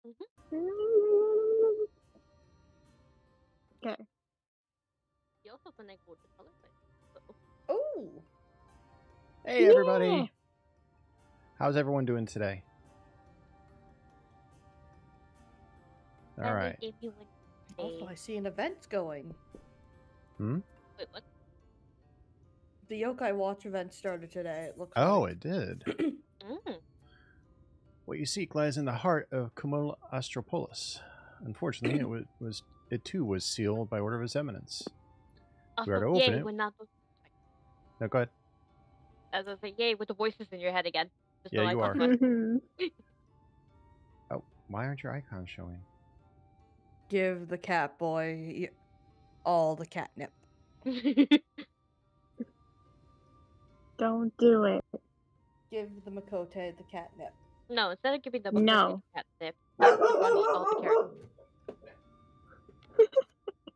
Okay. You also can like go to color place. So. Oh. Hey everybody! How's everyone doing today? All right. Also, I see an event going. Wait, what? The Yokai Watch event started today. It looks Oh, like. it did. Mm. What you seek lies in the heart of Kumola Astropolis. Unfortunately, it too was sealed by order of His Eminence. If we are to Also, open yay, it. when not. No, go ahead. As I say, yay with the voices in your head again. Just Yeah, so you I are. Mhm. Oh, why aren't your icons showing? Give the cat boy all the catnip. Don't do it. Give the Makote the catnip. No, instead of giving the No. cat tip, you want to eat all the carrots.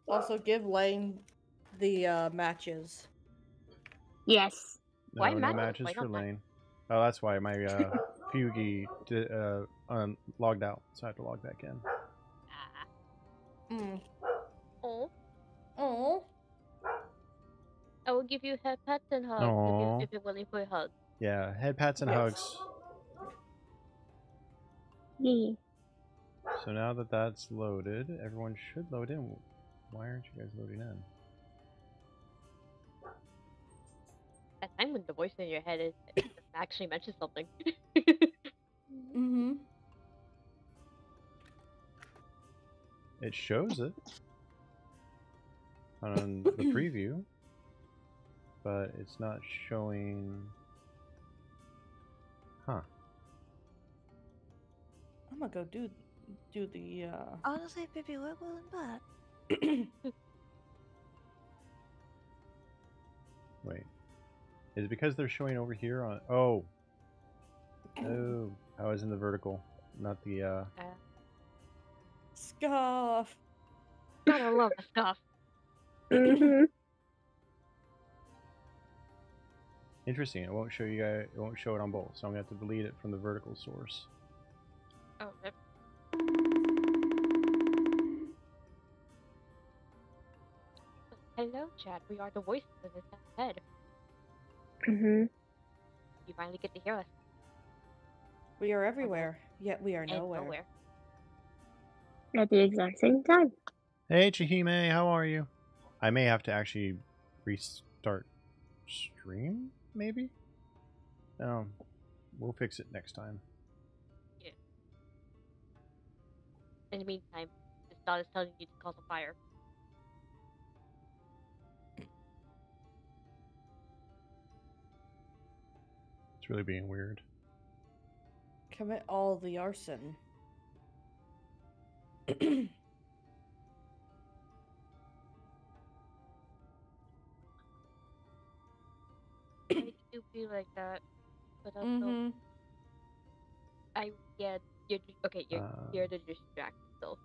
Also, give Lane the matches. Yes. No, Why no matches? matches Why for not matches? Lane. Oh, that's why my Fugi logged out, so I have to log back in. Mm. Oh, Oh. I will give you head pets and hugs Aw. if you're willing for a hug. Yeah, head pats and hugs. Yeah. So now that that's loaded, everyone should load in. Why aren't you guys loading in? That time when the voice in your head is actually mentions something. Mm-hmm. It shows it on the preview, but it's not showing. Huh. I'm gonna go do the Honestly, Pippi Wiggle and Butt. Wait. Is it because they're showing over here on... Oh. Oh. I was in the vertical, not the, Scuff. Gotta love the stuff. Mhm. Interesting. It won't show you guys... It won't show it on both, so I'm gonna have to delete it from the vertical source. Oh, rip. Hello, chat. We are the voices in his head. Mhm. You finally get to hear us. We are everywhere, yet we are And nowhere. At the exact same time. Hey, Chihime, how are you? I may have to actually restart stream, maybe? We'll fix it next time. Yeah. In the meantime, this dot is telling you to call the fire. It's really being weird. Commit all the arson. I do feel like that, but also Mm-hmm. you're okay. You're the distracted still.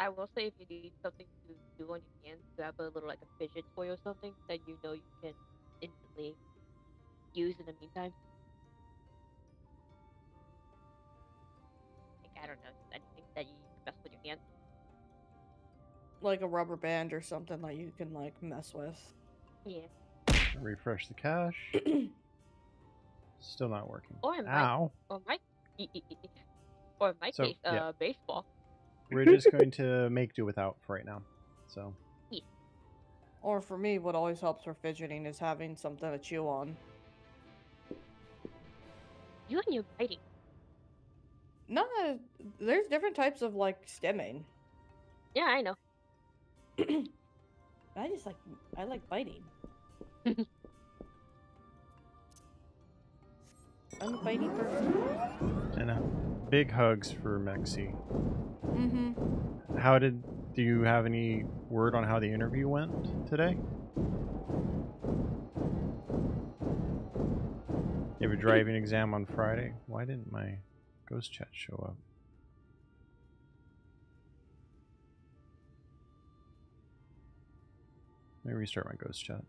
I will say if you need something to do on your hands, grab a little like a fidget toy or something that you know you can instantly use in the meantime. Like I don't know, anything that you can mess with your hands. Like a rubber band or something that you can like mess with. Yeah. Refresh the cache. Still not working. Or in Ow. my So, case, yeah. baseball. We're just going to make do without for right now. So. Yeah. Or for me, what always helps for fidgeting is having something to chew on. You and your biting. No, there's different types of like stimming. Yeah, I know. I like biting. I'm a bitey person. And big hugs for Mexi. Mm-hmm. Do you have any word on how the interview went today? You have a driving exam on Friday? Why didn't my ghost chat show up? Let me restart my ghost chat.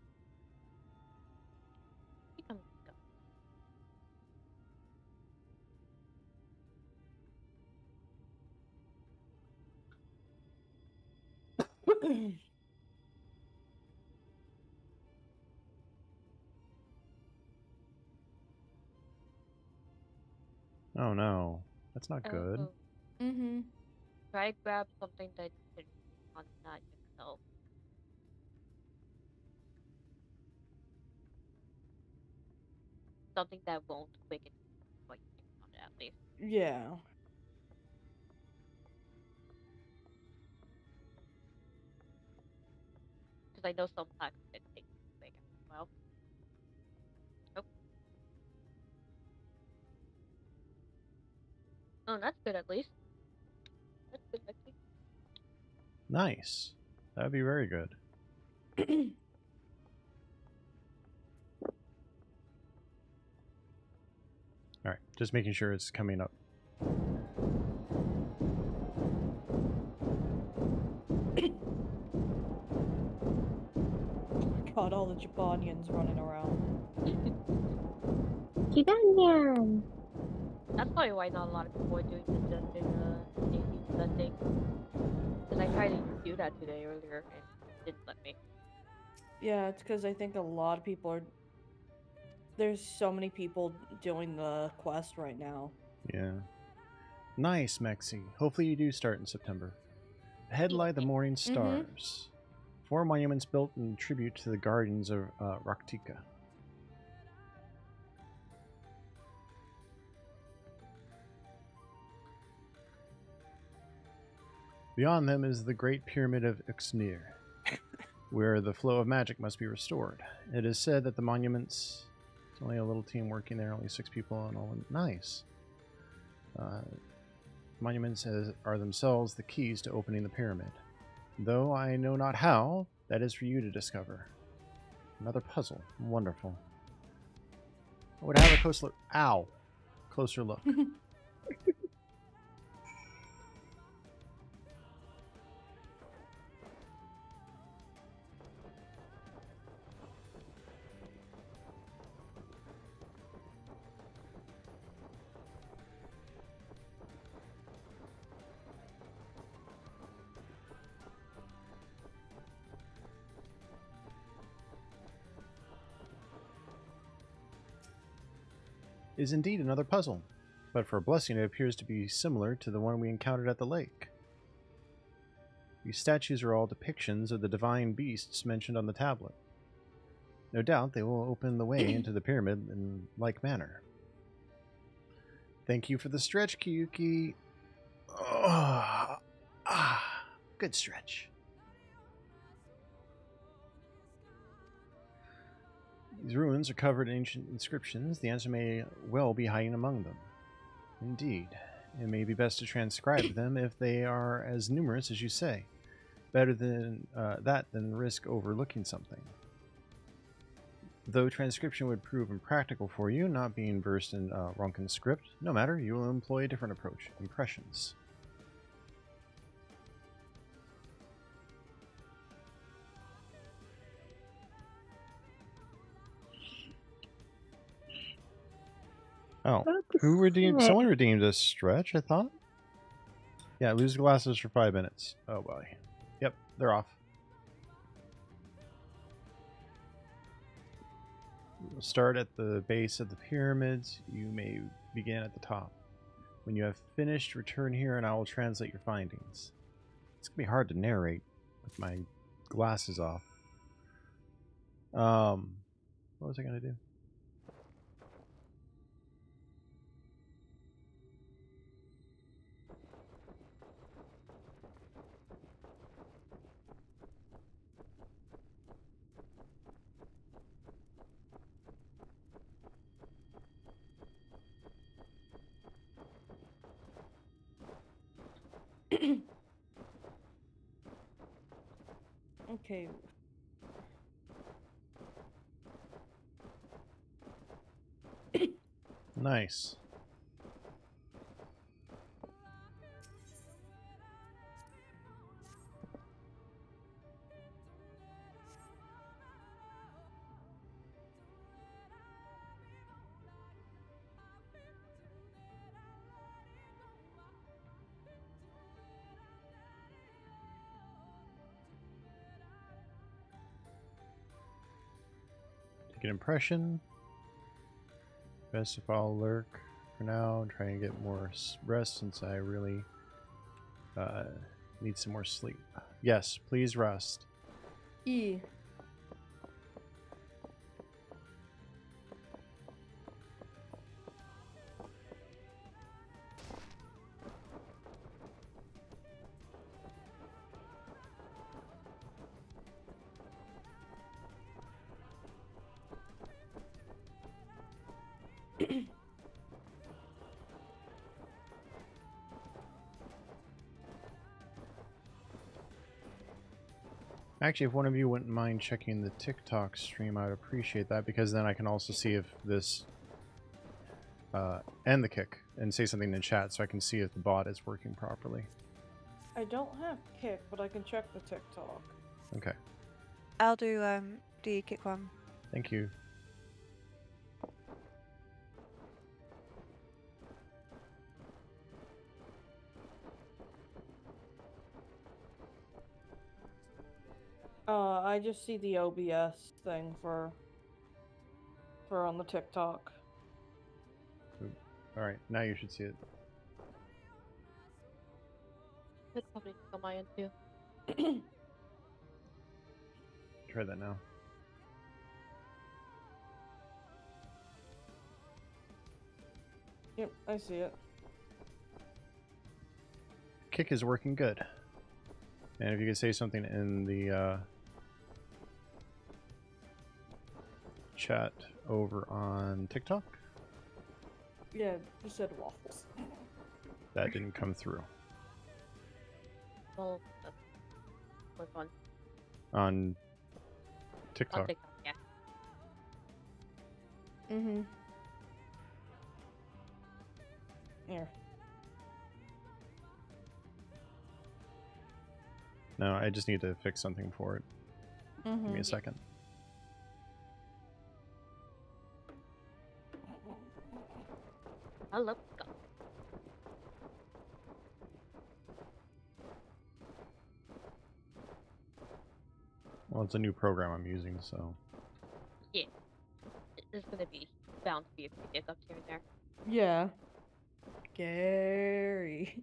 Oh no, that's not good. Oh, Mm-hmm. try grab something that you can on that yourself. Something that won't quicken what you think on it at least. Yeah. Because I know sometimes it takes quick as well. Oh, oh, that's good at least. That's good actually. Nice. That would be very good. All right, just making sure it's coming up. God, all the Japanians running around. Giganyan! That's probably why not a lot of people are doing the dungeon, the thing. Because I tried to do that today earlier and it didn't let me. Yeah, it's because I think a lot of people are. There's so many people doing the quest right now. Yeah. Nice, Mexi. Hopefully you do start in September. Ahead lie the Yeah. morning stars. 4 monuments built in tribute to the guardians of Raktika. Beyond them is the Great Pyramid of Uxnir, where the flow of magic must be restored. It is said that the monuments... It's only a little team working there, only 6 people and all. Nice. Monuments are themselves the keys to opening the pyramid. Though I know not how, that is for you to discover. Another puzzle. Wonderful. I would have a closer look. Ow. Closer look. Is indeed another puzzle, but for a blessing it appears to be similar to the one we encountered at the lake. These statues are all depictions of the divine beasts mentioned on the tablet. No doubt they will open the way into the pyramid in like manner. Thank you for the stretch, Kiyuki. Oh, good stretch. These ruins are covered in ancient inscriptions. The answer may well be hiding among them. Indeed, it may be best to transcribe them if they are as numerous as you say. Better than that than risk overlooking something. Though transcription would prove impractical for you, not being versed in Ronkin script, no matter, you will employ a different approach. Impressions. Oh, who redeemed? Someone redeemed a stretch, I thought. Yeah, lose glasses for 5 minutes. Oh boy. Yep, they're off. We'll start at the base of the pyramids. You may begin at the top. When you have finished, return here and I will translate your findings. It's going to be hard to narrate with my glasses off. What was I going to do? Okay. Nice. Get impression. Best if I'll lurk for now and try and get more rest since I really need some more sleep. Yes, please rest. E. Actually, if one of you wouldn't mind checking the TikTok stream, I would appreciate that, because then I can also see if this and the kick and say something in the chat so I can see if the bot is working properly. I don't have kick, but I can check the TikTok. Okay, I'll do the kick one. thank you. I just see the OBS thing for on the TikTok. Alright, now you should see it. It's probably on my end too. Try that now. Yep, I see it. Kick is working good. And if you could say something in the chat over on TikTok, Yeah, you said waffles. that didn't come through. Well, click on On TikTok. TikTok, yeah. Mm-hmm. Here. No, I just need to fix something for it. Mm-hmm. Give me a second. Hello. Well, it's a new program I'm using, so... There's gonna be bound to be a few hiccups here and there. Yeah. Gary.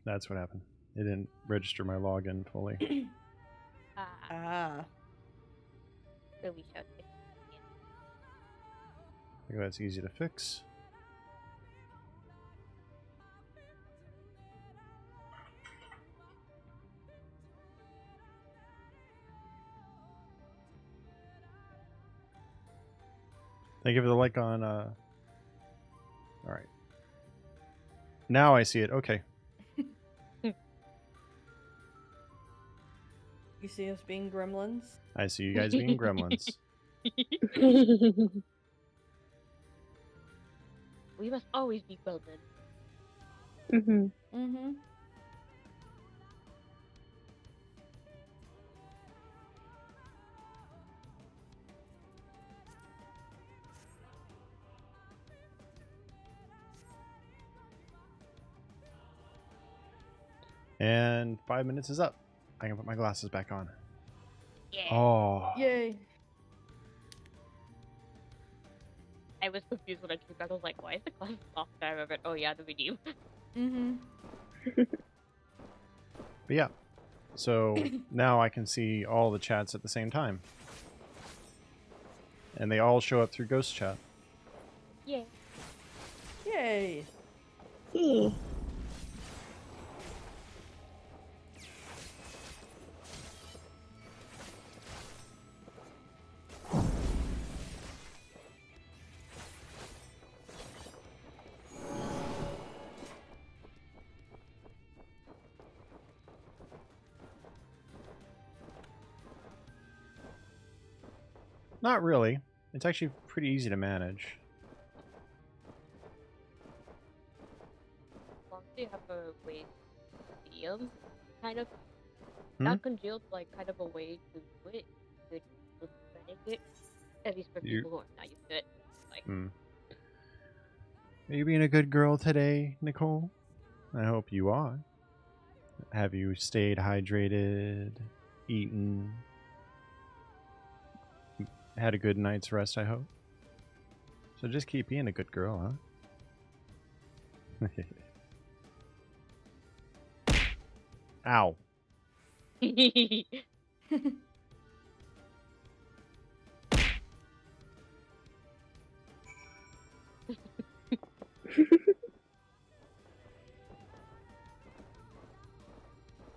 That's what happened. It didn't register my login fully. Ah. So we shall fix I think that's easy to fix. Thank you for the like on, Alright. Now I see it. Okay. You see us being gremlins? I see you guys being gremlins. We must always be well done. Mm-hmm. Mm-hmm. And 5 minutes is up. I can put my glasses back on. Yeah. Oh. Yay. I was confused when I came back. I was like, why is the class off? I remembered, oh yeah, the redeem. Mm-hmm. But yeah. So now I can see all the chats at the same time. And they all show up through Ghost Chat. Yeah. Yay. Yeah. Not really. It's actually pretty easy to manage. As long as you have a way medium, kind of Hmm? not congealed, like kind of a way to do it. Good etiquette, at least for You- people who are not used to it. Like, Hmm. Are you being a good girl today, Nicole? I hope you are. Have you stayed hydrated, eaten, had a good night's rest, I hope? So just keep being a good girl, huh? Ow.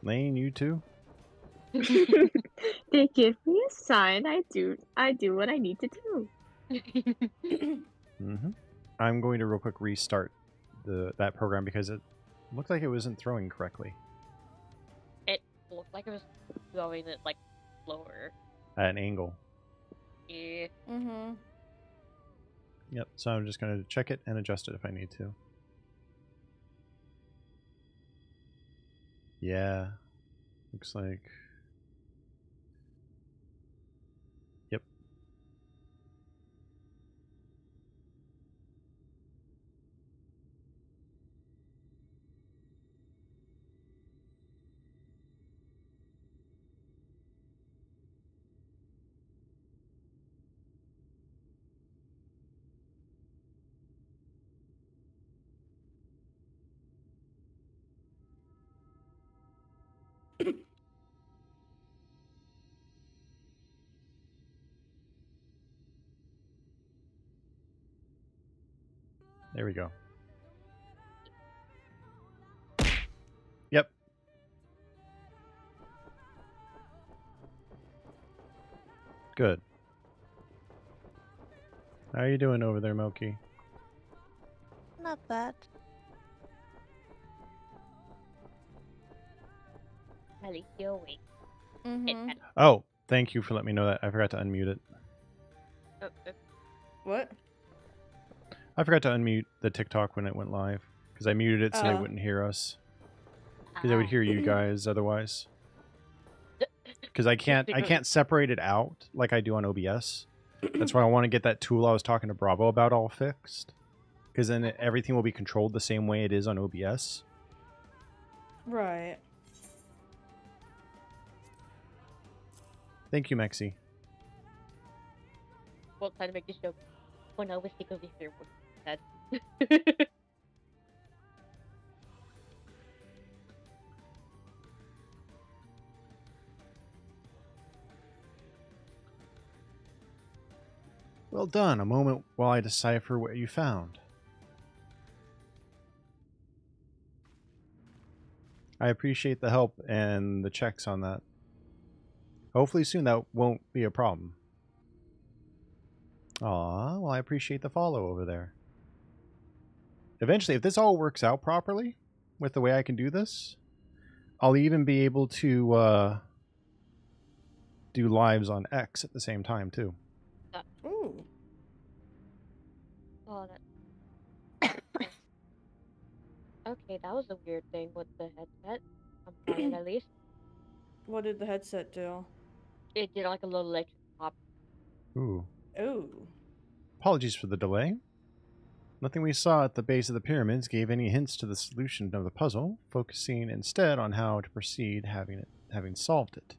Lane, you too? They give me a sign. I do what I need to do. Mm-hmm. I'm going to real quick restart that program because it looked like it wasn't throwing correctly it looked like it was going it like slower. at an angle. Yeah. Mm-hmm. Yep, so I'm just going to check it and adjust it if I need to. Yeah, looks like... Yep. There we go. Yep. Good. How are you doing over there, Moki? Not bad. At least you're awake. It Mm-hmm. had, Oh, thank you for letting me know that. I forgot to unmute it. What? I forgot to unmute the TikTok when it went live because I muted it so they wouldn't hear us. Because I would hear you guys otherwise. Because I can't separate it out like I do on OBS. That's why I want to get that tool I was talking to Bravo about all fixed. Because then everything will be controlled the same way it is on OBS. Right. Thank you, Mexi. Well, trying to make this joke when I was sick of this year was sad. Well done. A moment while I decipher what you found. I appreciate the help and the checks on that. Hopefully soon that won't be a problem. Aw, well I appreciate the follow over there. Eventually, if this all works out properly, with the way I can do this, I'll even be able to do lives on X at the same time, too. Ooh. Oh, that. Okay, that was a weird thing with the headset. I'm trying at least. What did the headset do? It did like a little electric pop. Ooh. Ooh. Apologies for the delay. Nothing we saw at the base of the pyramids gave any hints to the solution of the puzzle, focusing instead on how to proceed having solved it.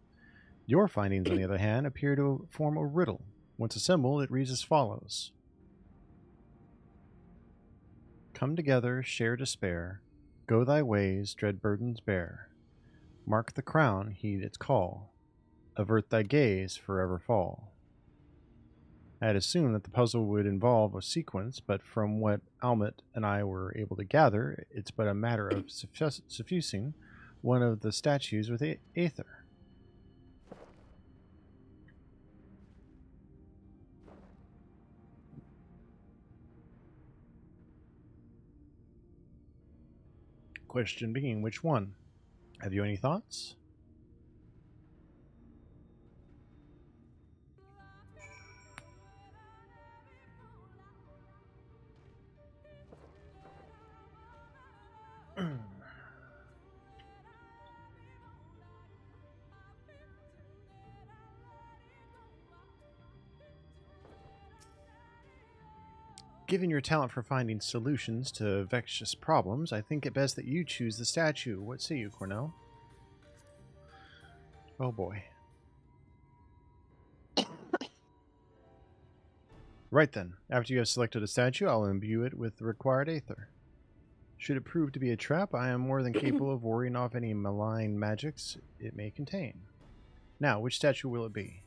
Your findings, on the other hand, appear to form a riddle. Once assembled, it reads as follows. Come together, share despair. Go thy ways, dread burdens bear. Mark the crown, heed its call. Avert thy gaze, forever fall. I had assumed that the puzzle would involve a sequence, but from what Almet and I were able to gather, it's but a matter of suffusing one of the statues with aether. Question being, which one? Have you any thoughts? Given your talent for finding solutions to vexatious problems, I think it best that you choose the statue. What say you, Cornell? Oh boy. Right then. After you have selected a statue, I'll imbue it with the required aether. Should it prove to be a trap, I am more than capable of warding off any malign magics it may contain. Now, which statue will it be?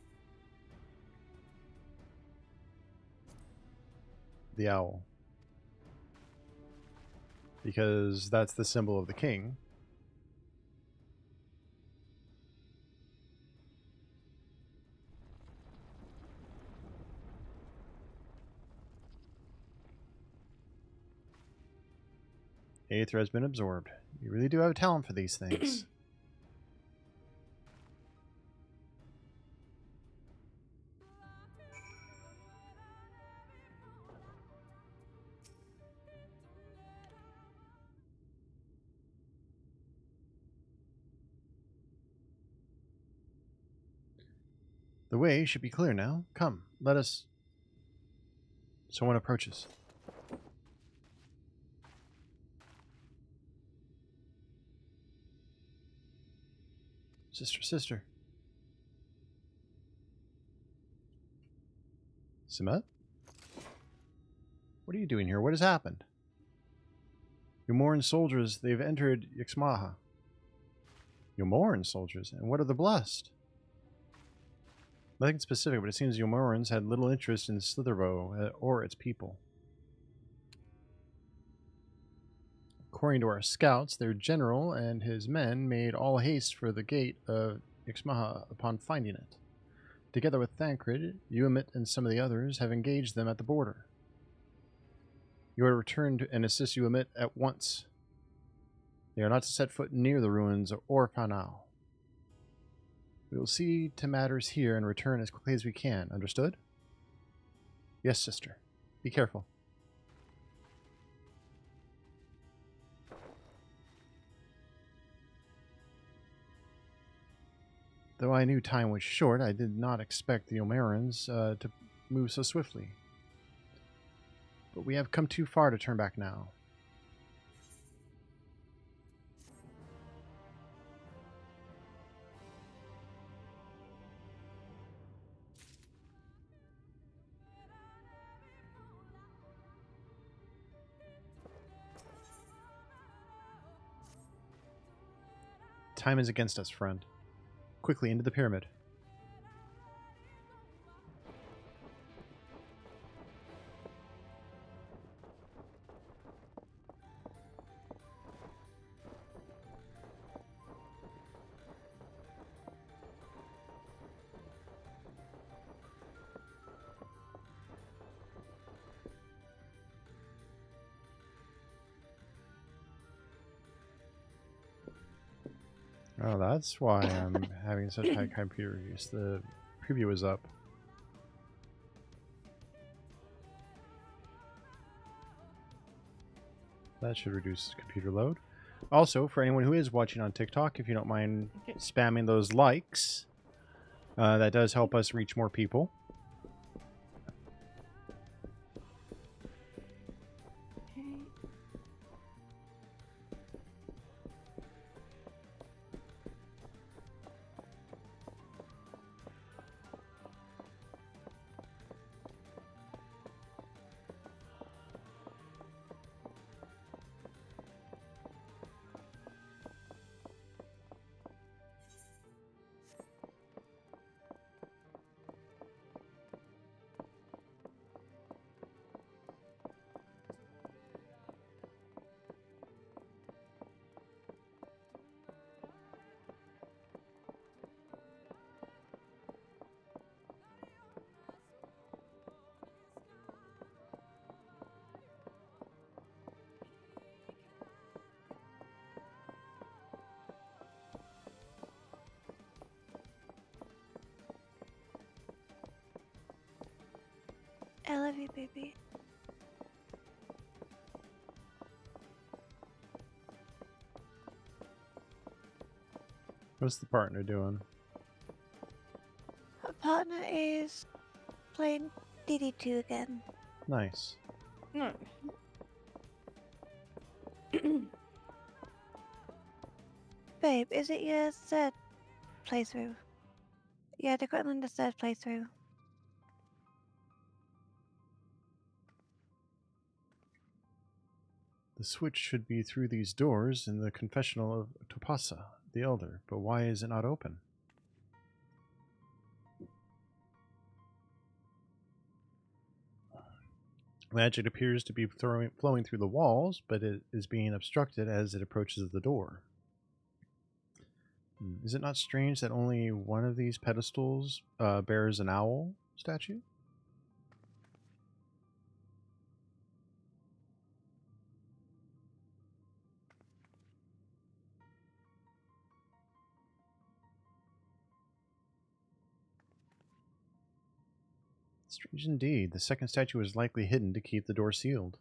The owl. Because that's the symbol of the king. Aether has been absorbed. You really do have a talent for these things. The way should be clear now. Come, let us... Someone approaches. Sister, sister. Simet? What are you doing here? What has happened? Yomoran soldiers, they've entered Ixmaha. Yomoran soldiers? And what are the blessed? Nothing specific, but it seems Yomorans had little interest in Slitherbow or its people. According to our scouts, their general and his men made all haste for the gate of Ixmaha upon finding it. Together with Thancred, Uamit and some of the others have engaged them at the border. You are to return and assist Uamit at once. They are not to set foot near the ruins or Fanau. We will see to matters here and return as quickly as we can. Understood? Yes, sister. Be careful. Though I knew time was short, I did not expect the Omerans to move so swiftly. But we have come too far to turn back now. Time is against us, friend. Quickly into the pyramid. Oh, that's why I'm having such high computer use. The preview is up. That should reduce computer load. Also, for anyone who is watching on TikTok, if you don't mind spamming those likes, that does help us reach more people. I love you, baby. What's the partner doing? Her partner is playing DD2 again. Nice. No. Babe, is it your third playthrough? Yeah, the Greenlander's third playthrough. The switch should be through these doors in the confessional of Topasa, the Elder, but why is it not open? Magic appears to be flowing through the walls, but it is being obstructed as it approaches the door. Is it not strange that only one of these pedestals bears an owl statue? Strange indeed. The second statue is likely hidden to keep the door sealed.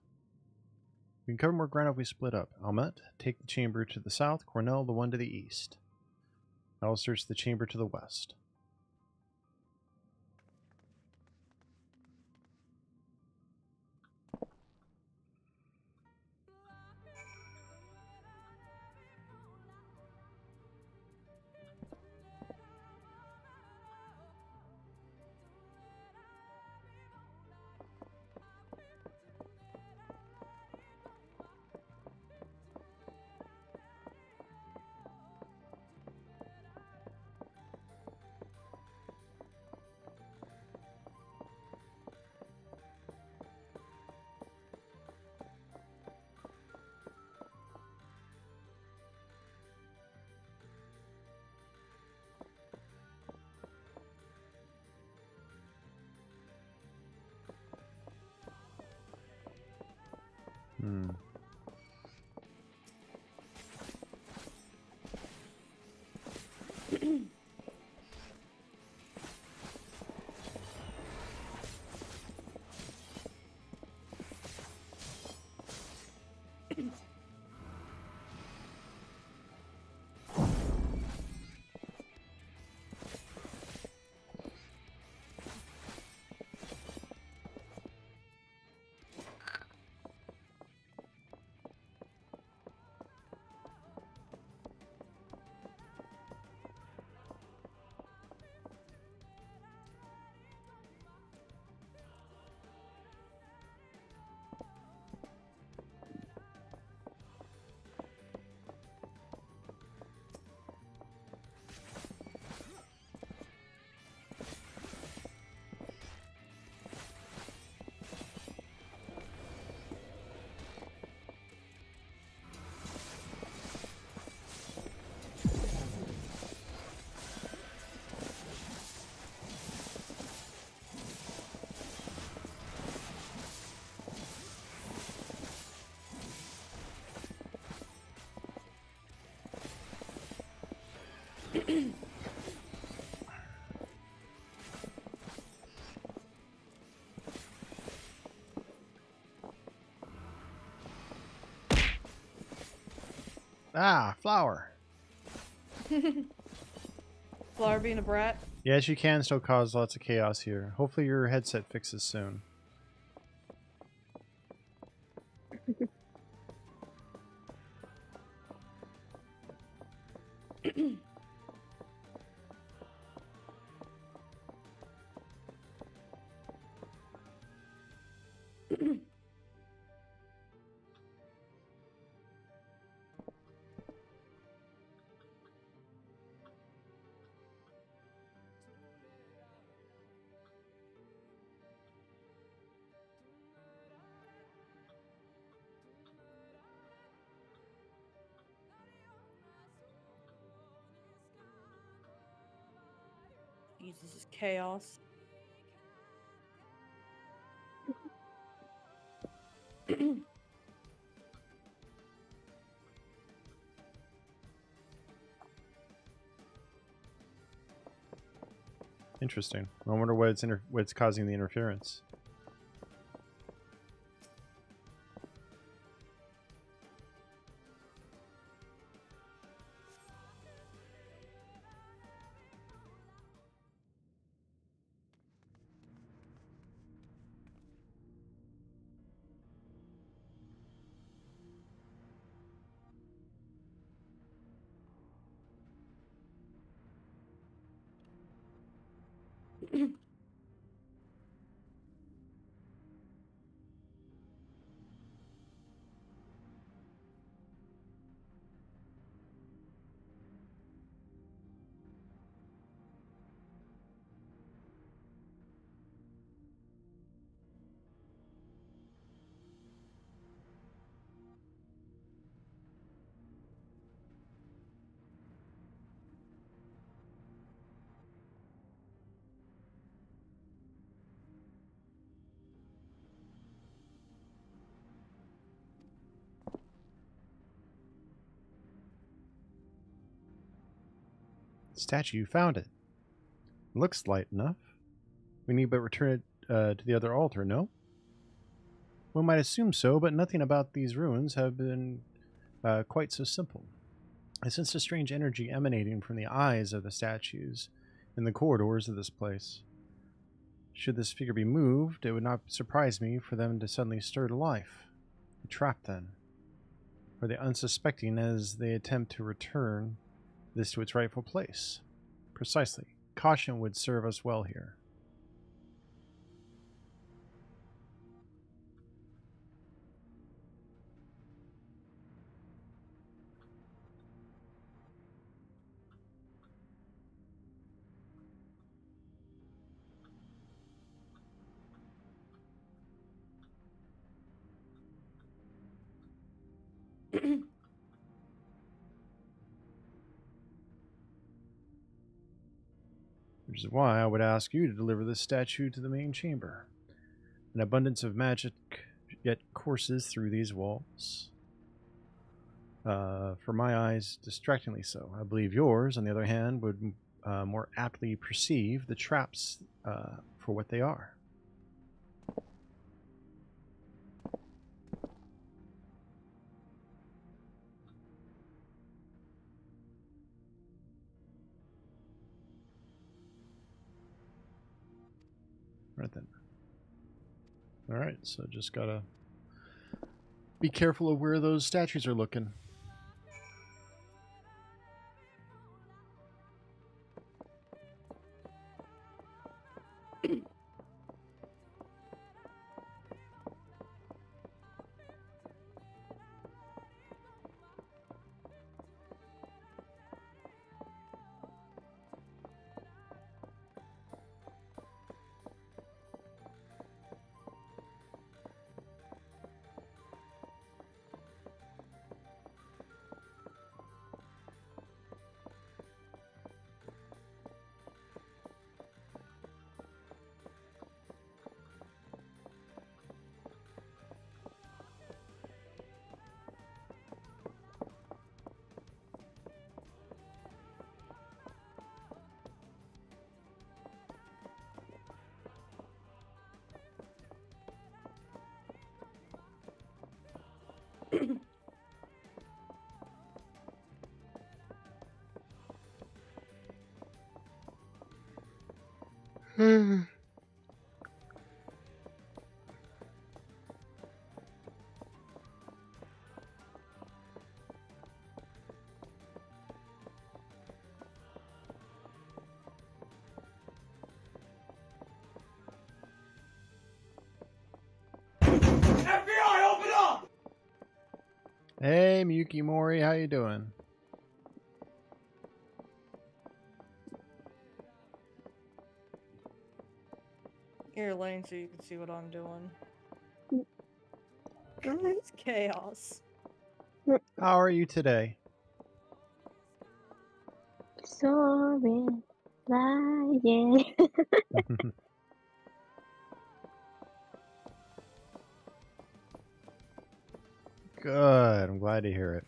We can cover more ground if we split up. Almet, take the chamber to the south, Cornell the one to the east. I will search the chamber to the west. Hmm. Ah, Flower. Flower being a brat. Yes, you can still cause lots of chaos here. Hopefully your headset fixes soon. Jesus, this is chaos. Interesting. I wonder what's causing the interference. Statue, you found it. Looks light enough. We need but return it to the other altar, no? One might assume so, but nothing about these ruins have been quite so simple. I sense a strange energy emanating from the eyes of the statues in the corridors of this place. Should this figure be moved, it would not surprise me for them to suddenly stir to life. A trap, then. Are they unsuspecting as they attempt to return this to its rightful place? Precisely. Caution would serve us well here. Which is why I would ask you to deliver this statue to the main chamber. An abundance of magic yet courses through these walls. For my eyes, distractingly so. I believe yours, on the other hand, would more aptly perceive the traps for what they are. Right then. Alright, so just gotta be careful of where those statues are looking. FBI, open up! Hey, Miyuki Mori, how you doing? Here, Lane, so you can see what I'm doing. Good. It's chaos. How are you today? Soaring, flying. Good. I'm glad to hear it.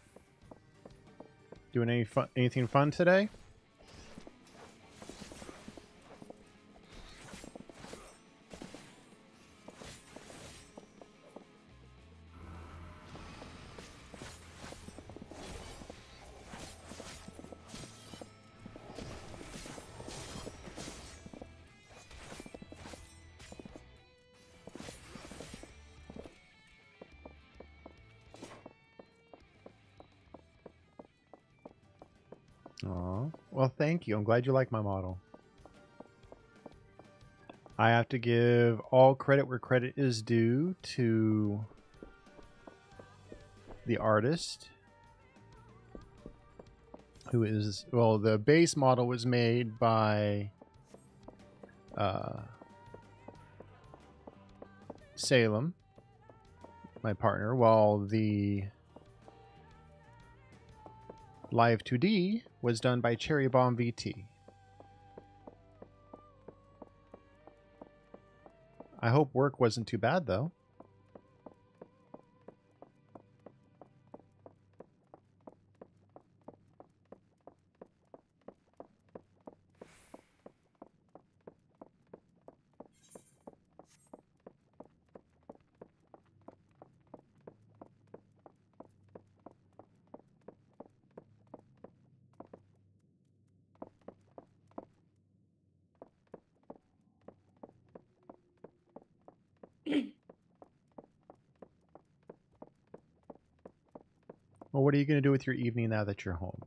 Doing anything fun today? Aw. Well, thank you. I'm glad you like my model. I have to give all credit where credit is due to the artist, who is, well, the base model was made by Salem, my partner, while the Live 2D was done by Cherry Bomb VT. I hope work wasn't too bad, though. Well, what are you going to do with your evening now that you're home?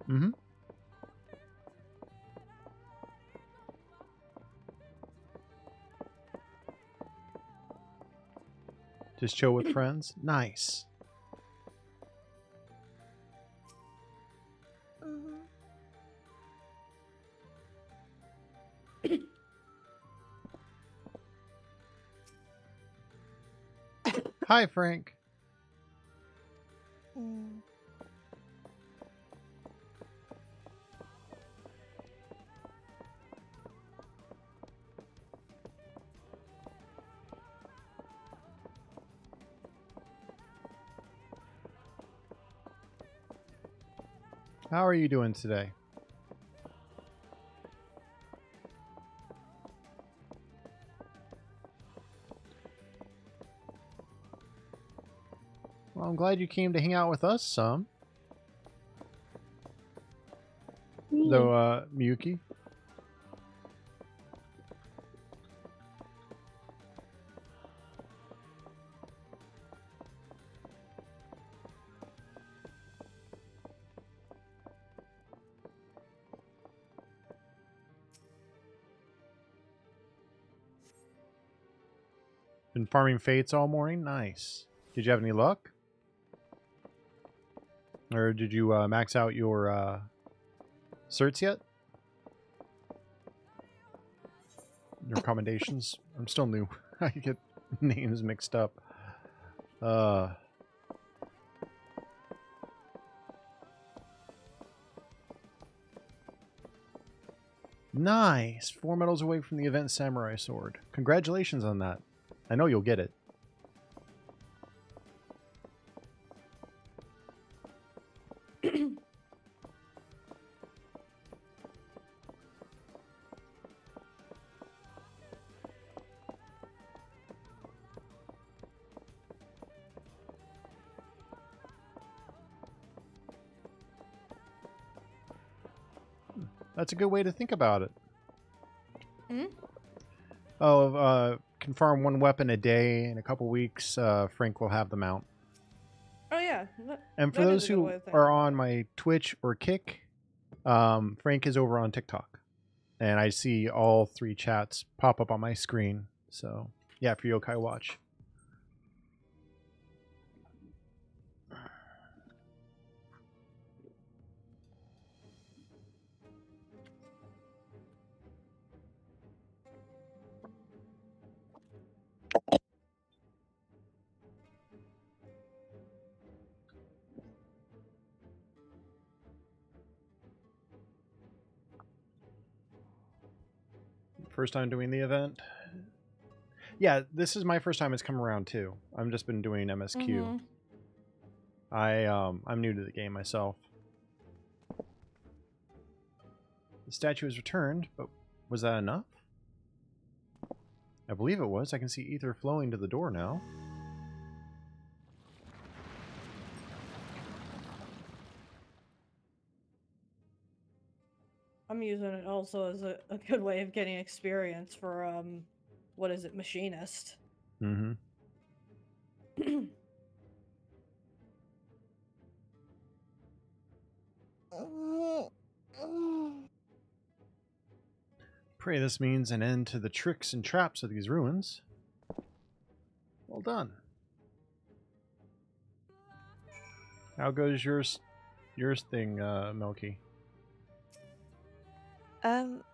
Mm-hmm. Just chill with friends? Nice. Mhm. Hi, Frank. Mm. How are you doing today? Well, I'm glad you came to hang out with us some. Though, Miyuki. Been farming fates all morning? Nice. Did you have any luck? Or did you max out your certs yet? Your commendations? I'm still new. I get names mixed up. Nice! 4 medals away from the event Samurai Sword. Congratulations on that. I know you'll get it. That's a good way to think about it. Hmm? Oh, confirm 1 weapon a day. In a couple weeks, Frank will have the mount. Oh yeah. And for that those is a good who way of thinking are about on it. my Twitch or Kick, Frank is over on TikTok. And I see all 3 chats pop up on my screen. So, yeah, for Yokai Watch. First time doing the event? Yeah, this is my first time it's come around too. I've just been doing MSQ. Mhm. I'm new to the game myself. The statue is returned, but was that enough? I believe it was. I can see ether flowing to the door now. I'm using it also as a good way of getting experience for what is it, machinist. Mm-hmm. Pray this means an end to the tricks and traps of these ruins. Well done. How goes yours thing, Milky?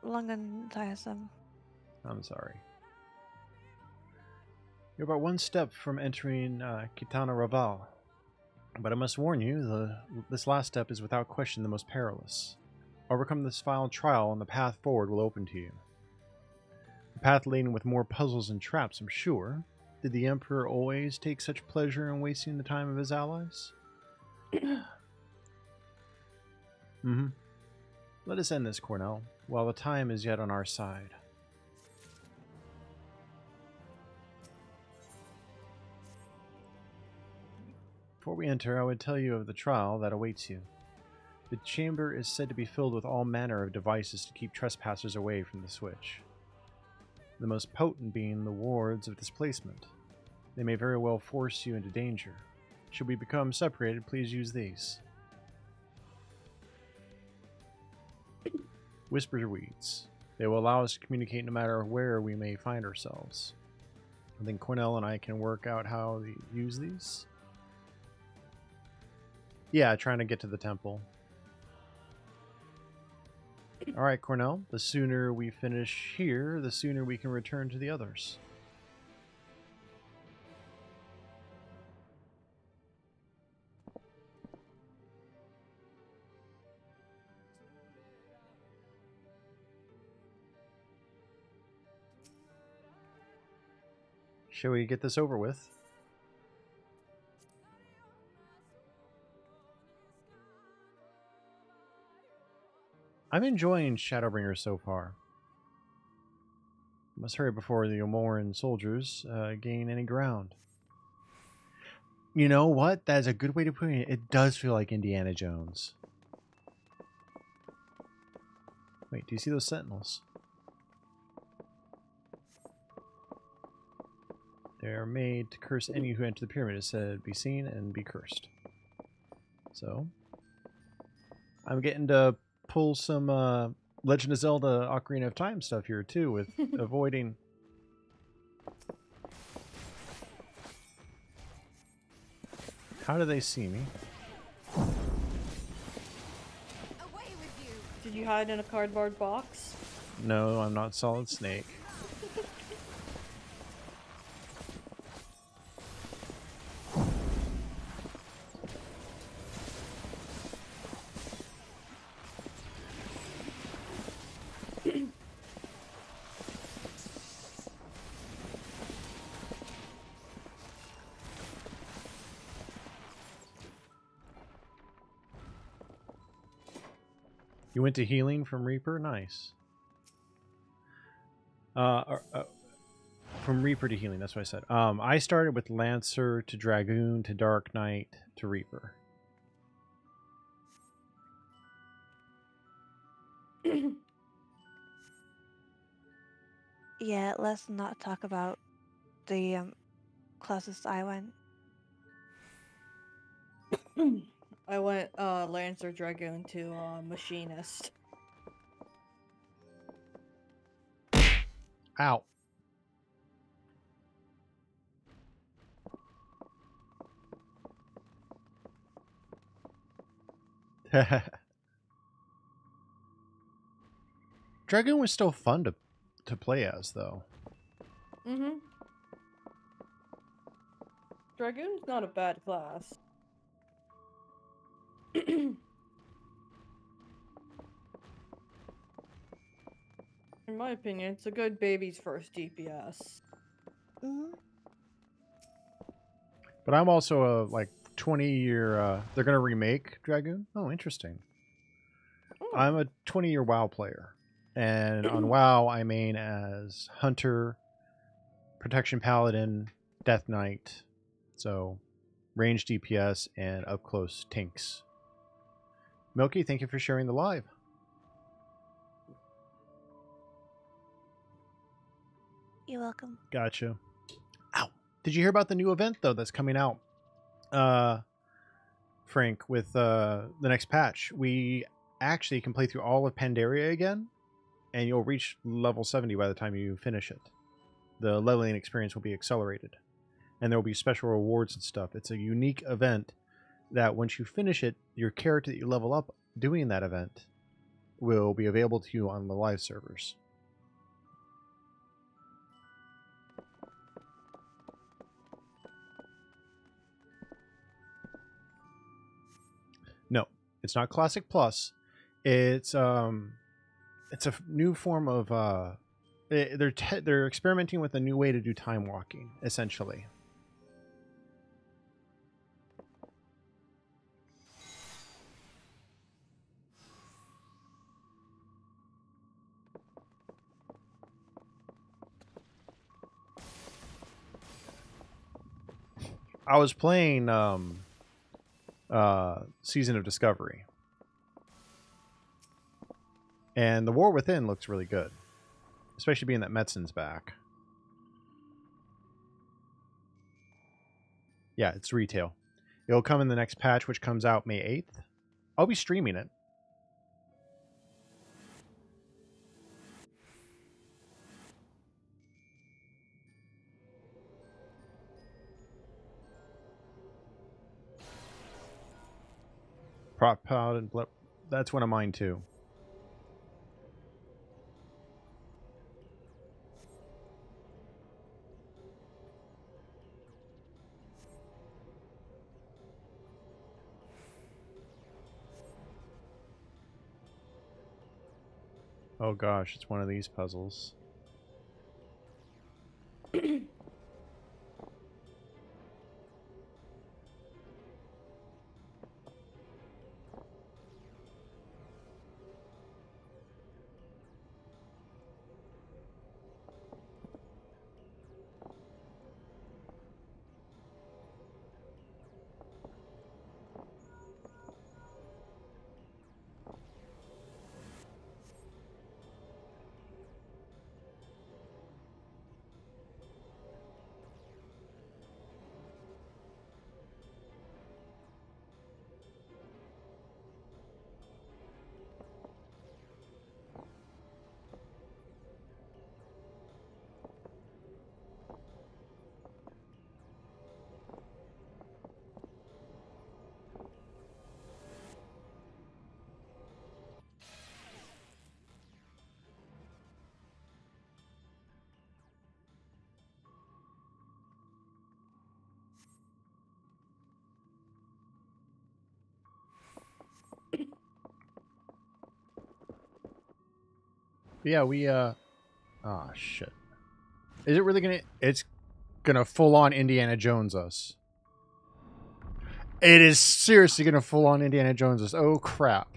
Long and tiresome. I'm sorry. You're about one step from entering Kitana Raval. But I must warn you, this last step is without question the most perilous. Overcome this final trial and the path forward will open to you. A path laden with more puzzles and traps, I'm sure. Did the Emperor always take such pleasure in wasting the time of his allies? Mm-hmm. Let us end this, Cornell, while the time is yet on our side. Before we enter, I would tell you of the trial that awaits you. The chamber is said to be filled with all manner of devices to keep trespassers away from the switch. The most potent being the wards of displacement. They may very well force you into danger. Should we become separated, please use these. Whisper weeds. They will allow us to communicate no matter where we may find ourselves. I think Cornell and I can work out how to use these. Yeah, trying to get to the temple. Alright, Cornell, the sooner we finish here, the sooner we can return to the others. Shall we get this over with? I'm enjoying Shadowbringers so far. Must hurry before the Omoran soldiers gain any ground. You know what? That is a good way to put it. It does feel like Indiana Jones. Wait, do you see those sentinels? They are made to curse any who enter the pyramid. It said, be seen and be cursed. So, I'm getting to pull some Legend of Zelda Ocarina of Time stuff here too, with avoiding. How do they see me? Away with you. Did you hide in a cardboard box? No, I'm not Solid Snake. You went to healing from Reaper? Nice. From Reaper to healing, that's what I said. I started with Lancer to Dragoon to Dark Knight to Reaper. Yeah, let's not talk about the closest I went. I went Lancer Dragoon to Machinist. Ow. Dragoon was still fun to play as, though. Mm-hmm. Dragoon's not a bad class. In my opinion, it's a good baby's first DPS. Mm-hmm. But I'm also a, like, 20-year... they're going to remake Dragoon? Oh, interesting. Oh. I'm a 20-year WoW player. And on WoW, I main as Hunter, Protection Paladin, Death Knight. So, range DPS and up-close tanks. Milky, thank you for sharing the live. You're welcome. Gotcha. Ow. Did you hear about the new event though that's coming out? Frank, with the next patch, we actually can play through all of Pandaria again, and you'll reach level 70 by the time you finish it. The leveling experience will be accelerated, and there will be special rewards and stuff. It's a unique event that once you finish it, your character that you level up doing that event will be available to you on the live servers. No, it's not Classic Plus. It's a new form of they're experimenting with a new way to do time walking, essentially. I was playing Season of Discovery, and the War Within looks really good, especially being that Metzen's back. Yeah, it's retail. It'll come in the next patch, which comes out May 8th. I'll be streaming it. Prop Pod and Blip. That's one of mine too. Oh gosh, it's one of these puzzles. Yeah, we oh shit. Is it really gonna it's gonna full on Indiana Jones us. It is seriously gonna full on Indiana Jones us. Oh crap.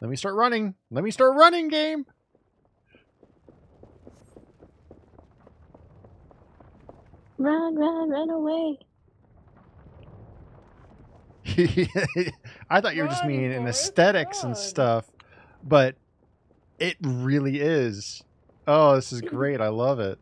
Let me start running. Let me start running, game. Run, run, run away. I thought you were just Run, meaning in Forrest, aesthetics and run. stuff, but it really is. Oh, this is great. I love it.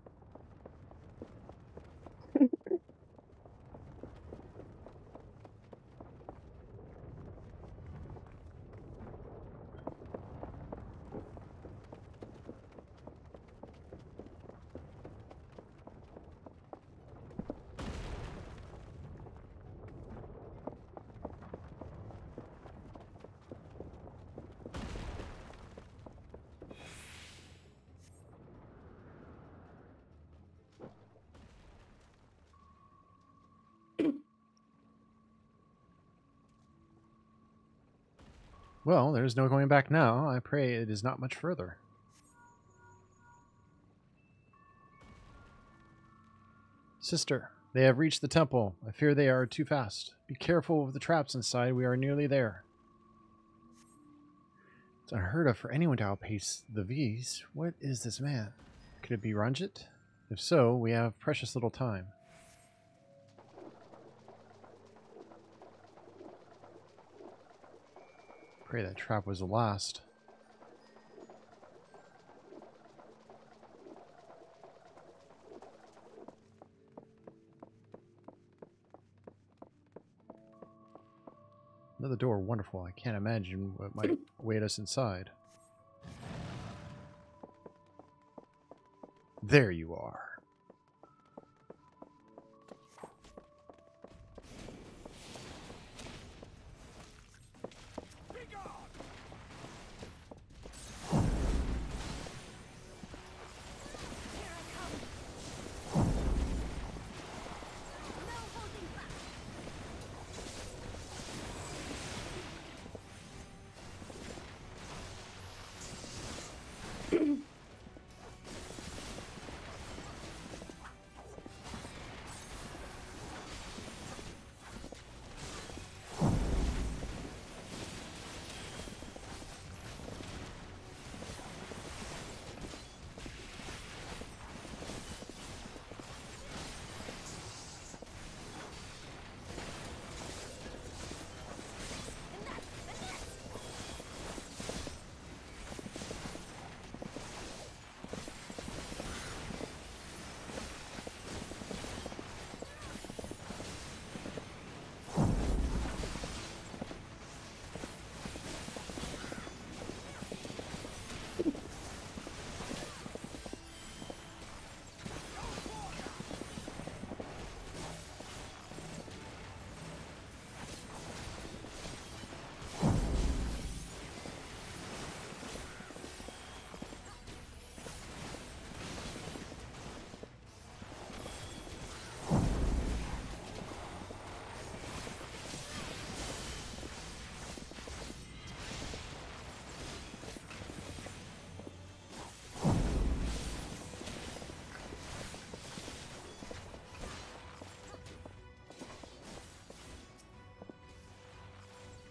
Well, there's no going back now. I pray it is not much further. Sister, they have reached the temple. I fear they are too fast. Be careful of the traps inside. We are nearly there. It's unheard of for anyone to outpace the V's. What is this man? Could it be Ranjit? If so, we have precious little time. Pray that trap was the last. Another door, wonderful. I can't imagine what might await us inside. There you are.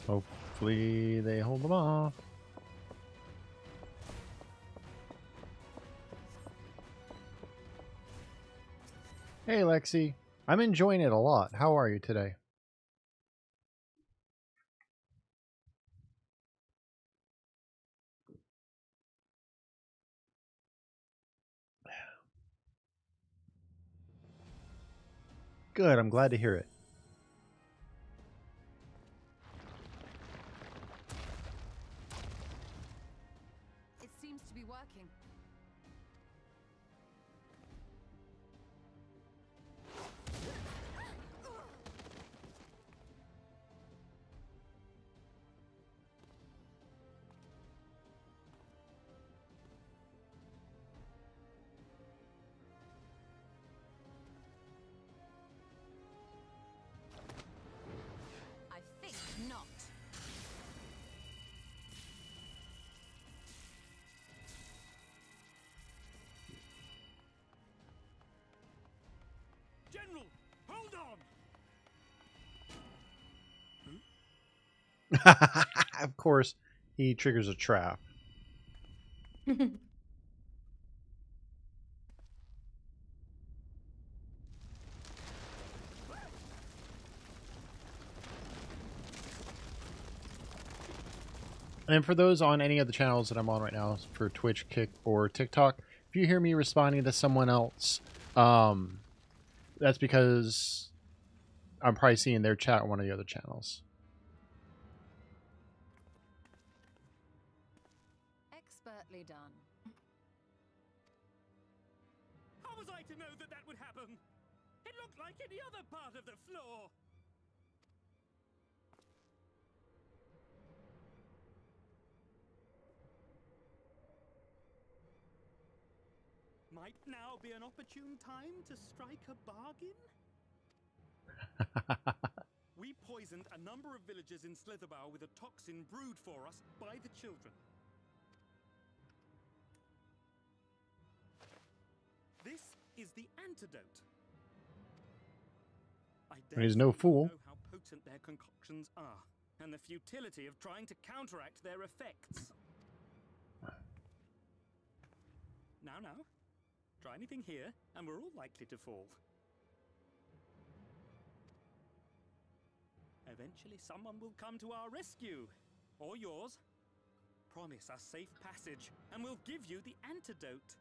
Hopefully they hold them off. Hey Lexi, I'm enjoying it a lot. How are you today? Good, I'm glad to hear it. It seems to be working. I think not. General, hold on! Of course, he triggers a trap. And for those on any of the channels that I'm on right now, for Twitch, Kick, or TikTok, if you hear me responding to someone else, that's because I'm probably seeing their chat on one of the other channels. Expertly done. How was I to know that that would happen? It looked like any other part of the floor. Might now be an opportune time to strike a bargain? We poisoned a number of villagers in Slitherbough with a toxin brewed for us by the children. This is the antidote. I And he's dare no say you fool. know how potent their concoctions are, and the futility of trying to counteract their effects. Now, try anything here, and we're all likely to fall. Eventually, someone will come to our rescue. or yours. Promise us safe passage, and we'll give you the antidote.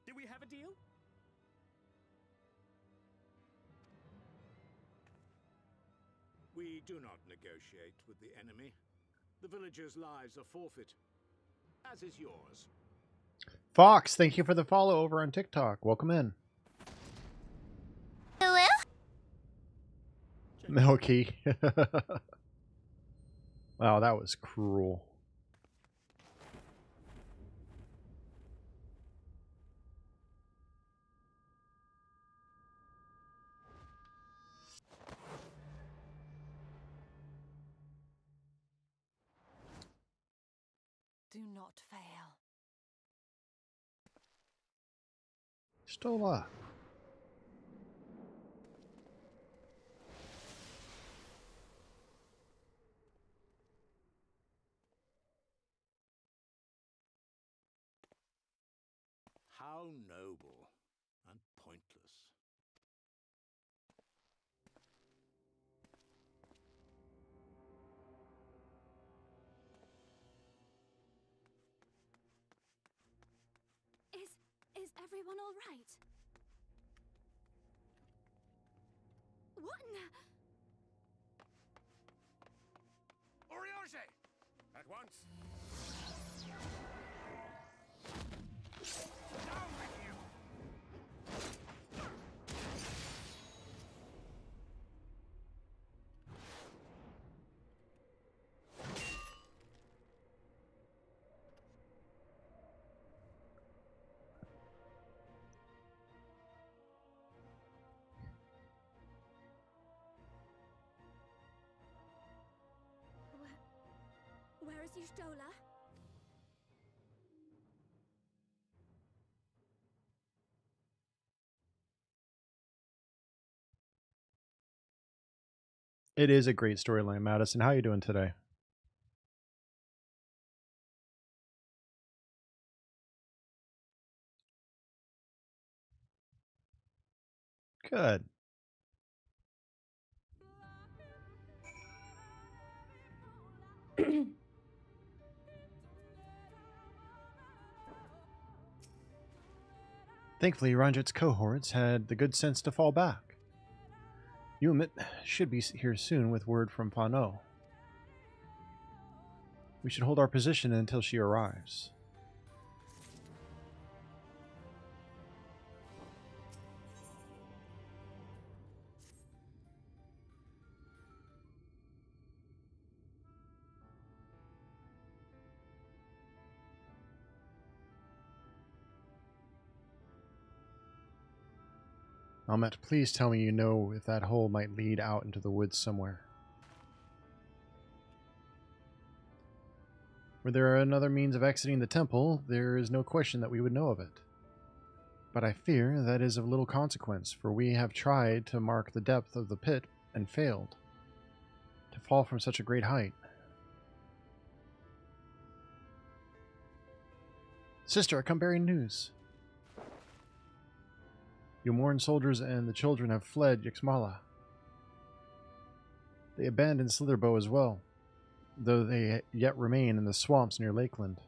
Do we have a deal? We do not negotiate with the enemy. The villagers' lives are forfeit, as is yours. Fox, thank you for the follow over on TikTok. Welcome in. Hello? Milky. Wow, that was cruel. Do not fail. Stola. How noble and pointless. Is everyone all right? What in the... Oriage! At once! Down with you! Where is Y'shtola? It is a great storyline, Madison. How are you doing today? Good. Thankfully, Ranjit's cohorts had the good sense to fall back. Umit should be here soon with word from Fano. We should hold our position until she arrives. Almet, please tell me you know if that hole might lead out into the woods somewhere. Were there another means of exiting the temple, there is no question that we would know of it. But I fear that is of little consequence, for we have tried to mark the depth of the pit and failed. To fall from such a great height. Sister, I come bearing news. Your Morn soldiers and the children have fled Yxmala. They abandoned Slitherbow as well, though they yet remain in the swamps near Lakeland.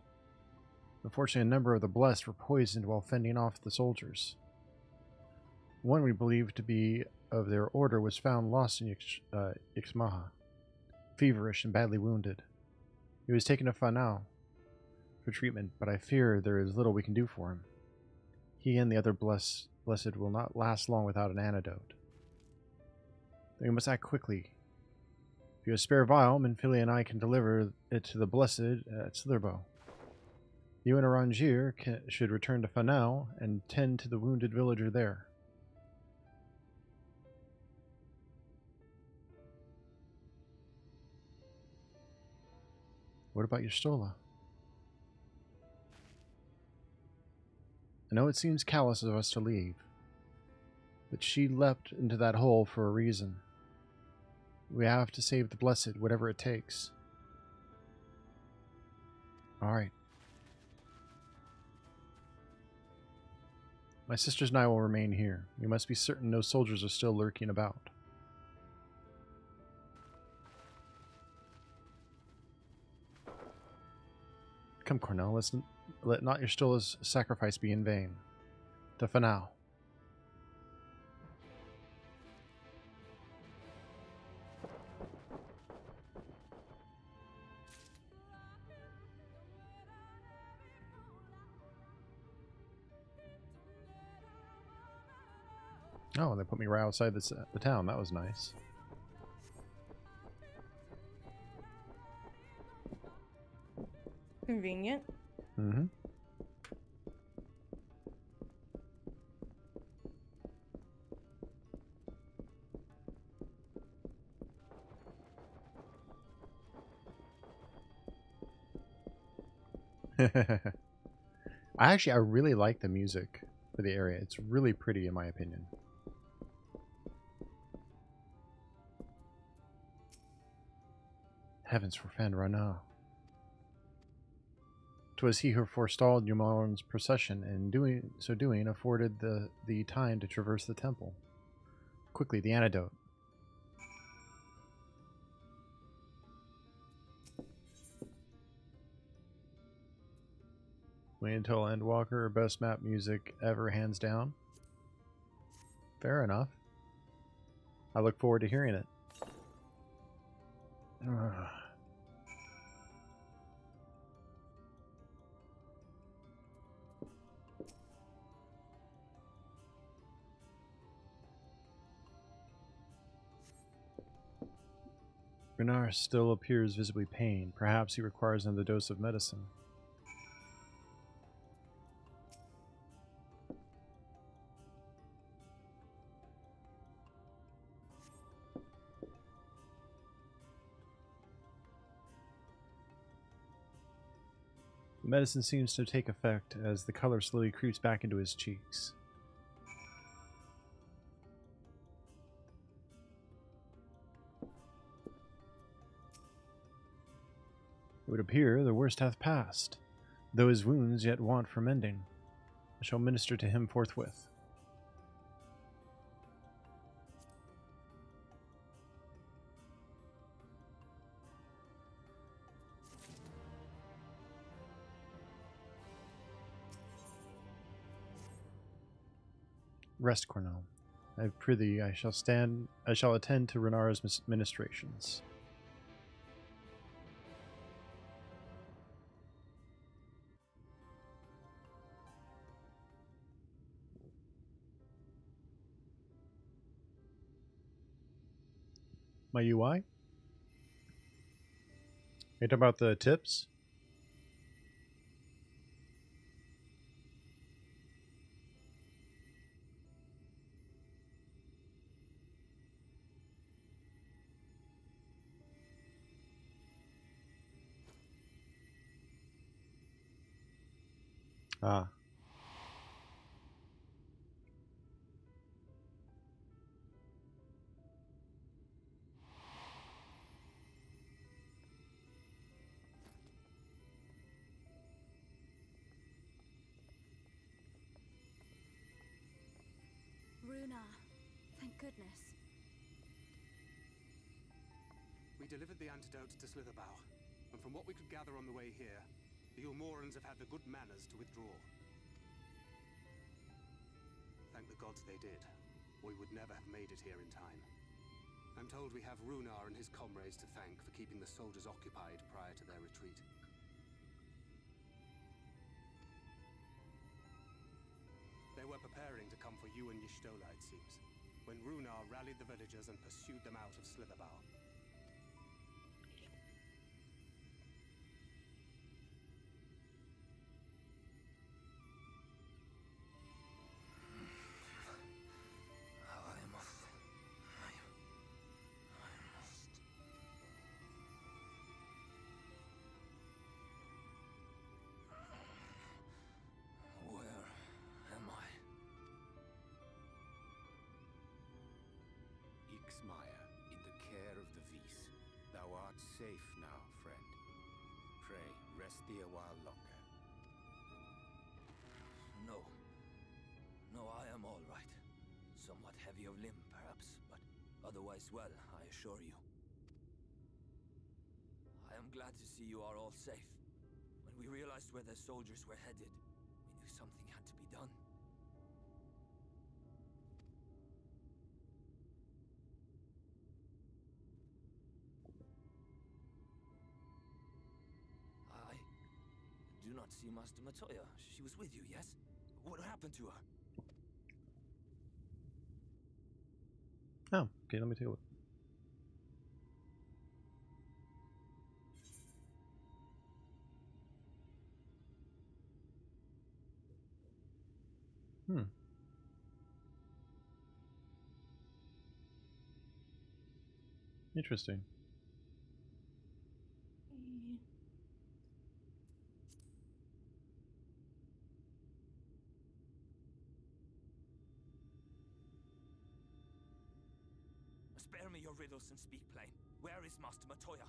Unfortunately, a number of the blessed were poisoned while fending off the soldiers. One we believe to be of their order was found lost in Yxmaha, feverish and badly wounded. He was taken to Fanau for treatment, but I fear there is little we can do for him. He and the other blessed will not last long without an antidote. We must act quickly. If you have a spare vial, Minfilia and I can deliver it to the blessed at Slitherbow. You and Arangir should return to Fanau and tend to the wounded villager there. What about Y'shtola? I know it seems callous of us to leave, but she leapt into that hole for a reason. We have to save the blessed, whatever it takes. Alright. My sisters and I will remain here. We must be certain no soldiers are still lurking about. Come, Cornell, let not your Stola's sacrifice be in vain. To Fanal. Oh, they put me right outside the town. That was nice. Convenient. Mm-hmm. I really like the music for the area. It's really pretty in my opinion. Heavens forfend Rana. 'Twas he who forestalled Yumaron's procession, and doing afforded the time to traverse the temple. Quickly, the antidote. Wait until Endwalker, best map music ever, hands down. Fair enough. I look forward to hearing it. Renar still appears visibly pained. Perhaps he requires another dose of medicine. The medicine seems to take effect as the color slowly creeps back into his cheeks. It would appear the worst hath passed, though his wounds yet want for mending. I shall minister to him forthwith. Rest, Cornell. I prithee, I shall attend to Renara's ministrations. My UI? You talking about the tips? Ah. Runa, thank goodness. We delivered the antidote to Slitherbow, and from what we could gather on the way here, the Ulmorans have had the good manners to withdraw. Thank the gods they did, or we would never have made it here in time. I'm told we have Runar and his comrades to thank for keeping the soldiers occupied prior to their retreat. They were preparing to come for you and Y'shtola, it seems, when Runar rallied the villagers and pursued them out of Slitherbow. In the care of the Vis. Thou art safe now, friend. Pray, rest thee a while longer. No. No, I am all right. Somewhat heavy of limb, perhaps, but otherwise well, I assure you. I am glad to see you are all safe. When we we realized where the soldiers were headed, we knew something had to be done. I do not see Master Matoya. She was with you, yes? What happened to her? Oh, okay, let me take a look. Interesting. Spare me your riddles and speak plain. Where is Master Matoya?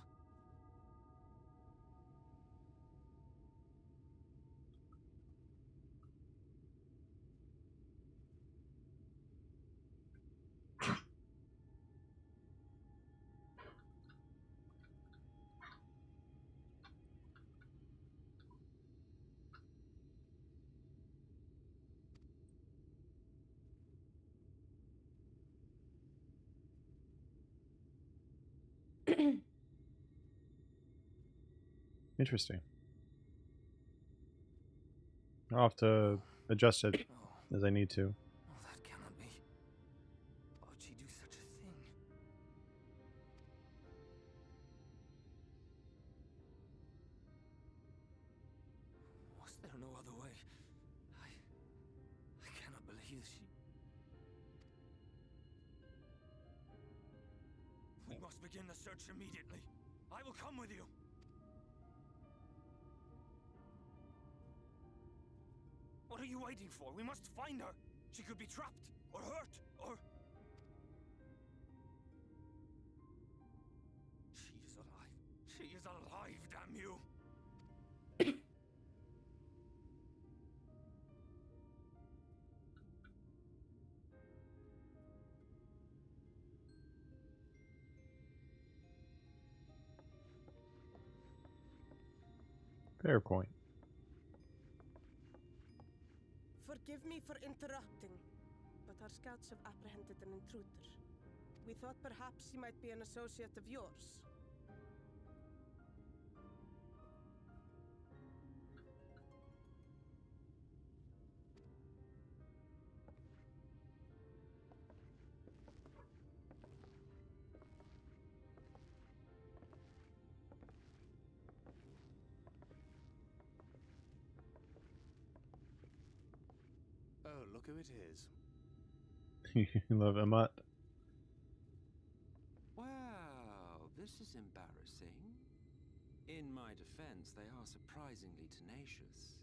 Interesting. I'll have to adjust it as I need to. Oh, that cannot be. Why would she do such a thing? Was there no other way? I cannot believe she... We must begin the search immediately. I will come with you. What are you waiting for? We must find her. She could be trapped, or hurt, or... She is alive. She is alive, damn you! Fair point. Forgive me for interrupting, but our scouts have apprehended an intruder. We thought perhaps he might be an associate of yours. Oh, look who it is. You love Emmet. Wow, this is embarrassing. In my defense, they are surprisingly tenacious.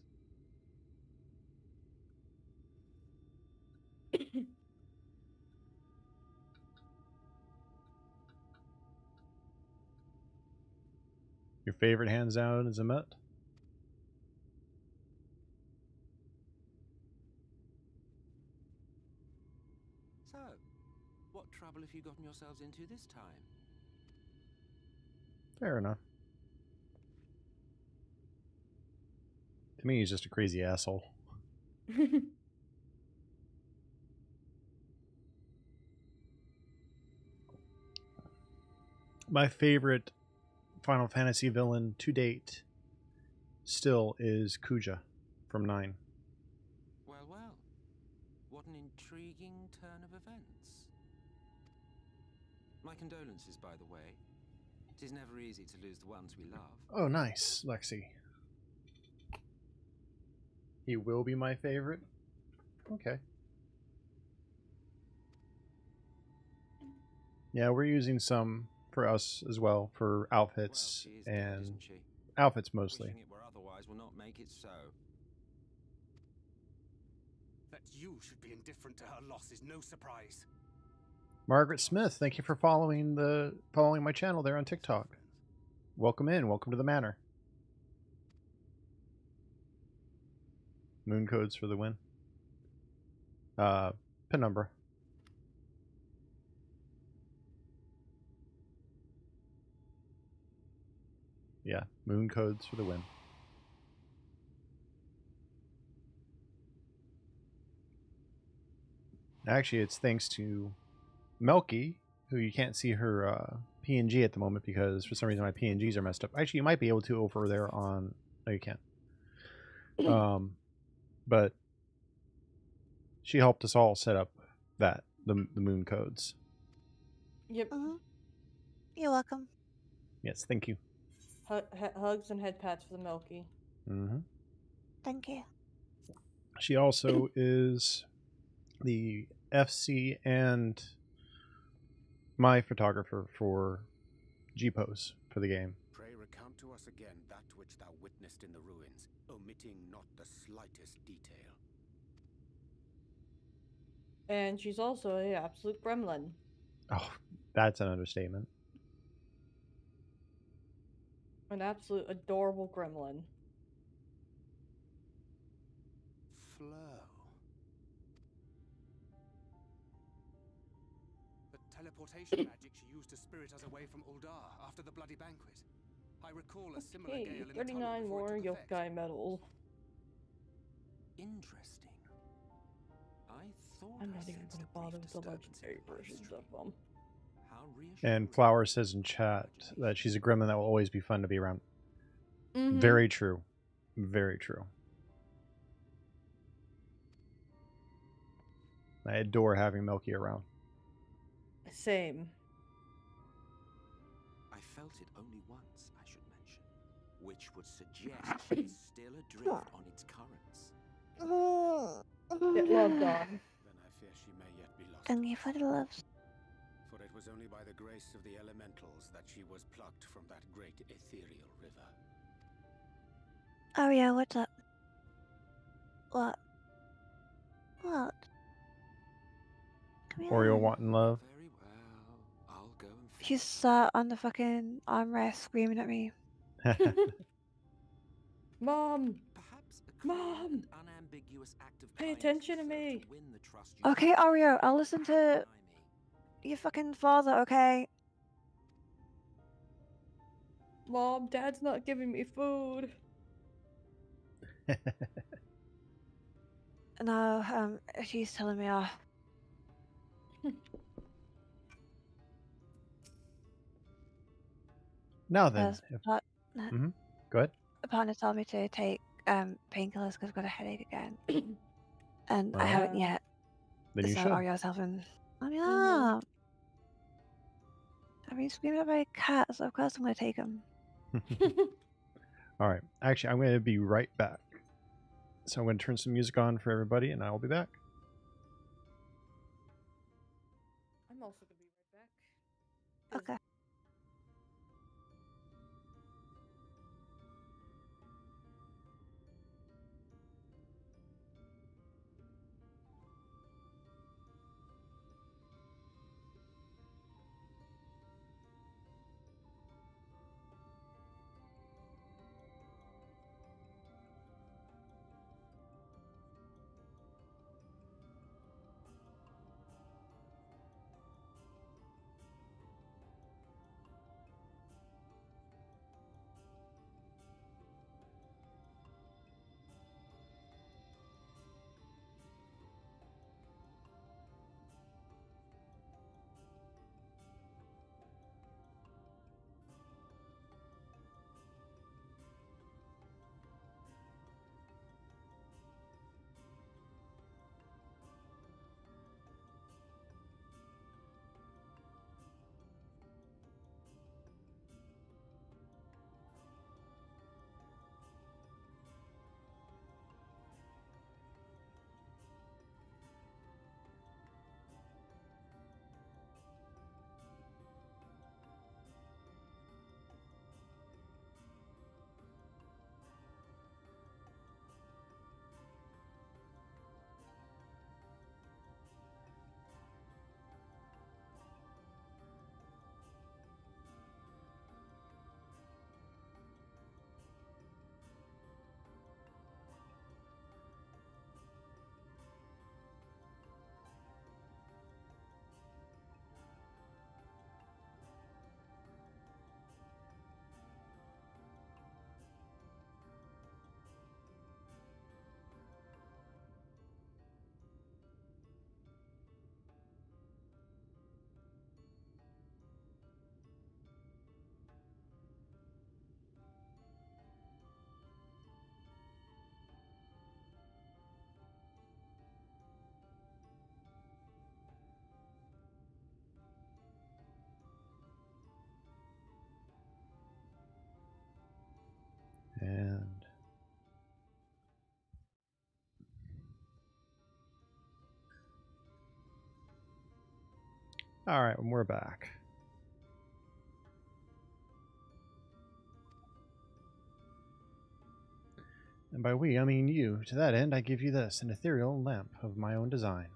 Your favorite hands down is Emmet? So, what trouble have you gotten yourselves into this time? Fair enough. To me, he's just a crazy asshole. My favorite Final Fantasy villain to date still is Kuja from 9. Well, well. What an intriguing turn of events. My condolences, by the way. It is never easy to lose the ones we love. Oh, nice, Lexi. He will be my favorite? Okay. Yeah, we're using some for us as well, for outfits, Well, she is and dead, isn't she? outfits mostly. Wishing it were otherwise will not make it so. That you should be indifferent to her loss is no surprise. Margaret Smith, thank you for following my channel there on TikTok. Welcome in, welcome to the manor. Moon codes for the win. Penumbra. Yeah, moon codes for the win. Actually, it's thanks to Melky, who you can't see her PNG at the moment because for some reason my PNGs are messed up. Actually, you might be able to over there on... No, you can't. But she helped us all set up the moon codes. Yep. You're welcome. Yes, thank you. Hugs and head pats for the Milky. Thank you. She also is the FC and my photographer for G-Pose for the game. Pray recount to us again that which thou witnessed in the ruins, omitting not the slightest detail. And she's also an absolute gremlin. Oh, that's an understatement. An absolute adorable gremlin. Flow. The teleportation magic she used to spirit us away from Uldar after the bloody banquet. I recall a similar gale in the tunnel 39 before more it took effect. yokai medals. Interesting. I thought I'm I not even sensed going to a brief bother with the disturbance in legendary the versions bloodstream. of them. How reassuring. And Flower says in chat that she's a gremlin that will always be fun to be around. Mm-hmm. Very true. Very true. I adore having Milky around. Same. I felt it only once, I should mention, which would suggest she's still adrift on its currents. Get loved on. Then I fear she may yet be lost. Thank you for the loves. For it was only by the grace of the elementals that she was plucked from that great ethereal river. Oh yeah, what's up? What? What? Come Oreo here. wanting love. Very well. I'll go and She sat on the fucking armrest screaming at me. Mom! perhaps a Mom! and unambiguous act of Pay kindness attention to will serve me! win the trust you Okay, Oreo, I'll listen to your fucking father, okay? Mom, Dad's not giving me food. No, she's telling me off. Now then. Go ahead. The partner told me to take painkillers because I've got a headache again. And I haven't yet. Then you so should. Oreo's helping. I mean, I've been screaming at my cat, so of course I'm going to take him. All right. Actually, I'm going to be right back. So I'm going to turn some music on for everybody, and I will be back. I'm also going to be right back. Okay. Alright, we're back. And by we, I mean you. To that end, I give you this, an ethereal lamp of my own design.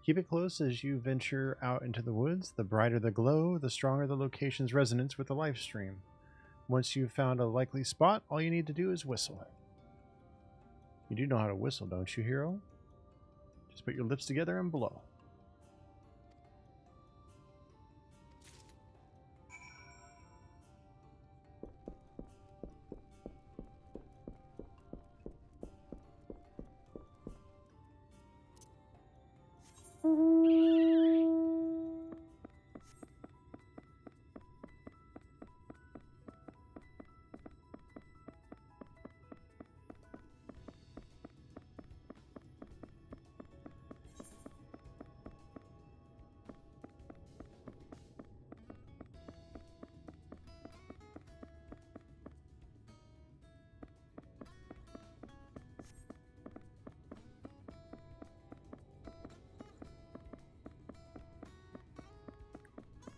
Keep it close as you venture out into the woods. The brighter the glow, the stronger the location's resonance with the life stream. Once you've found a likely spot, all you need to do is whistle. You do know how to whistle, don't you, hero? Just put your lips together and blow.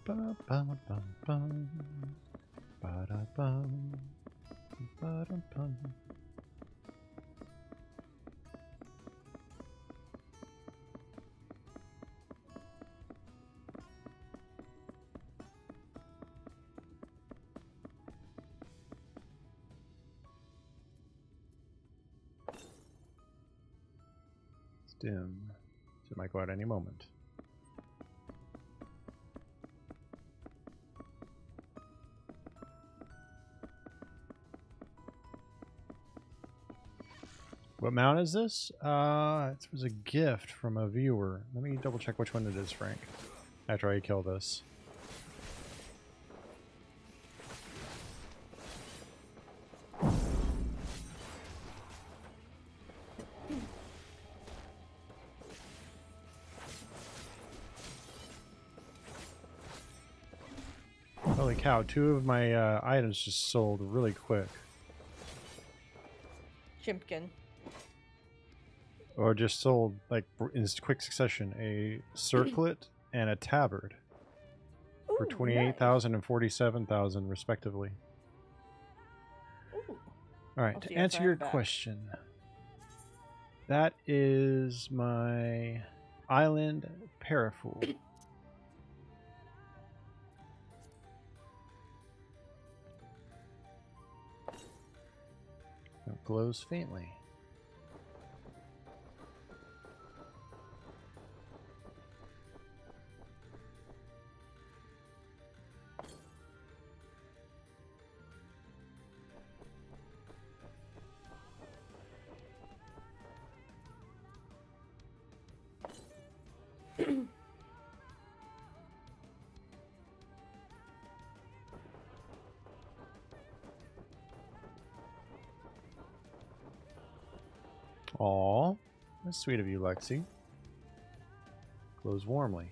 Ba ba ba ba ba da ba ba da ba. It's dim, so it might go out any moment. What mount is this? It was a gift from a viewer. Let me double check which one it is, Frank. After I kill this. Holy cow, 2 of my items just sold really quick. Chimpkin. Or just sold, like, in quick succession, a circlet and a tabard. For 28,000 and 47,000 respectively. Alright, to answer your question. That is my island parafool. It glows faintly. Aw, that's sweet of you, Lexi. Glows warmly.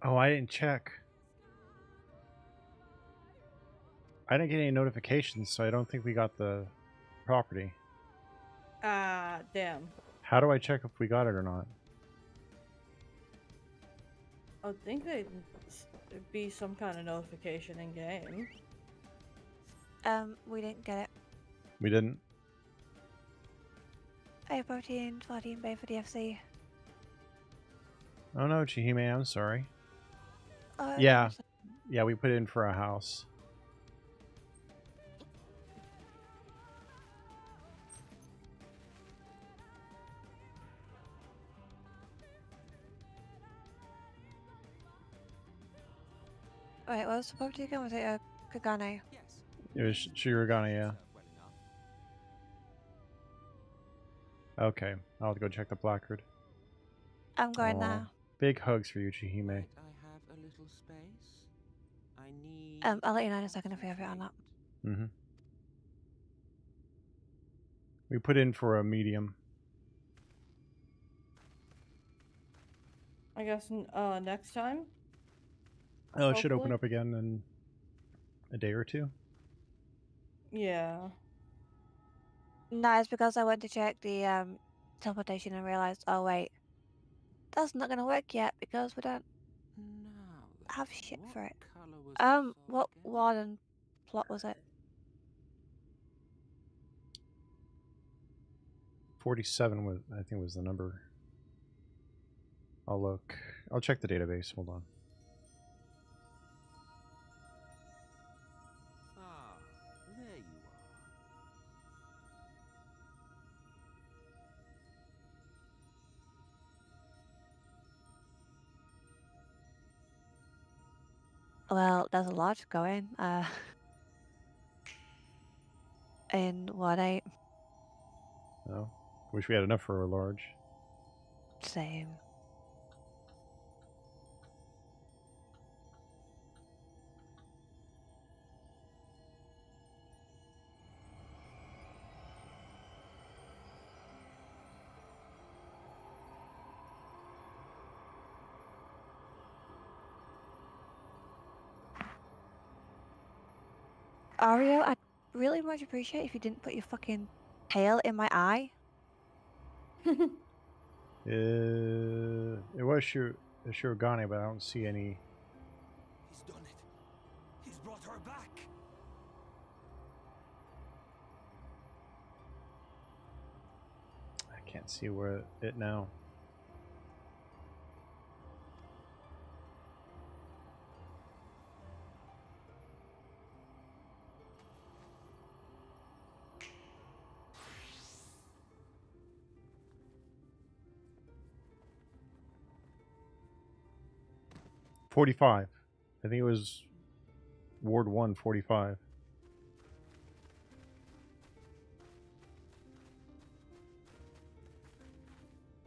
Oh, I didn't check. I didn't get any notifications, so I don't think we got the property. Ah, damn. How do I check if we got it or not? I think there'd be some kind of notification in game. We didn't get it. We didn't? I have protein, 14 bay for DFC. Oh no, Chihime, I'm sorry. Oh, Yeah. Yeah, we put in for a house. Wait, what was the property again? Was it a Kagane? It was Shirogane, yeah. Okay, I'll have to go check the placard. I'm going Aw. now. Big hugs for you, Chihime. I have a little space. I need I'll let you know in a second if we have it or not. Mm-hmm. We put in for a medium. I guess next time. Oh, it should open Hopefully. up again in a day or two. Yeah. No, it's because I went to check the teleportation and realized, oh wait, that's not gonna work yet because we don't have shit for it. What warden plot was it? 47 was, I think, was the number. I'll look. I'll check the database. Hold on. Ah, there you Well, there's a lot going. In what I Oh, wish we had enough for a large. same. Ario, I'd really much appreciate if you didn't put your fucking tail in my eye. It was Shirogane, but I don't see any. He's done it. He's brought her back. I can't see where it now. $45. I think it was Ward 1, 45.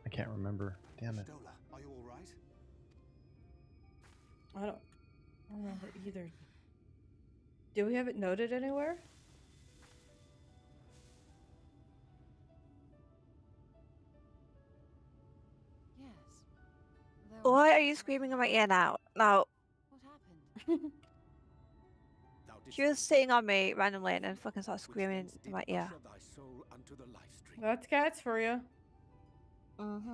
I can't remember. Damn it. Stola, are you all right? I don't remember either. Do we have it noted anywhere? Why are you screaming in my ear now? No. She was sitting on me randomly and then fucking started screaming in my ear. That's cats for you. Mm-hmm.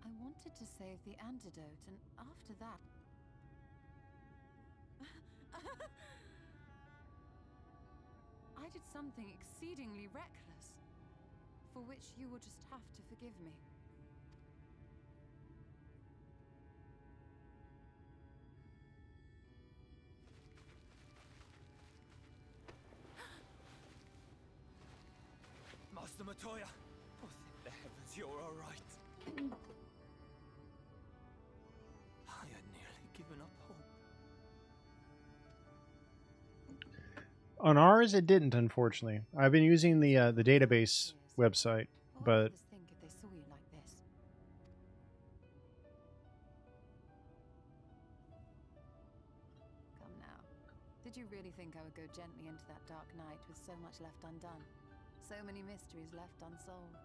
I wanted to save the antidote, and after that... I did something exceedingly reckless, for which you will just have to forgive me. Master Matoya! Oh, thank the heavens you're all right. I had nearly given up hope. On ours, it didn't, unfortunately. I've been using the database website, but Think if they saw you like this. Come now. Did you really think I would go gently into that dark night with so much left undone? So many mysteries left unsolved.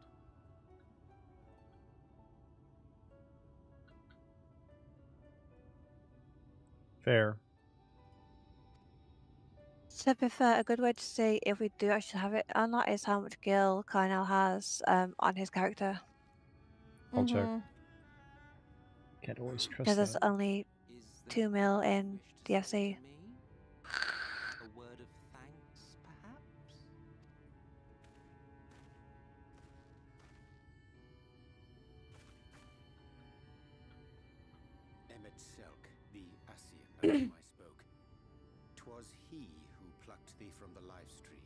fair. To be fair, a good way to see if we do actually have it or not is how much Gil Carnell has on his character. I'll check. Can't always trust Because there's that. only 2 mil in DFC. A word of thanks, perhaps? Selk, the Asian of whom I spoke. 'Twas he who plucked thee from the live stream.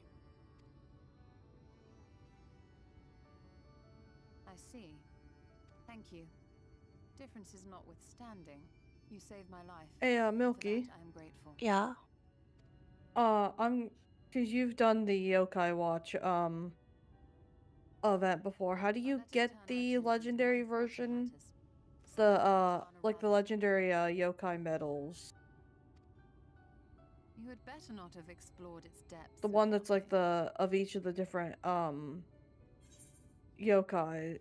I see. Thank you. Differences notwithstanding, you saved my life. Hey, For Milky. that, I am grateful. Yeah. Cause you've done the Yokai Watch, event before. How do you get the legendary version? Like the legendary, yokai medals. You had better not have explored its depths. The one that's like of each of the different, yokai.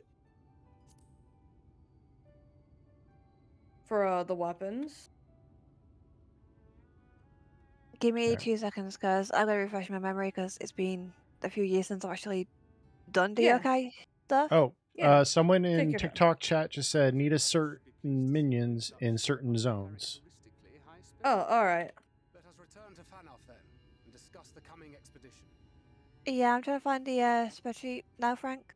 For, the weapons. Give me There. 2 seconds, guys. I'm gonna refresh my memory because it's been a few years since I've actually done the Yeah. yokai stuff. Oh, Yeah. someone Take in your time. TikTok chat just said need a certain minions in certain zones. Oh, alright. Let us return to Fanoff then, and discuss the coming expedition. Yeah, I'm trying to find the spreadsheet now, Frank.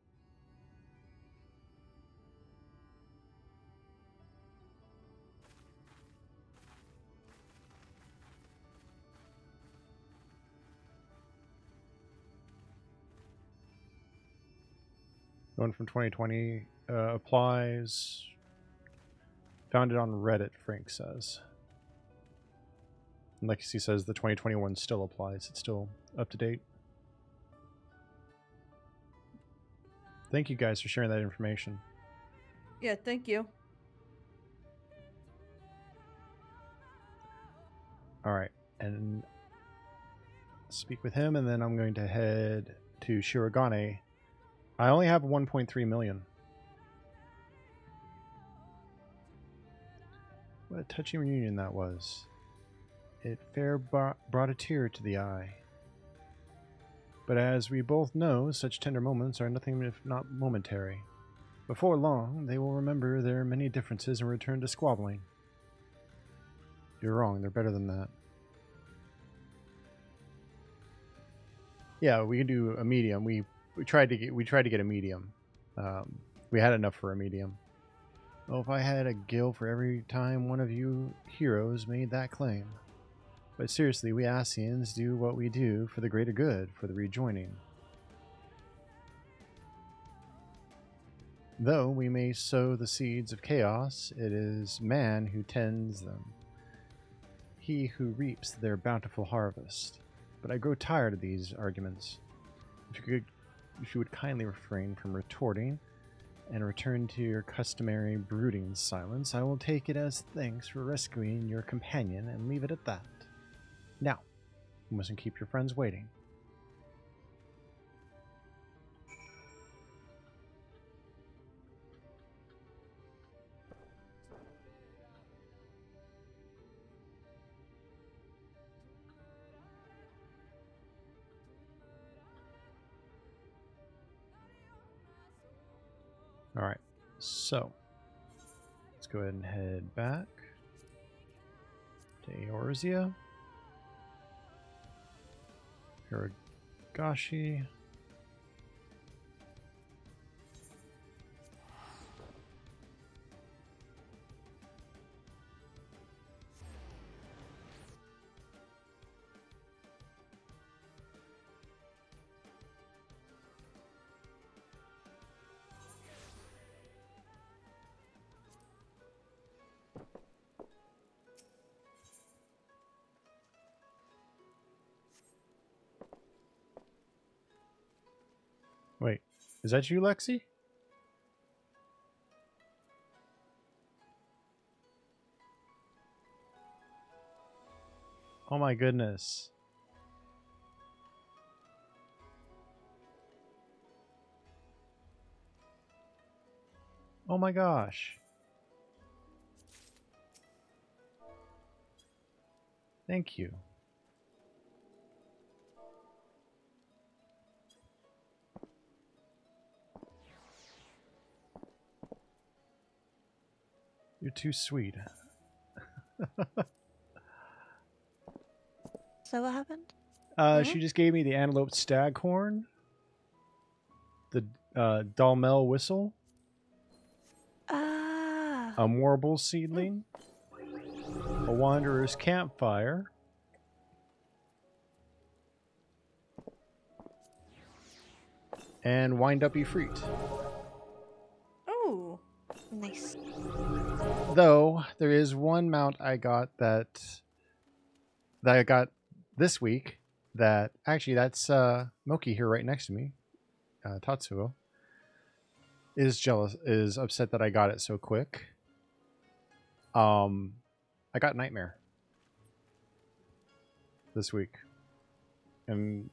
One from 2020 applies. Found it on Reddit, Frank says. And Lexi says the 2021 still applies. It's still up to date. Thank you guys for sharing that information. Yeah, thank you. Alright, and speak with him, and then I'm going to head to Shirogane. I only have 1.3 million. What a touching reunion that was. It fair brought a tear to the eye. But as we both know, such tender moments are nothing if not momentary. Before long, they will remember their many differences and return to squabbling. You're wrong, they're better than that. Yeah, we can do a medium. We tried to get a medium. We had enough for a medium. Oh, if I had a gil for every time one of you heroes made that claim. But seriously, we Asians do what we do for the greater good, for the rejoining. Though we may sow the seeds of chaos, it is man who tends them, he who reaps their bountiful harvest. But I grow tired of these arguments. If you would kindly refrain from retorting and return to your customary brooding silence, I will take it as thanks for rescuing your companion and leave it at that. Now, you mustn't keep your friends waiting. Alright, so let's go ahead and head back to Eorzea. Hiragashi. Wait, is that you, Lexi? Oh my goodness. Oh my gosh. Thank you. You're too sweet. So what happened? She just gave me the antelope staghorn, the Dalmel whistle, Ah. a warble seedling, A wanderer's campfire. And wind up Ifrit. Oh, nice. Though there is one mount I got that I got this week that actually that's Moki here right next to me. Tatsuo is upset that I got it so quick. I got Nightmare this week. And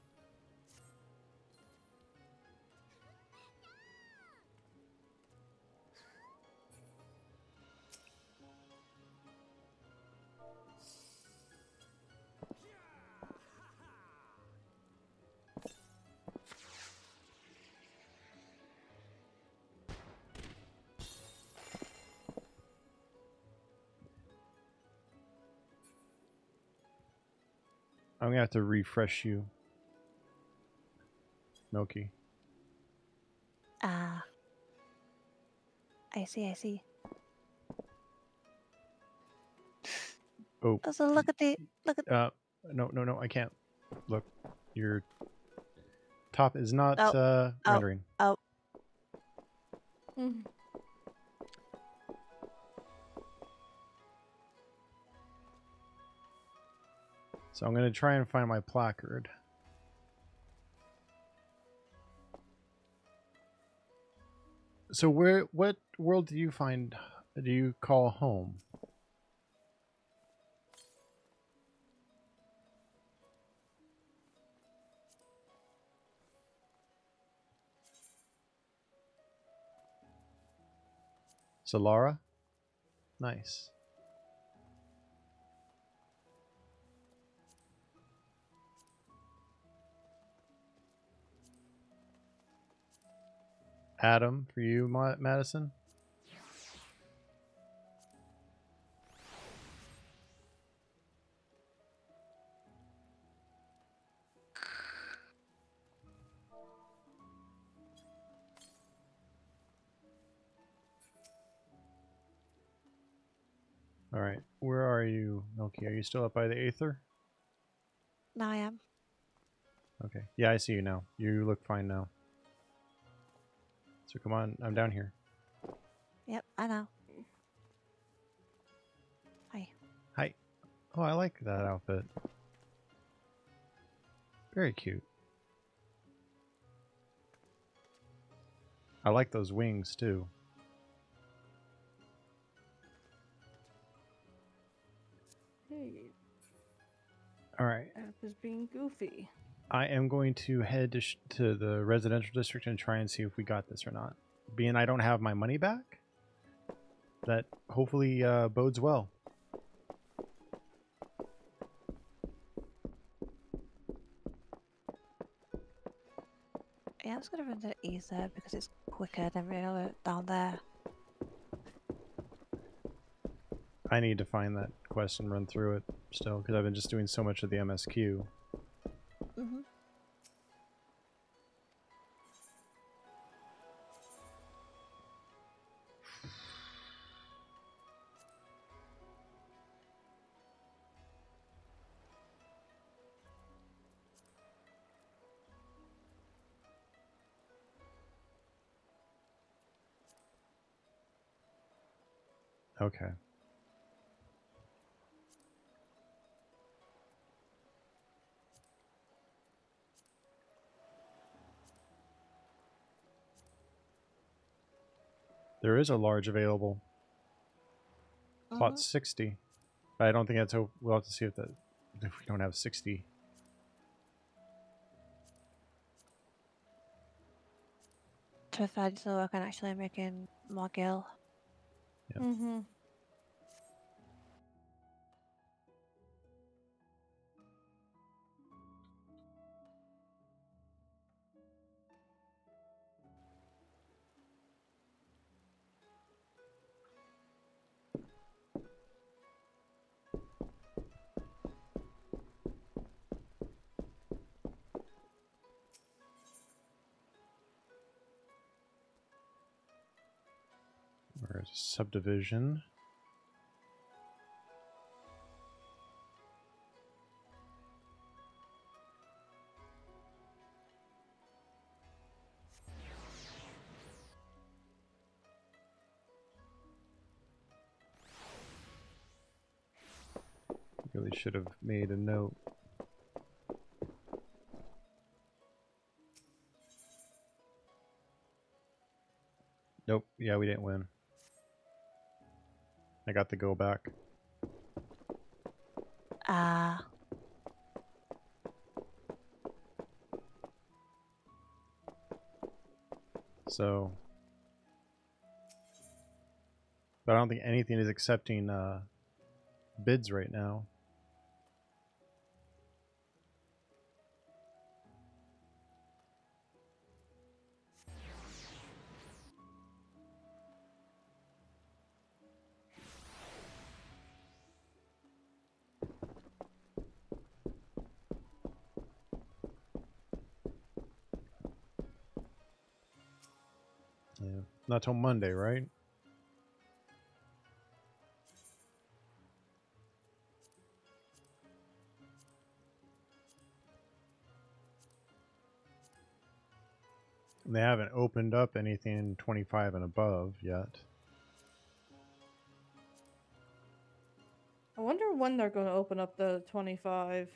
I'm gonna have to refresh you, Milky. Ah. I see. Oh. So look at No, I can't. Look, your top is not rendering. Oh. So I'm going to try and find my placard. So what world do you call home? Solara? Nice. Adam, for you, Madison? All right, where are you, Milky? Are you still up by the Aether? Now I am. Okay, yeah, I see you now. You look fine now. So come on, I'm down here. Yep, I know. Hi. Hi. Oh, I like that outfit. Very cute. I like those wings too. hey. All right. App is being goofy. I am going to head to the residential district and try and see if we got this or not. Being I don't have my money back, that hopefully bodes well. Yeah, I'm just gonna run to the Ether because it's quicker than real down there. I need to find that quest and run through it still because I've been just doing so much of the MSQ. Mm-hmm. Okay. There is a large available. Plot 60. But I don't think that's... We'll have to see if we don't have 60. To find so I can actually making more gil. Yeah. Mm-hmm. Where's subdivision? Really should have made a note. Nope. Yeah, we didn't win. I got the go back. Ah. So, but I don't think anything is accepting bids right now. Yeah, not till Monday, right? They haven't opened up anything 25 and above yet. I wonder when they're going to open up the 25.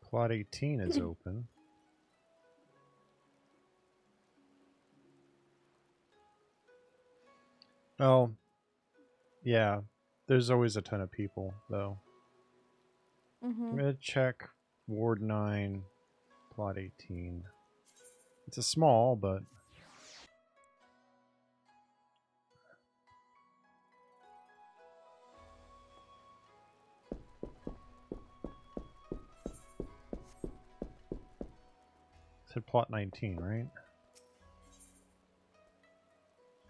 Plot 18 is open. Oh, yeah. There's always a ton of people, though. I'm going to check Ward 9, Plot 18. It's a small, but... It said Plot 19, right?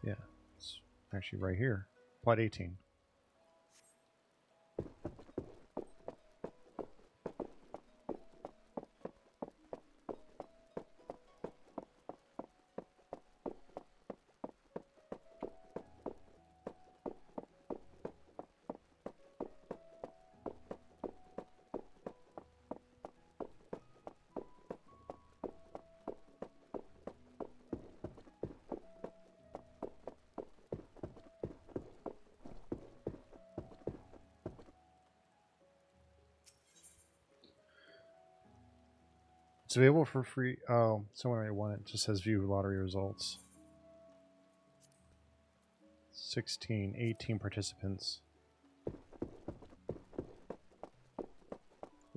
Yeah, it's actually right here. Plot 18. It's available for free. Oh, someone already won it. It just says view lottery results. 16, 18 participants.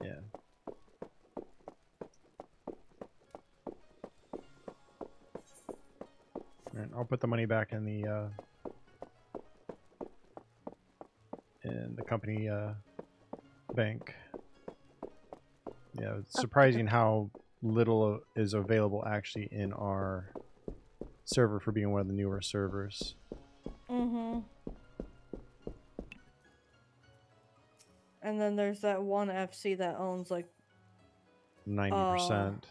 Yeah. Alright, I'll put the money back in the company bank. Yeah, it's surprising how little is available actually in our server for being one of the newer servers. And then there's that one FC that owns like 90%.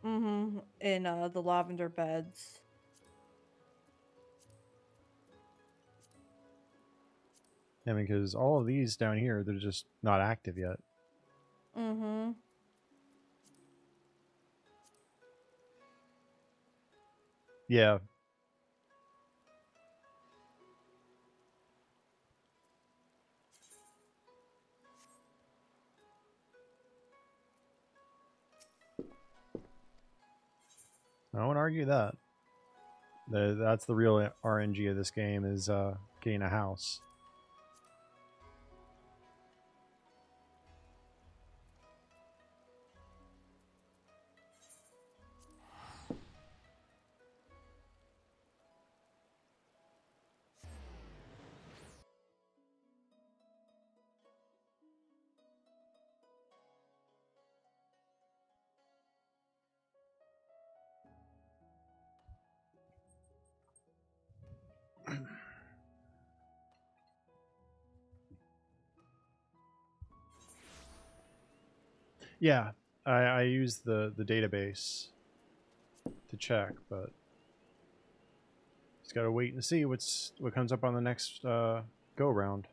In the lavender beds. I mean, because all of these down here, they're just not active yet. Yeah. I won't argue that. That's the real RNG of this game, is getting a house. Yeah, I use the database to check, but just gotta wait and see what comes up on the next go round.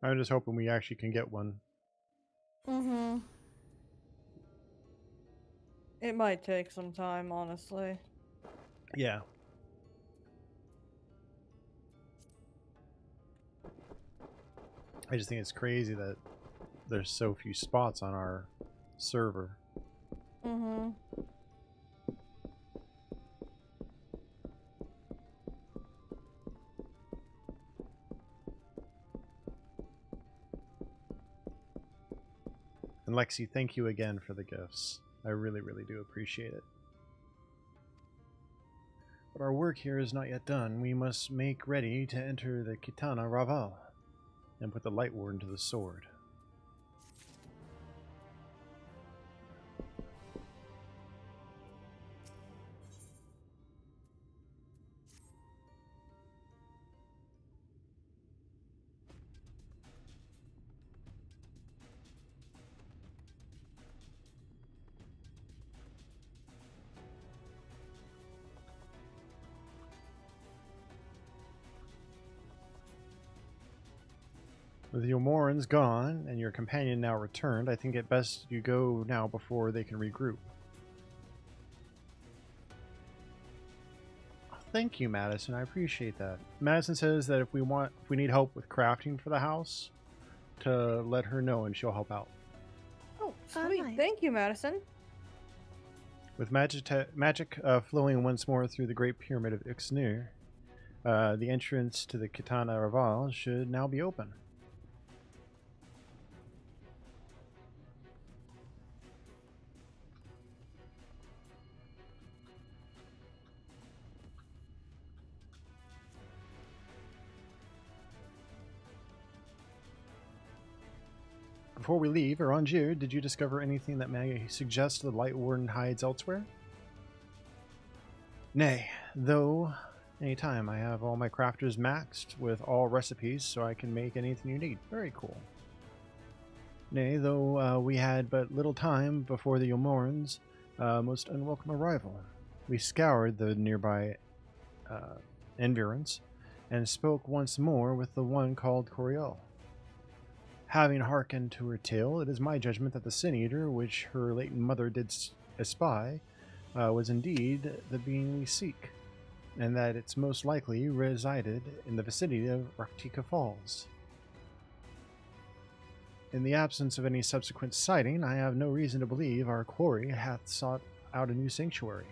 I'm just hoping we actually can get one. Mm-hmm. It might take some time, honestly. Yeah. I just think it's crazy that there's so few spots on our server. Mm-hmm. And Lexi, thank you again for the gifts. I really, really do appreciate it. But our work here is not yet done. We must make ready to enter the Kitana Raval and put the Light Warden to the sword. With your Morans gone and your companion now returned, I think it best you go now before they can regroup. Thank you, Madison. I appreciate that. Madison says that if we need help with crafting for the house, to let her know and she'll help out. Oh, sweet. nice. Thank you, Madison. With magic flowing once more through the Great Pyramid of Ixnir, the entrance to the Kitana Raval should now be open. Before we leave, Aranjir, did you discover anything that may suggest the Light Warden hides elsewhere? Nay, though any time I have all my crafters maxed with all recipes so I can make anything you need. Very cool. Nay, though we had but little time before the Yomorans' most unwelcome arrival. We scoured the nearby environs and spoke once more with the one called Coriol. Having hearkened to her tale, it is my judgment that the Sin Eater, which her latent mother did espy, was indeed the being we seek, and that it's most likely resided in the vicinity of Raktika Falls. In the absence of any subsequent sighting, I have no reason to believe our quarry hath sought out a new sanctuary,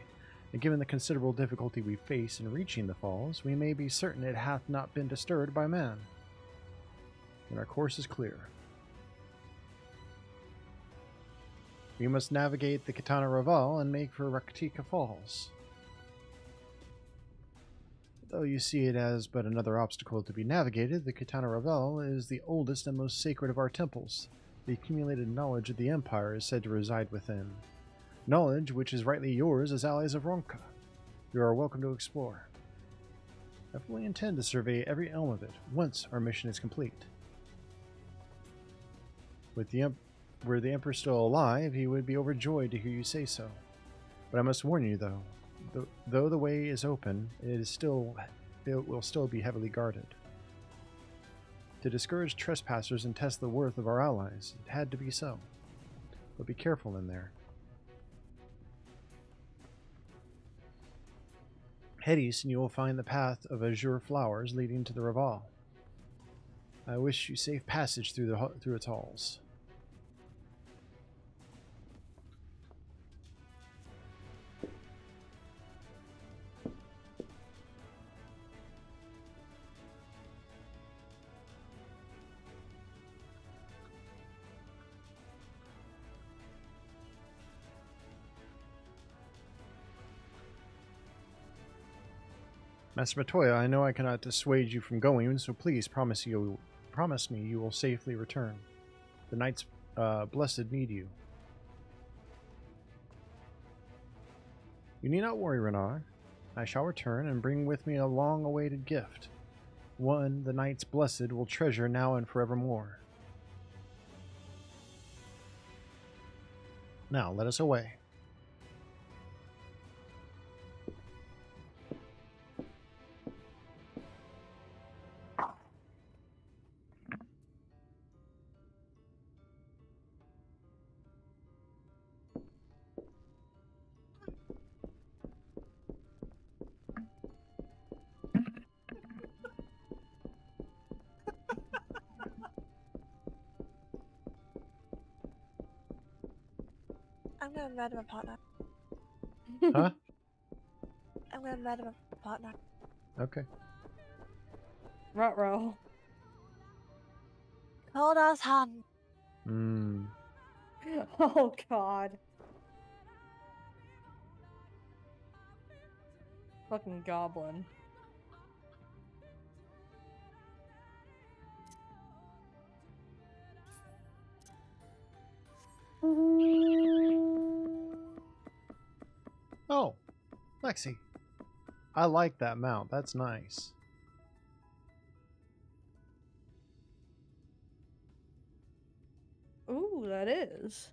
and given the considerable difficulty we face in reaching the falls, we may be certain it hath not been disturbed by man. And our course is clear. We must navigate the Kitana Raval and make for Raktika Falls. Though you see it as but another obstacle to be navigated, the Kitana Raval is the oldest and most sacred of our temples. The accumulated knowledge of the Empire is said to reside within. Knowledge which is rightly yours as allies of Ronka. You are welcome to explore. I fully intend to survey every elm of it once our mission is complete. Were the Emperor still alive, he would be overjoyed to hear you say so. But I must warn you, though the way is open, it will still be heavily guarded. To discourage trespassers and test the worth of our allies, it had to be so. But be careful in there. Head east and you will find the path of azure flowers leading to the Raval. I wish you safe passage through its halls. Master Matoya, I know I cannot dissuade you from going, so please promise me you will safely return. The Knights Blessed need you. You need not worry, Renard. I shall return and bring with me a long-awaited gift. One the Knights Blessed will treasure now and forevermore. Now, let us away. gonna murder my partner. Huh? I'm gonna murder my partner. Okay. Ruh-roh. Cold ass hand. Hmm. Oh god. Fucking goblin. Oh, Lexi. I like that mount. That's nice. Ooh, that is.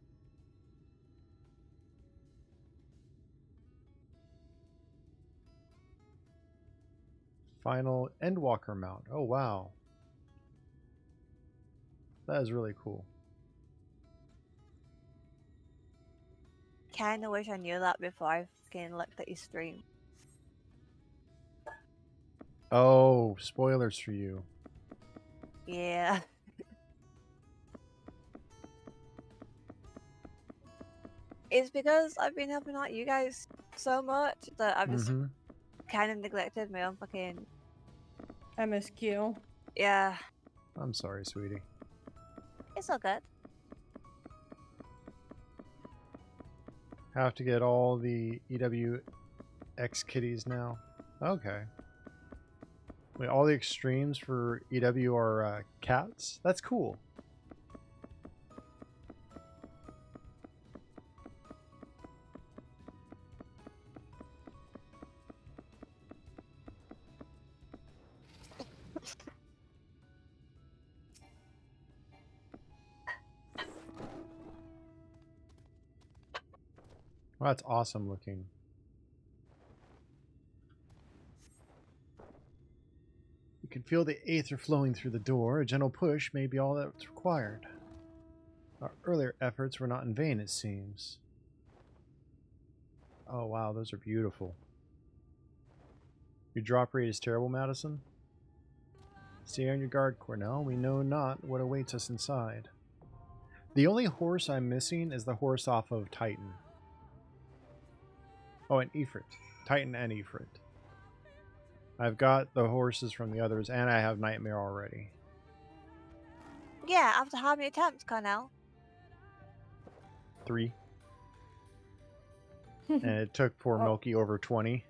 Final Endwalker mount. Oh, wow. That is really cool. Kinda wish I knew that before I fucking looked at your stream. Oh, spoilers for you. Yeah. It's because I've been helping out you guys so much that I've just kind of neglected my own fucking MSQ. Yeah. I'm sorry, sweetie. It's all good. Have to get all the EWX kitties now. Okay. Wait, all the extremes for EW are cats? That's cool. Well, that's awesome looking. You can feel the aether flowing through the door. A gentle push may be all that's required. Our earlier efforts were not in vain, it seems. Oh wow, those are beautiful. Your drop rate is terrible, Madison. Stay on your guard, Cornell. We know not what awaits us inside. The only horse I'm missing is the horse off of Titan. Oh, and Ifrit. Titan and Ifrit. I've got the horses from the others, and I have Nightmare already. Yeah, after how many attempts, Cornell? 3. And it took poor Milky over 20.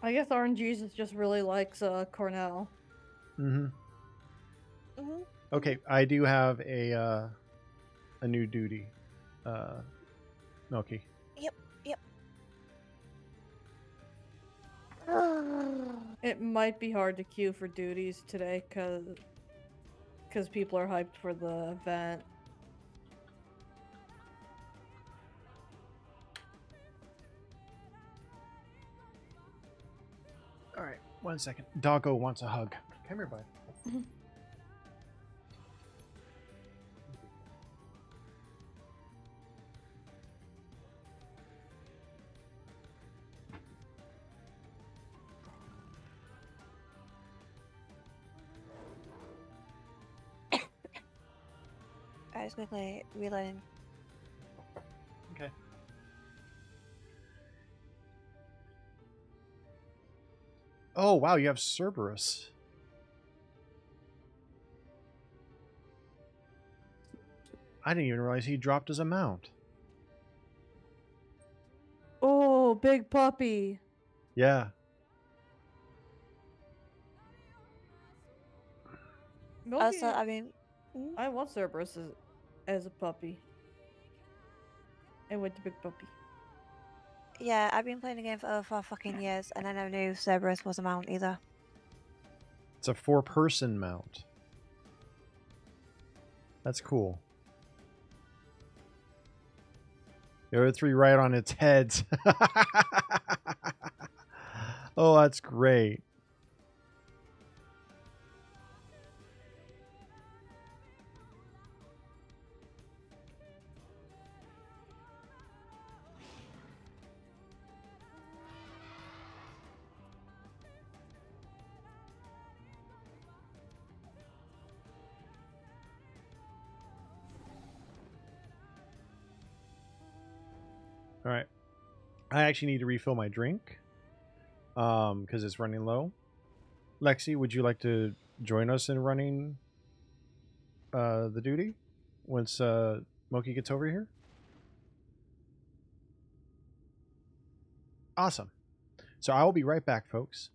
I guess Orange Jesus just really likes Cornell. Mm-hmm. Okay, I do have a new duty. Milky. Yep. It might be hard to queue for duties today because people are hyped for the event. Alright, 1 second. Doggo wants a hug. Come here, bud. I was quickly reloading. Okay. Oh, wow, you have Cerberus. I didn't even realize he dropped as a mount. Oh, big puppy. Yeah. Also, I mean... I want Cerberus as a puppy. And with the big puppy. Yeah, I've been playing the game for over 4 fucking years, and I never knew Cerberus was a mount either. It's a 4-person mount. That's cool. The other 3 right on its heads. Oh, that's great. All right. I actually need to refill my drink because it's running low. Lexi, would you like to join us in running the duty once Moki gets over here? Awesome. So I will be right back, folks.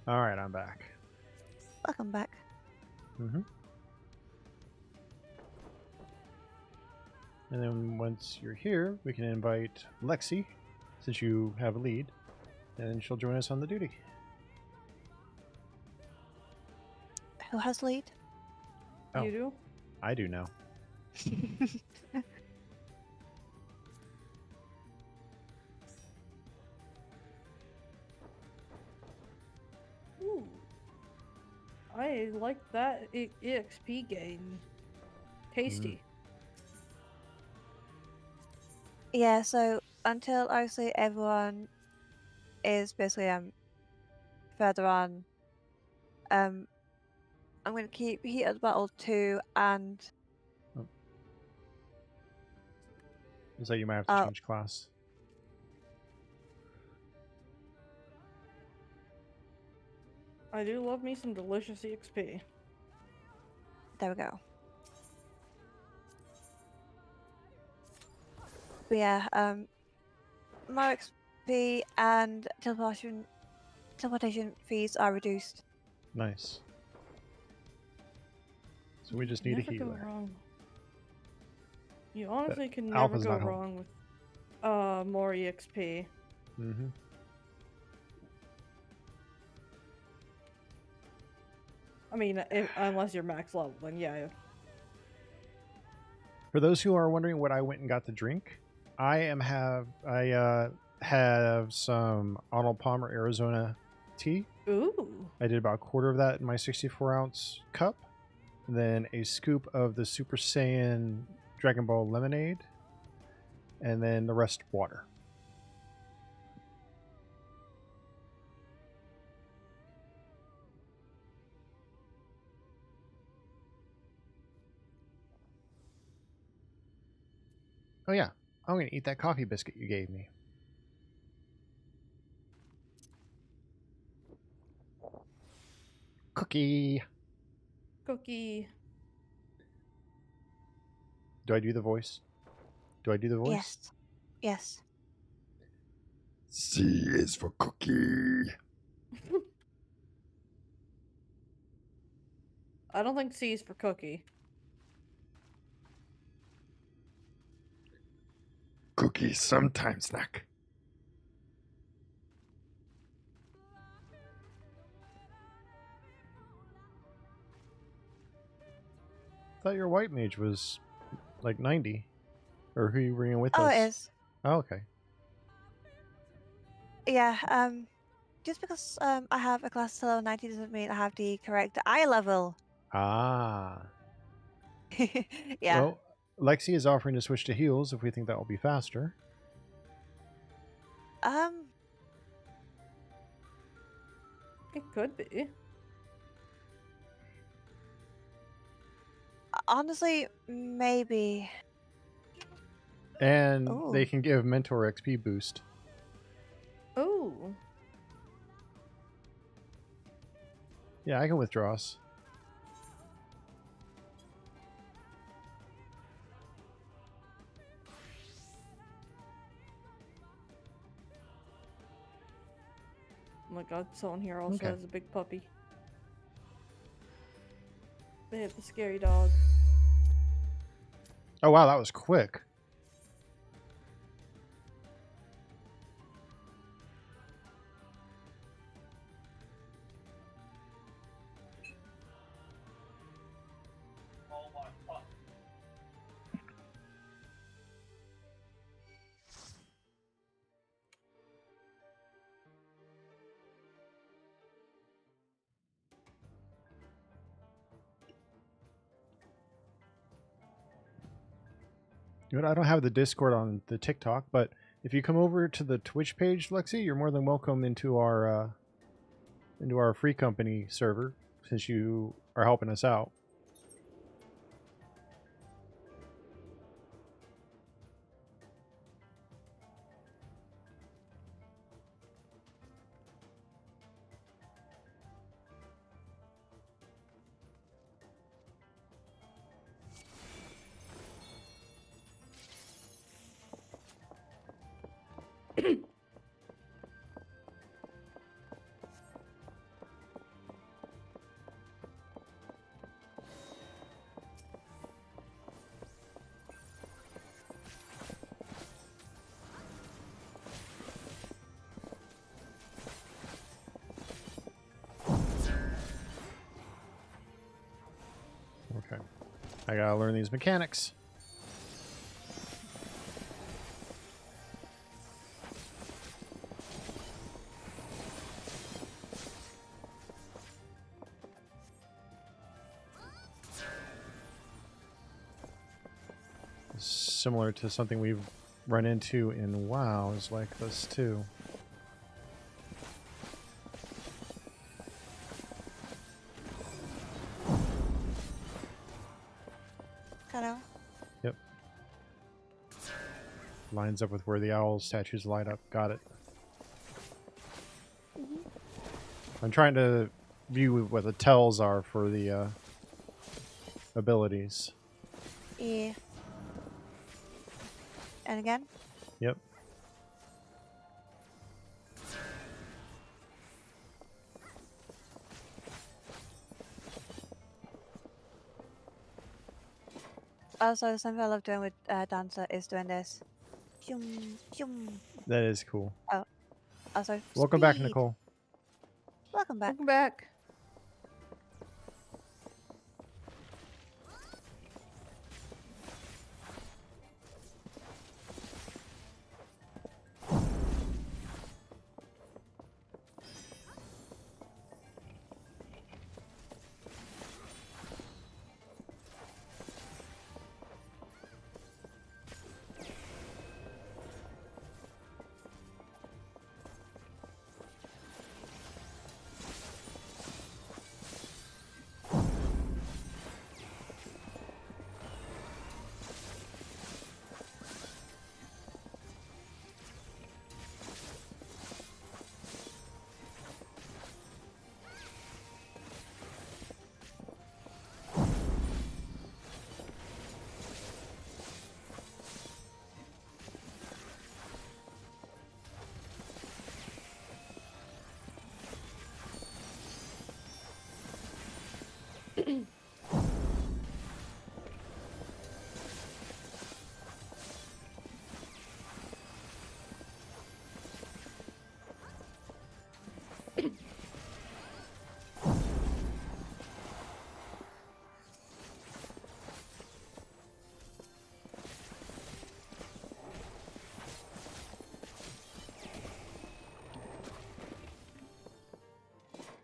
All right, I'm back. Welcome back. Mm-hmm. And then once you're here, we can invite Lexi, since you have a lead, and she'll join us on the duty. Who has lead? Oh, You do? I do now. Ooh. I like that EXP gain. Tasty. Yeah, so until obviously everyone is basically further on, I'm gonna keep Heat of the Battle 2 and So you might have to change class. I do love me some delicious EXP. there we go. But yeah, more XP and teleportation fees are reduced. Nice. So we just need a Never go healer. wrong. You honestly But can never Alpha's go not home. wrong with more EXP. Mm-hmm. I mean, unless you're max level, then yeah. For those who are wondering what I went and got to drink, I have some Arnold Palmer Arizona tea. Ooh. I did about a quarter of that in my 64-ounce cup. And then a scoop of the Super Saiyan Dragon Ball lemonade. And then the rest water. Oh yeah, I'm going to eat that coffee biscuit you gave me. Cookie. Cookie. Do I do the voice? Do I do the voice? Yes. Yes. C is for cookie. I don't think C is for cookie. Cookie sometimes snack. I thought your white mage was like 90. Or who you bringing with us? Oh, it is. Oh, okay. Yeah, just because I have a class level 90 doesn't mean I have the correct eye level. Ah. Yeah. Well, Lexi is offering to switch to heals if we think that will be faster. It could be. Honestly, maybe. And Ooh. they can give Mentor XP boost. Ooh. Yeah, I can withdraw us. Oh my god, someone here also has a big puppy. They have the scary dog. Oh wow, that was quick. You know what, I don't have the Discord on the TikTok, but if you come over to the Twitch page, Lexi, you're more than welcome into our free company server since you are helping us out. Okay. I gotta learn these mechanics. Similar to something we've run into in WoW is like this too. Hello. Yep. Lines up with where the owl statues light up. Got it. I'm trying to view what the tells are for the abilities. Yeah. And again? Yep. Also, something I love doing with Dancer is doing this. Shum, shum. That is cool. Oh, also. Welcome back, speed. Nicole. Welcome back. Welcome back.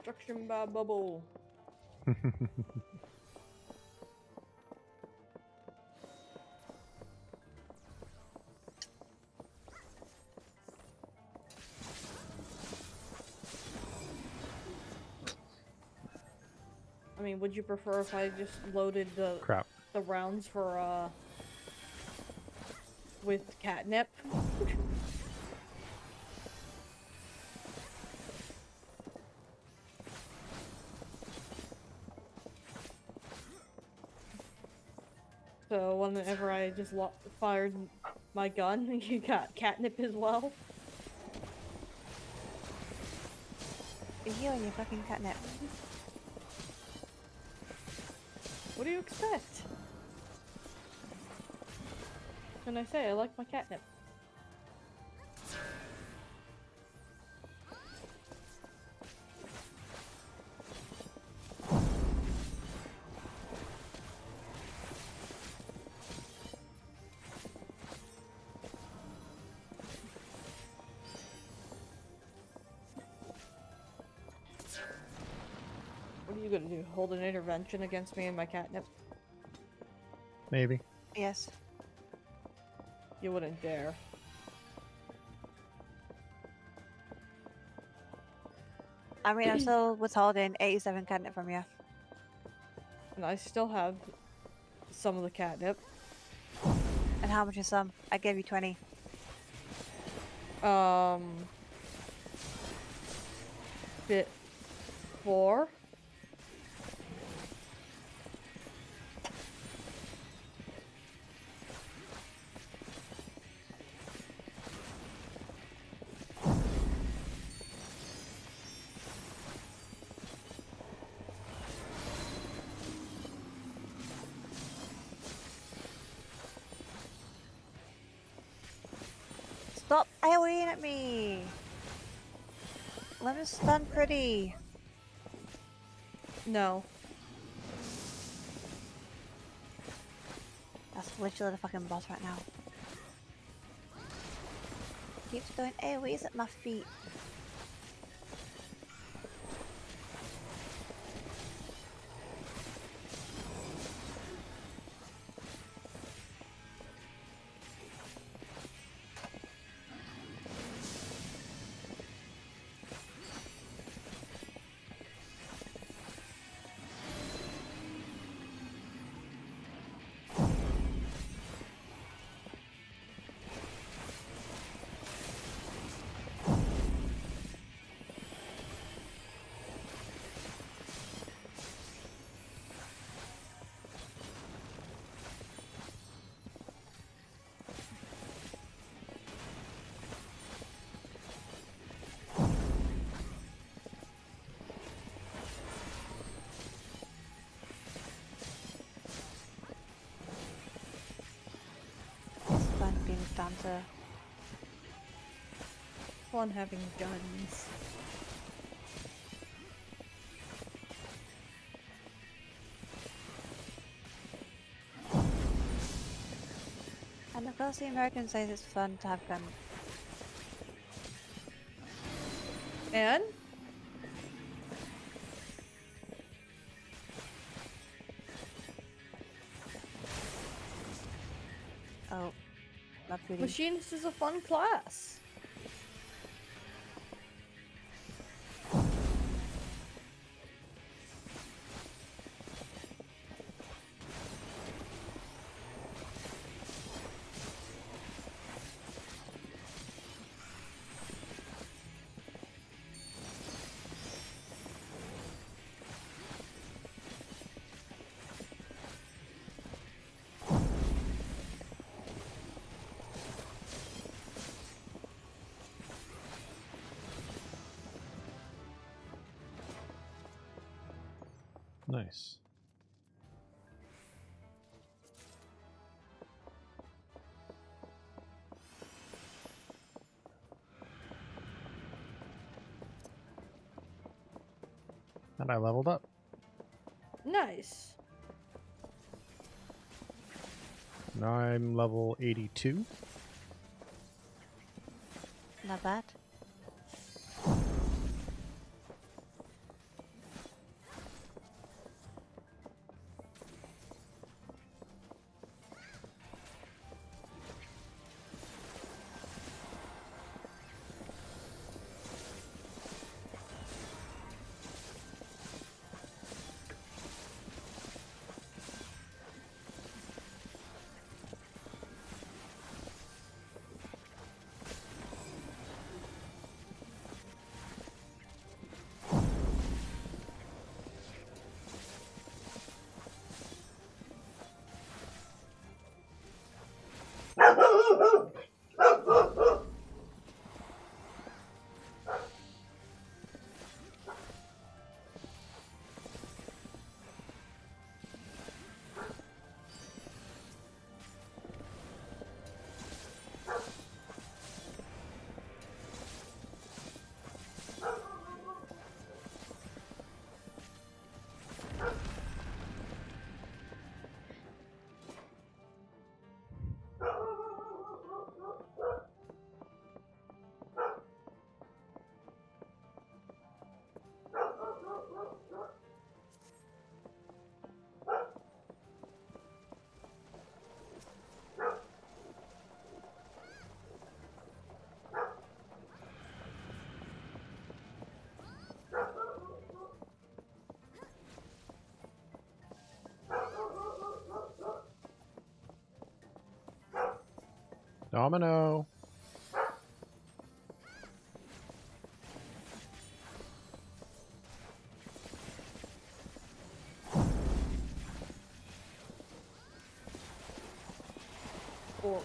Destruction by bubble. I mean, would you prefer if I just loaded the rounds for with catnip? So whenever I just fired my gun, you got catnip as well? You and your fucking catnip. What do you expect? Can I say I like my catnip? What are you gonna do? Hold an intervention against me and my catnip? Maybe. Yes. You wouldn't dare. I mean, I'm still withholding 87 catnip from you. And I still have some of the catnip. And how much is some? I gave you 20. Bit 4. Stop AoEing at me! Let me stun pretty. No. That's literally the fucking boss right now. Keeps throwing AoEs at my feet. Being down to Fun having guns. and of course the American says it's fun to have guns. And oh, not pretty. machinist is a fun class. Nice. And I leveled up. Nice. Now I'm level 82. Not bad. Domino. Or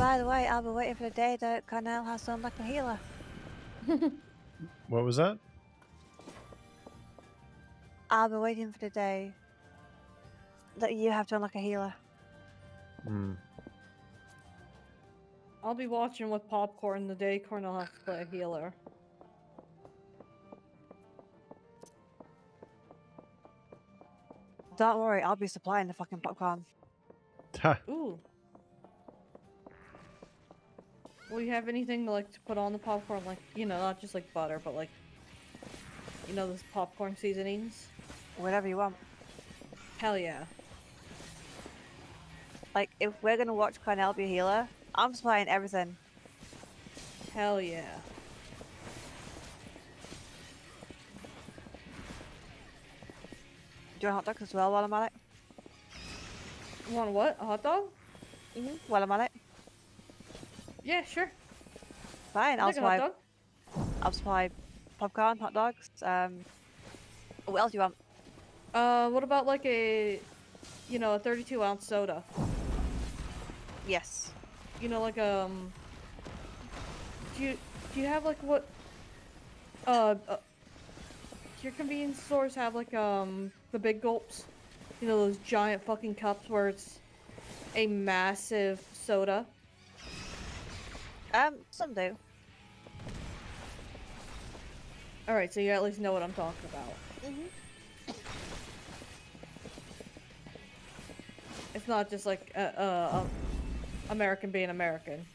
By the way, I'll be waiting for the day that Cornell has to unlock a healer. What was that? I'll be waiting for the day that you have to unlock a healer. Hmm. I'll be watching with popcorn the day Cornell has to play a healer. Don't worry, I'll be supplying the fucking popcorn. Ooh. Will you have anything to like to put on the popcorn, like, you know, not just like butter, but like, you know, those popcorn seasonings? Whatever you want. Hell yeah. Like, if we're gonna watch Cornell be a healer, I'm supplying everything. Hell yeah. Do you want hot dogs as well while I'm at it? You want what? A hot dog? While I'm at it? Yeah, sure. Fine, I'll supply. I'll supply popcorn, hot dogs. What else do you want? What about like a, you know, a 32-ounce soda? Yes. You know, like do you have like what? Do your convenience stores have like the big gulps? You know, those giant fucking cups where it's a massive soda. Some do. Alright, so you at least know what I'm talking about. It's not just like American being American.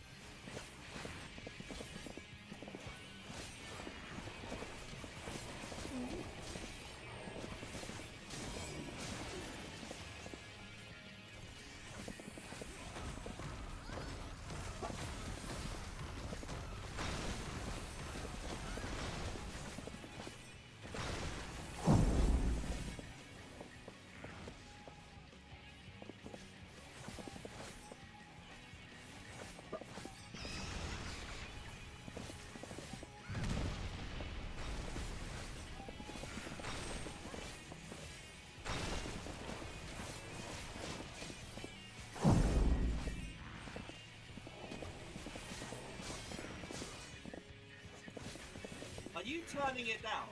Are you turning it down?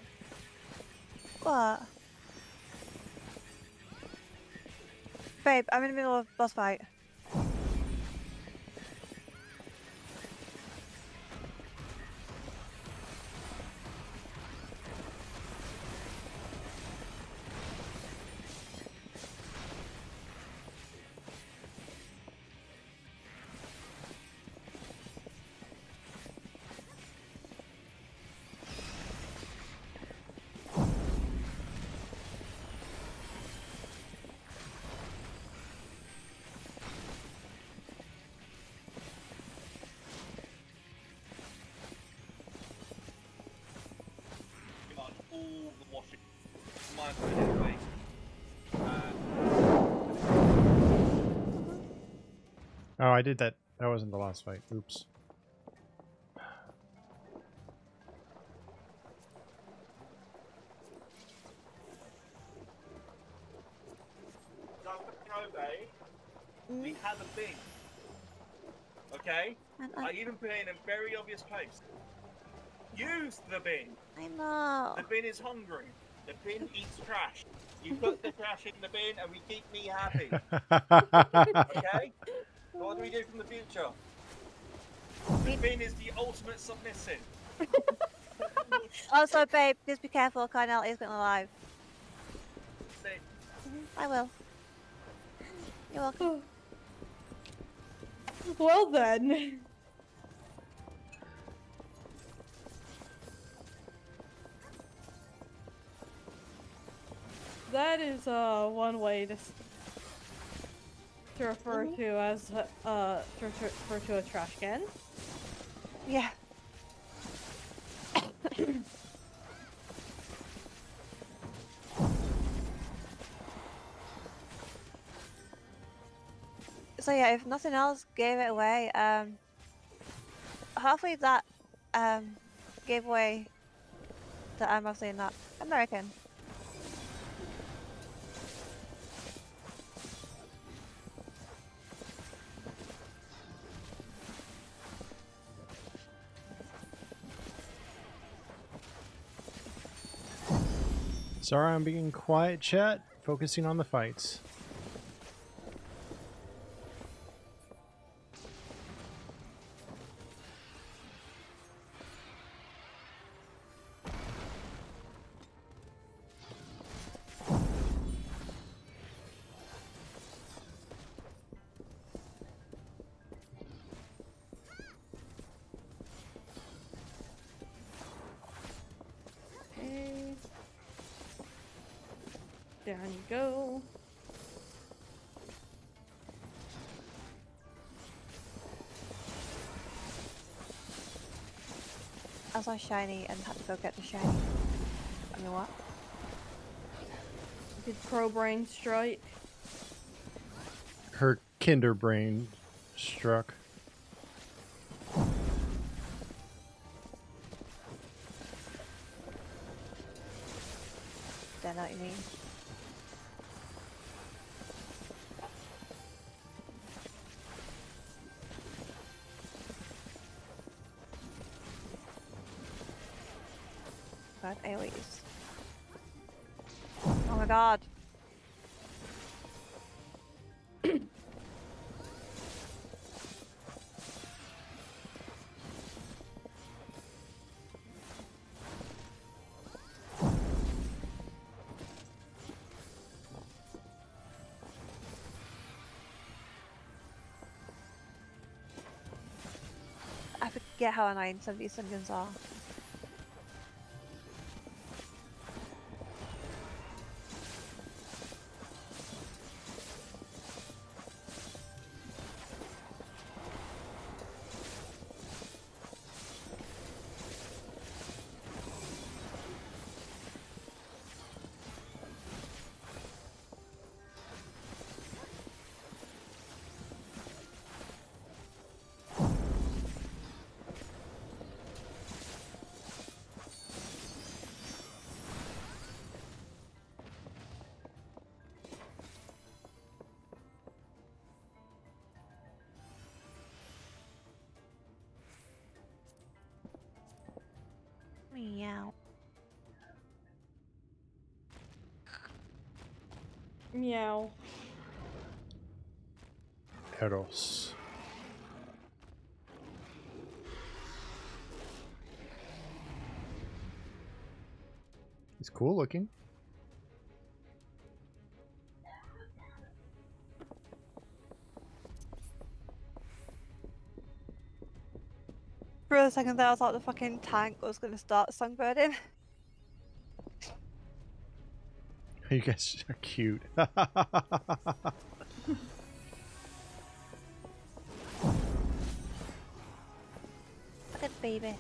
What? Babe, I'm in the middle of a boss fight. All the washing. My phone anyway. Oh, I did that. That wasn't the last fight. Oops. We had a bin. Okay? I even put it in a very obvious place. Use the bin. I know. The bin is hungry. The bin eats trash. You put the trash in the bin and we keep me happy. Okay? So what do we do from the future? The bin is the ultimate submissive. Also, babe, just be careful. Cornell is getting alive. I will. You're welcome. Well then. That is one way to refer to as to refer to a trash can. Yeah. So yeah, if nothing else gave it away, hopefully that gave away that I'm obviously not American. Sorry, I'm being quiet, chat. Focusing on the fights. Okay. Down you go. I saw shiny and had to go get the shiny. You know what? Did Crow Brain strike? Her kinder brain struck. Don't know what you mean. God, AoEs. Oh my god. I forget how annoying some of these dungeons are. Meow. Meow. Eros. He's cool looking. For a second there I thought the fucking tank was gonna start sunbirding. You guys are cute. Look at baby.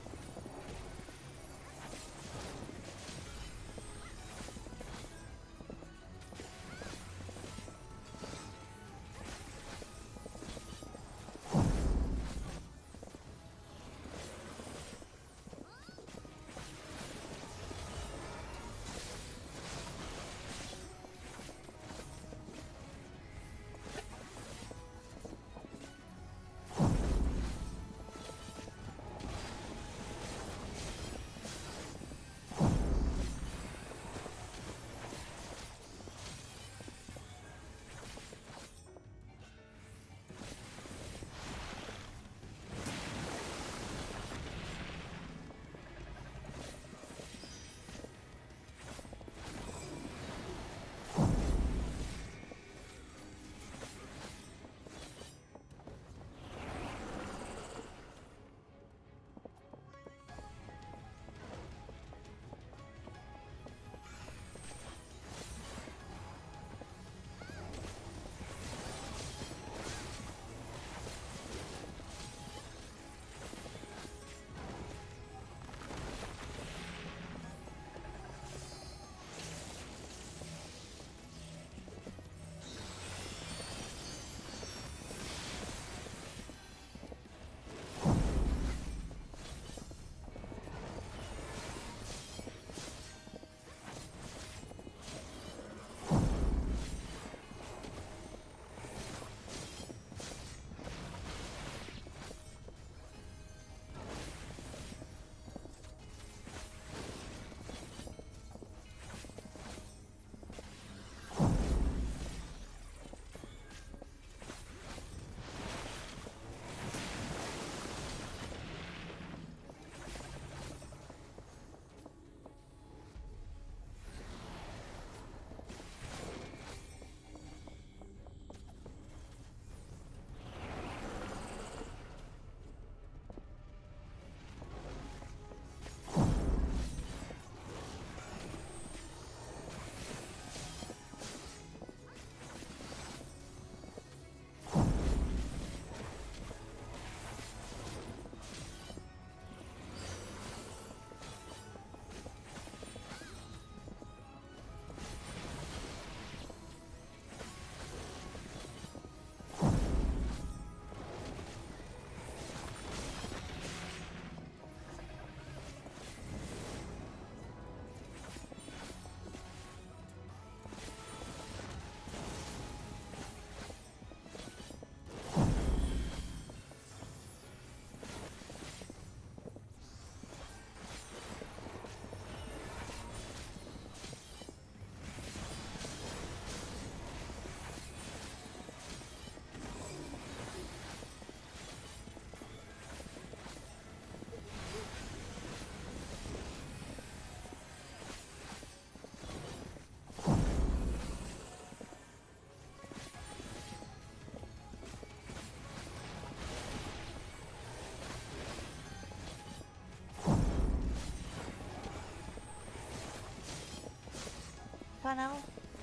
for now.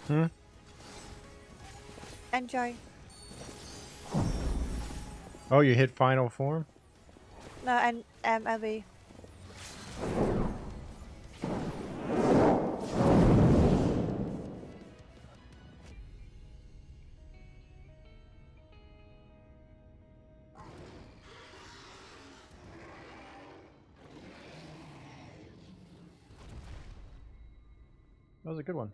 Hmm? Enjoy. Oh, you hit final form? No, and Abby. That was a good one.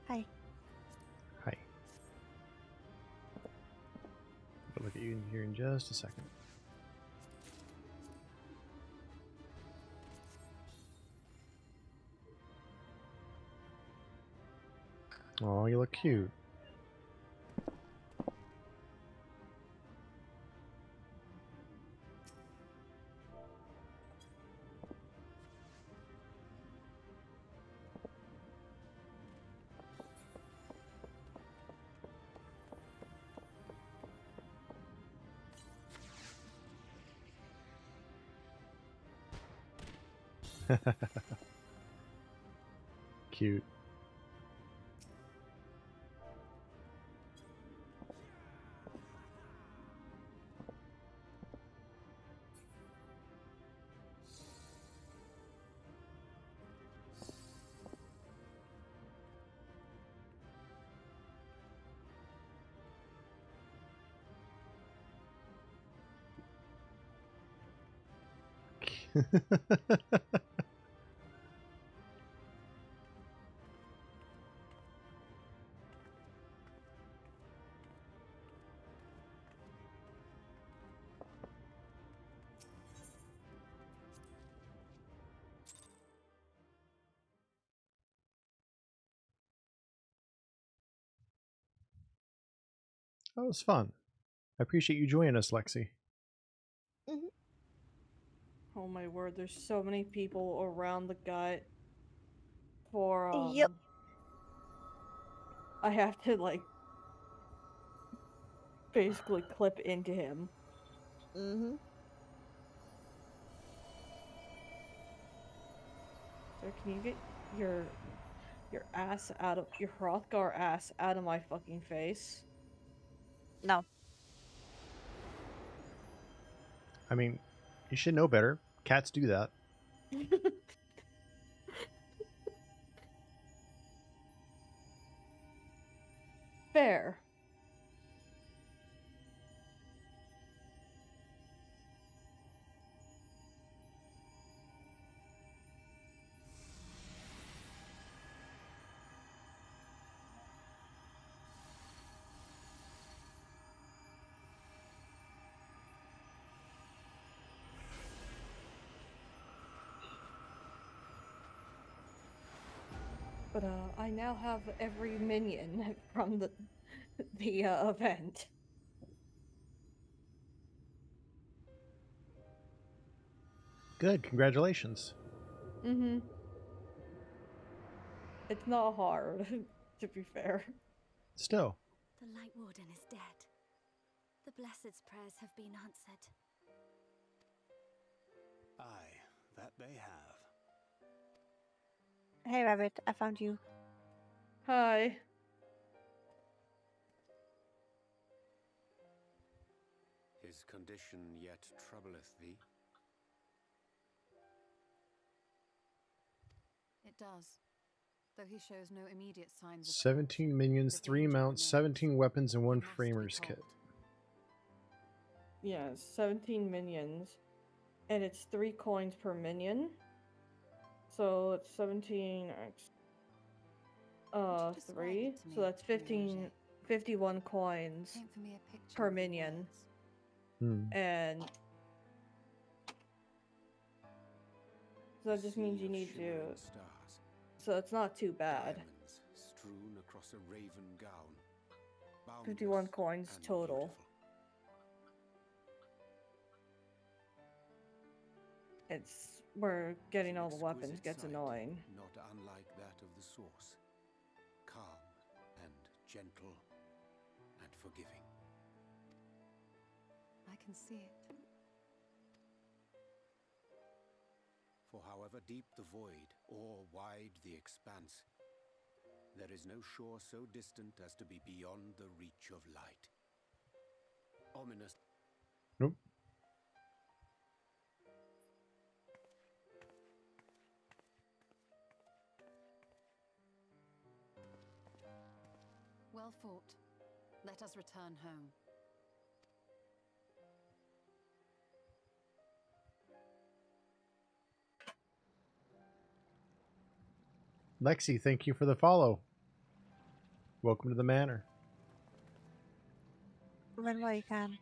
Hi. Hi. I'll look at you in here in just a second. Oh, you look cute. Cute. That was fun. I appreciate you joining us, Lexi. Oh my word, there's so many people around the gut for, Yep. I have to, like, basically clip into him. Mm-hmm. Sir, can you get your ass out of your Hrothgar ass out of my fucking face? No. I mean, you should know better. Cats do that. Fair. But I now have every minion from the event. Good, congratulations. Mm-hmm. It's not hard, to be fair. Still. The Light Warden is dead. The Blessed's prayers have been answered. Aye, that they have. Hey, Rabbit, I found you. Hi. His condition yet troubleth thee? It does. Though he shows no immediate signs of 17 minions, 3 mounts, 17 weapons, and 1 framer's kit. Yeah, 17 minions. And it's 3 coins per minion. So it's 17x 3. So that's 51 coins per minion. And so that just means you need to. So it's not too bad. Strewn across a raven gown. 51 coins total. it's where getting all the weapons Exquisite gets sight, annoying. Not unlike that of the source. Calm and gentle and forgiving. I can see it. For however deep the void or wide the expanse, there is no shore so distant as to be beyond the reach of light. Ominous. Nope. Well fought. Let us return home. Lexi, thank you for the follow. Welcome to the manor. Run while you can.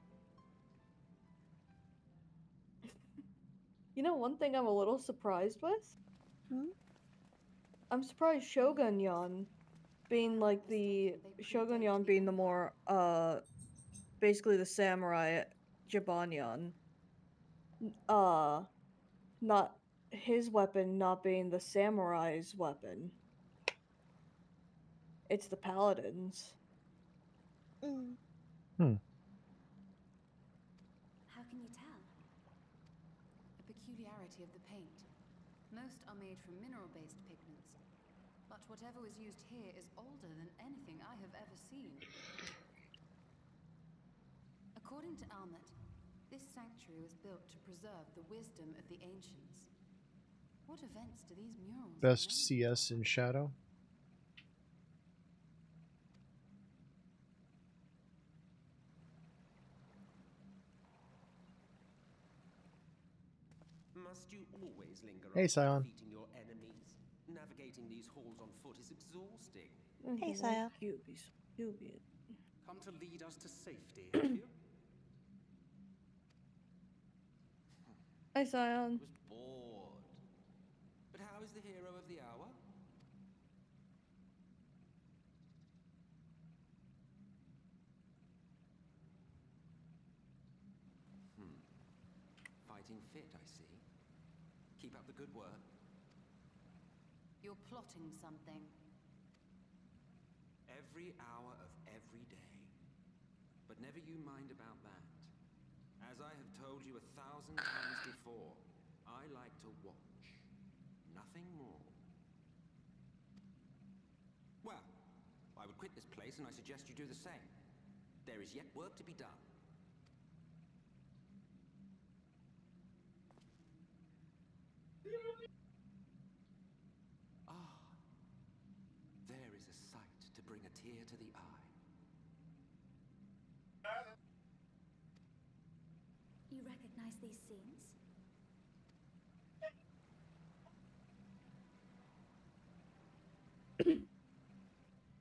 You know, one thing I'm a little surprised with? Hmm? I'm surprised Shogunyan being like the Shogunyan being the more basically the samurai Jibanyan. Not his weapon not being the samurai's weapon. It's the paladins. Mm. How can you tell? A peculiarity of the paint. Most are made from mineral-based pigments, but whatever was used here is older than anything I have ever seen. According to Almet, this sanctuary was built to preserve the wisdom of the ancients. What events do these murals Best CS in Shadow. Must you always linger Hey, after Scion. defeating your enemies? Navigating these halls on foot is exhausting. Hey, Saya. Come to lead us to safety, have you? Hey, Scion. Was bored. But how is the hero of the hour? Fighting fit, I see. Keep up the good work. You're plotting something. Every hour of every day. But never you mind about that. As I have told you 1,000 times before, I like to watch. Nothing more. Well, I would quit this place and I suggest you do the same. There is yet work to be done. Ah, there is a sight to bring a tear to the eye. You recognize these scenes?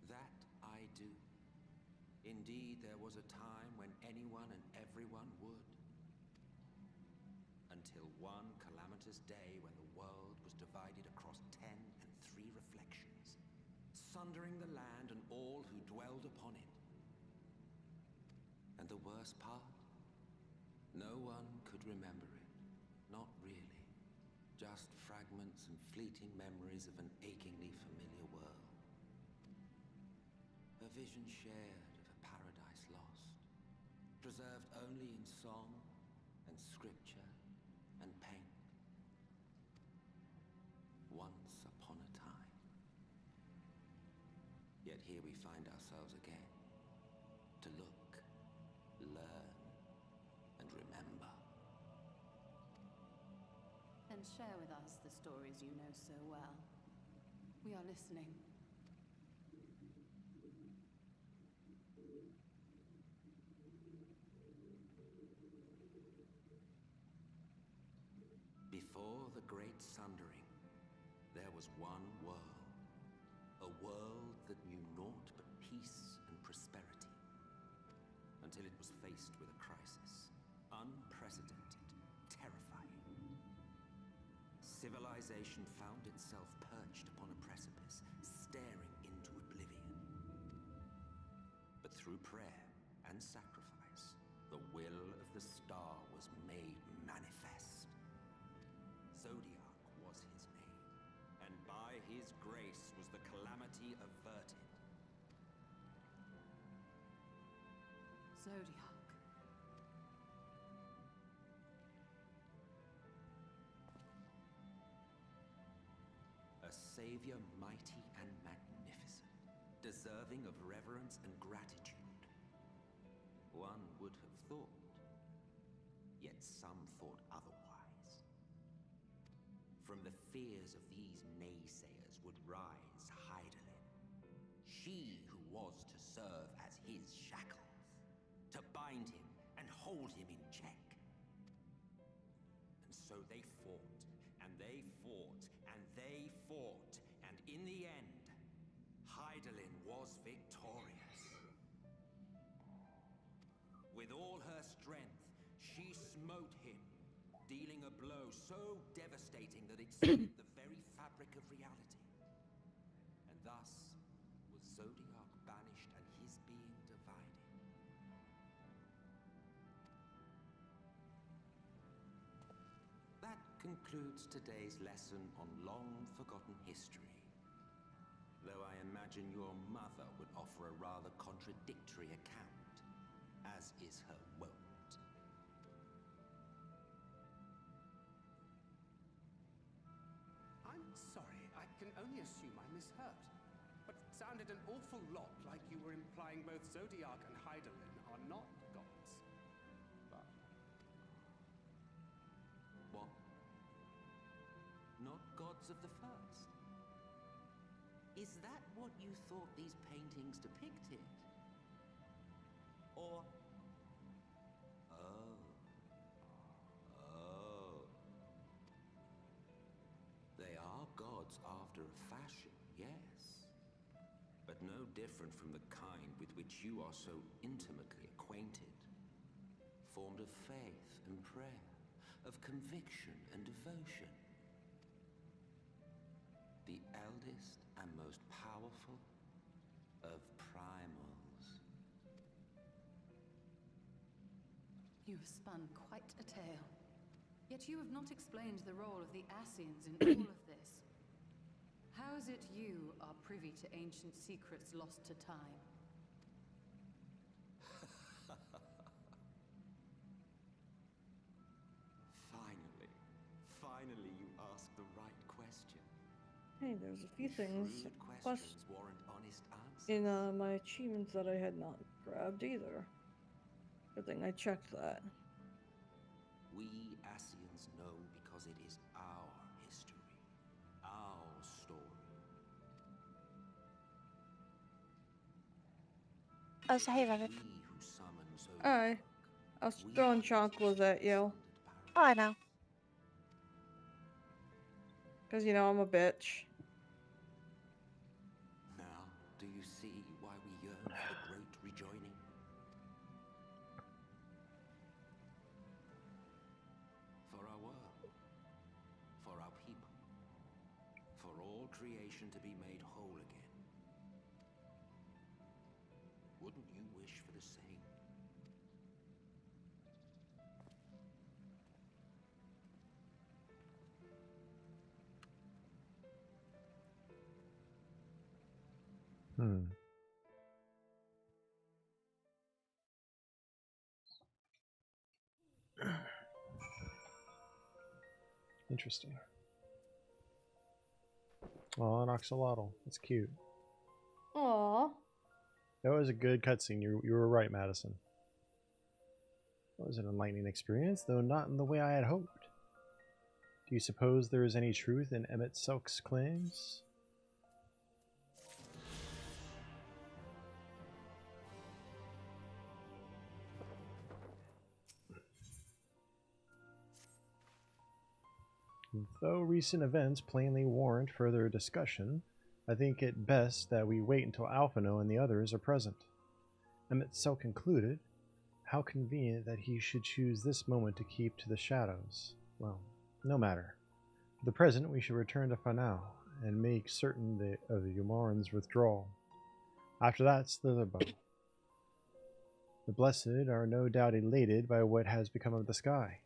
That I do. Indeed, there was a time when anyone and everyone would. Until one calamitous day when the world was divided across 10 and 3 reflections, sundering the land and all who dwelled upon it. And the worst part? No one could remember it. Not really. Just fragments and fleeting memories of an achingly familiar world. A vision shared of a paradise lost, preserved only in song and scripture and paint. Once upon a time. Yet here we find ourselves again, to look, learn, and remember. And share with us the stories you know so well. We are listening. Before the Great Sundering, there was one world. A world that knew naught but peace and prosperity. Until it was faced with a crisis. Unprecedented, terrifying. Civilization found itself perched upon a precipice, staring into oblivion. But through prayer and sacrifice, the will of the star was made manifest. Zodiac was his name, and by his grace was the calamity averted. Zodiac. A savior mighty and magnificent, deserving of reverence and gratitude. One would have thought, yet some thought otherwise. From the fears of these naysayers would rise Hydaelyn, she who was to serve as his shackles, to bind him and hold him in check. And so they fought, and they fought, and they fought, and in the end, Hydaelyn was victorious. With all her strength, she smote him, dealing a blow so devastating that it split the very fabric of reality. And thus was Zodiac banished and his being divided. That concludes today's lesson on long-forgotten history. Though I imagine your mother would offer a rather contradictory account, as is her wont. I'm sorry, I can only assume I misheard. But it sounded an awful lot like you were implying both Zodiac and Hydaelyn are not gods. But... What? Not gods of the first? Is that what you thought these paintings depicted? Or... Oh. They are gods after a fashion, yes. But no different from the kind with which you are so intimately acquainted. Formed of faith and prayer, of conviction and devotion. The eldest and most powerful of primals. You have spun quite a tale. Yet you have not explained the role of the Ascians in all of this. How is it you are privy to ancient secrets lost to time? Finally you asked the right question. Hey, there's a few things Shrewd plus questions warrant honest answers. in my achievements that I had not grabbed either. Good thing I checked that. We Ascians know because it is our history, our story. Oh, so hey, Rabbit. We who summon Zodiac. Alright. I was throwing chocolates at you. Oh, I know. Because, you know, I'm a bitch. Now, do you see why we yearn for the great rejoining? For our world, for our people, for all creation to be made whole again. Wouldn't you wish for the same? Interesting. Oh, an axolotl. That's cute. Aww. That was a good cutscene. You were right, Madison. That was an enlightening experience, though not in the way I had hoped. Do you suppose there is any truth in Emmett Selk's claims? Though recent events plainly warrant further discussion, I think it best that we wait until Alphino and the others are present. Emmett Selk concluded, how convenient that he should choose this moment to keep to the shadows. Well, no matter. For the present, we should return to Fanau and make certain of the Umaran's withdrawal. After that, Slitherbow. The Blessed are no doubt elated by what has become of the sky.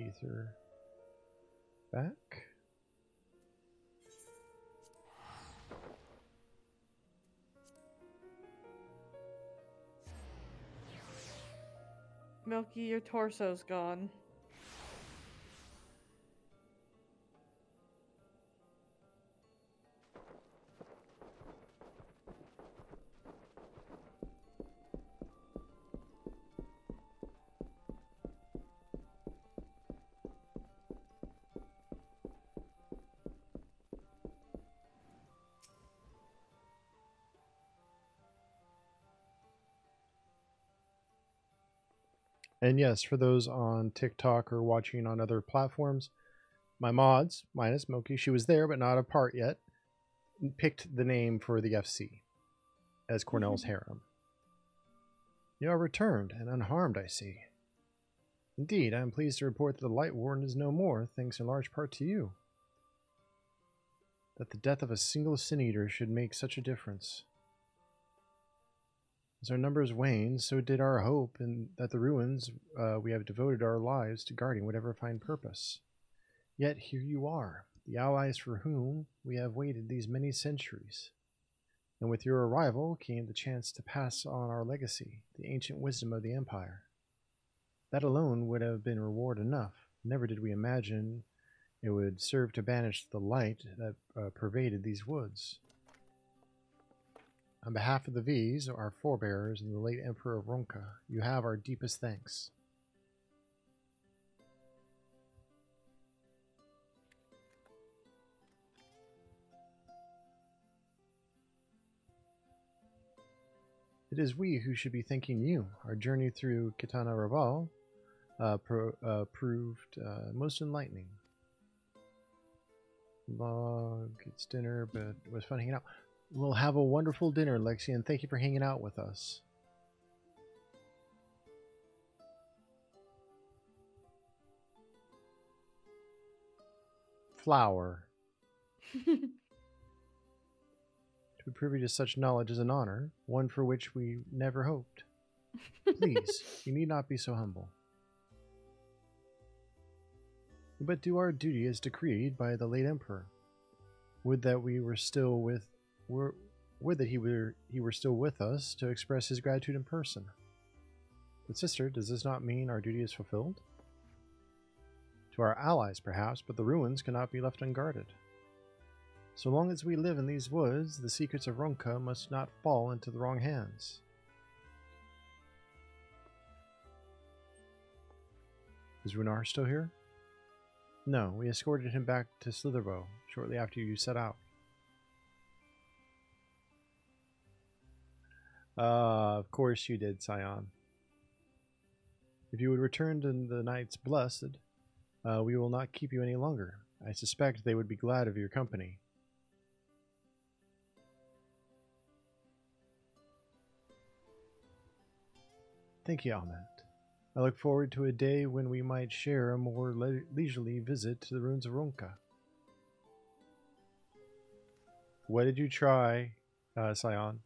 ether back. Milky, your torso's gone. And yes, for those on TikTok or watching on other platforms, my mods, minus Milky, she was there but not a part yet, picked the name for the FC as Cornell's harem. You are returned and unharmed, I see. Indeed, I am pleased to report that the Light Warden is no more, thanks in large part to you. That the death of a single Sin Eater should make such a difference. As our numbers waned, so did our hope in that the ruins we have devoted our lives to guarding would ever find purpose. Yet here you are, the allies for whom we have waited these many centuries. And with your arrival came the chance to pass on our legacy, the ancient wisdom of the Empire. That alone would have been reward enough. Never did we imagine it would serve to banish the light that pervaded these woods. On behalf of the V's, our forebears, and the late Emperor of Ronka, you have our deepest thanks. It is we who should be thanking you. Our journey through Kitana Raval proved most enlightening. Log, it's dinner, but it was fun hanging out. We'll have a wonderful dinner, Lexi, and thank you for hanging out with us. Flower. To be privy to such knowledge is an honor, one for which we never hoped. Please, you need not be so humble. But do our duty as decreed by the late Emperor. Would that we were still with would that he were still with us to express his gratitude in person. But sister, does this not mean our duty is fulfilled? To our allies, perhaps, but the ruins cannot be left unguarded. So long as we live in these woods, the secrets of Ronka must not fall into the wrong hands. Is Runar still here? No, we escorted him back to Slitherbow shortly after you set out. Of course you did, Scion. If you would return to the Knights Blessed, we will not keep you any longer. I suspect they would be glad of your company. Thank you, Ahmet. I look forward to a day when we might share a more leisurely visit to the ruins of Ronka. What did you try, Scion?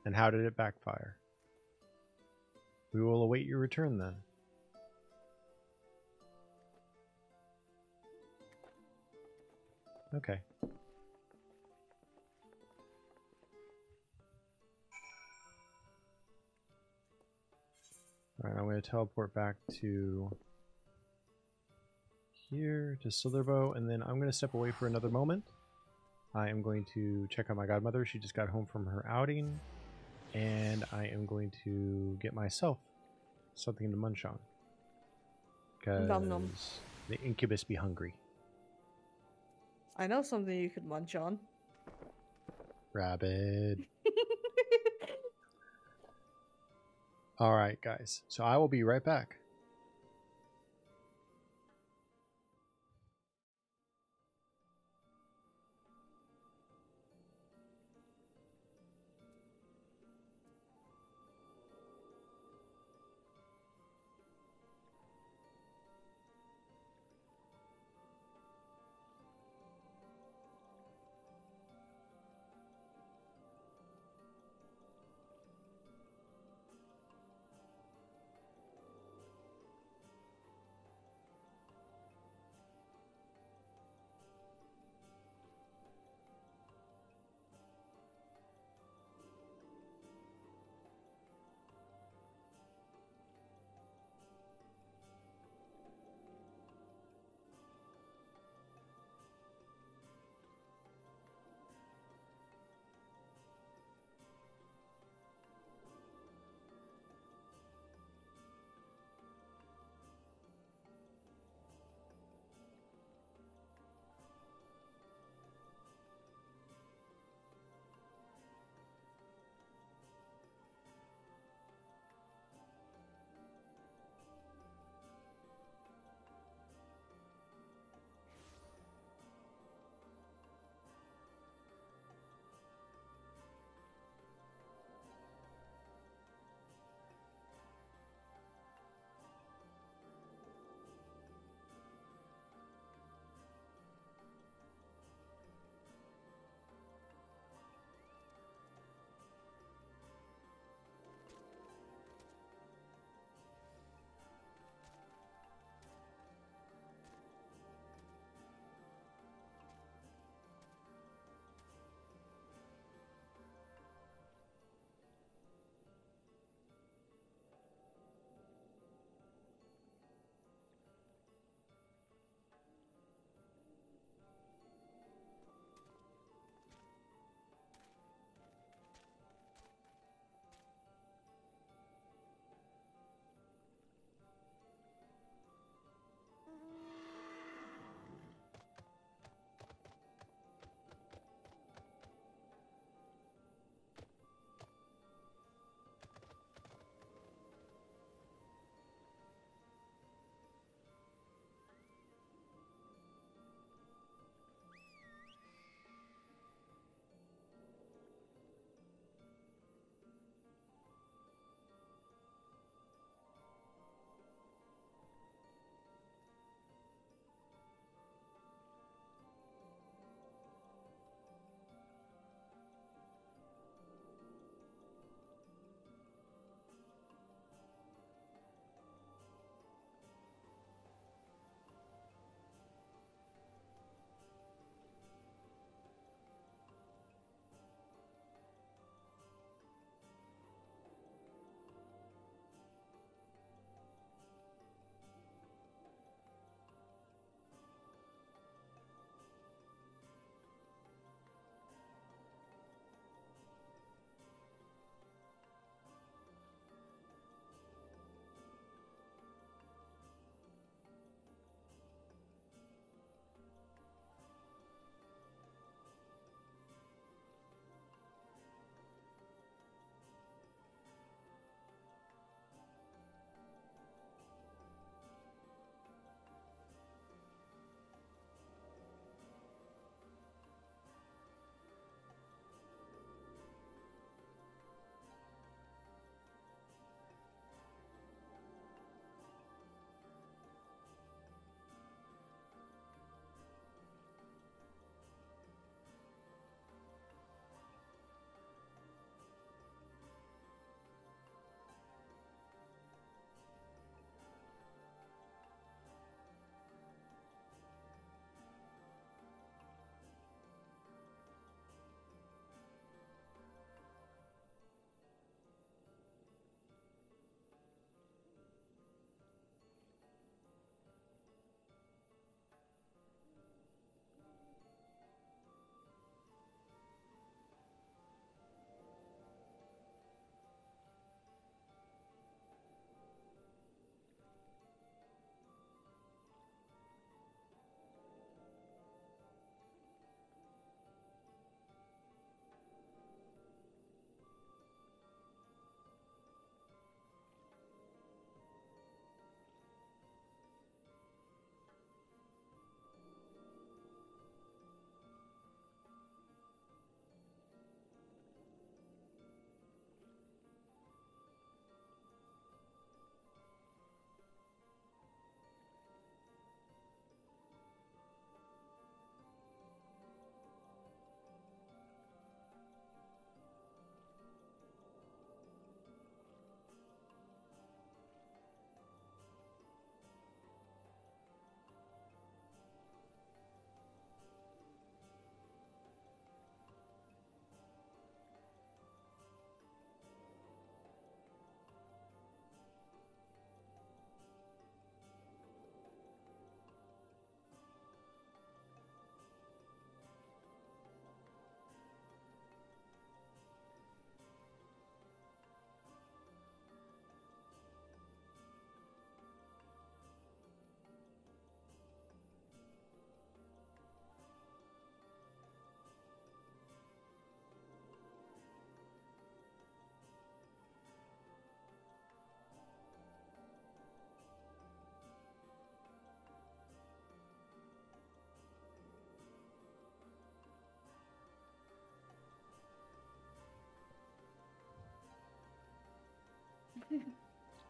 And how did it backfire? We will await your return then. Okay. Alright, I'm going to teleport back to here, to Slitherbow, and then I'm going to step away for another moment. I am going to check on my godmother. She just got home from her outing. And I am going to get myself something to munch on. Because the incubus be hungry. I know something you could munch on. Rabbit. Alright, guys. So I will be right back.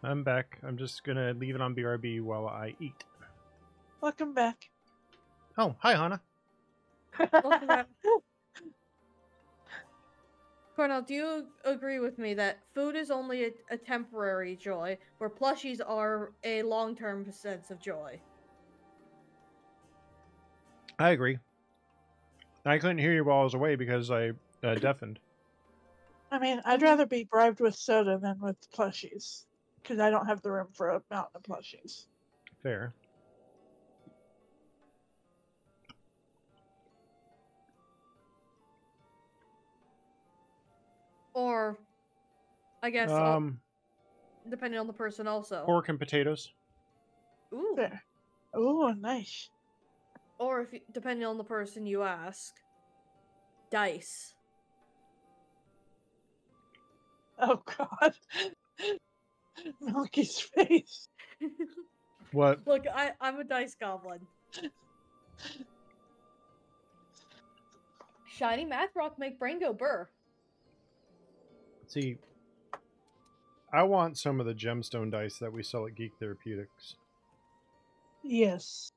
I'm back. I'm just gonna leave it on BRB while I eat. Welcome back. Oh, hi, Hannah. Welcome back. Cornell, do you agree with me that food is only a temporary joy, where plushies are a long-term sense of joy? I agree. I couldn't hear you while I was away because I deafened. I mean, I'd rather be bribed with soda than with plushies, because I don't have the room for a mountain of plushies. Fair. Or, I guess, depending on the person also. Pork and potatoes. Ooh. There. Ooh, nice. Or, if depending on the person you ask, dice. Oh, God. Milky's face. What? Look, I'm a dice goblin. Shiny math rock make brain go burr. See, I want some of the gemstone dice that we sell at Geek Therapeutics. Yes.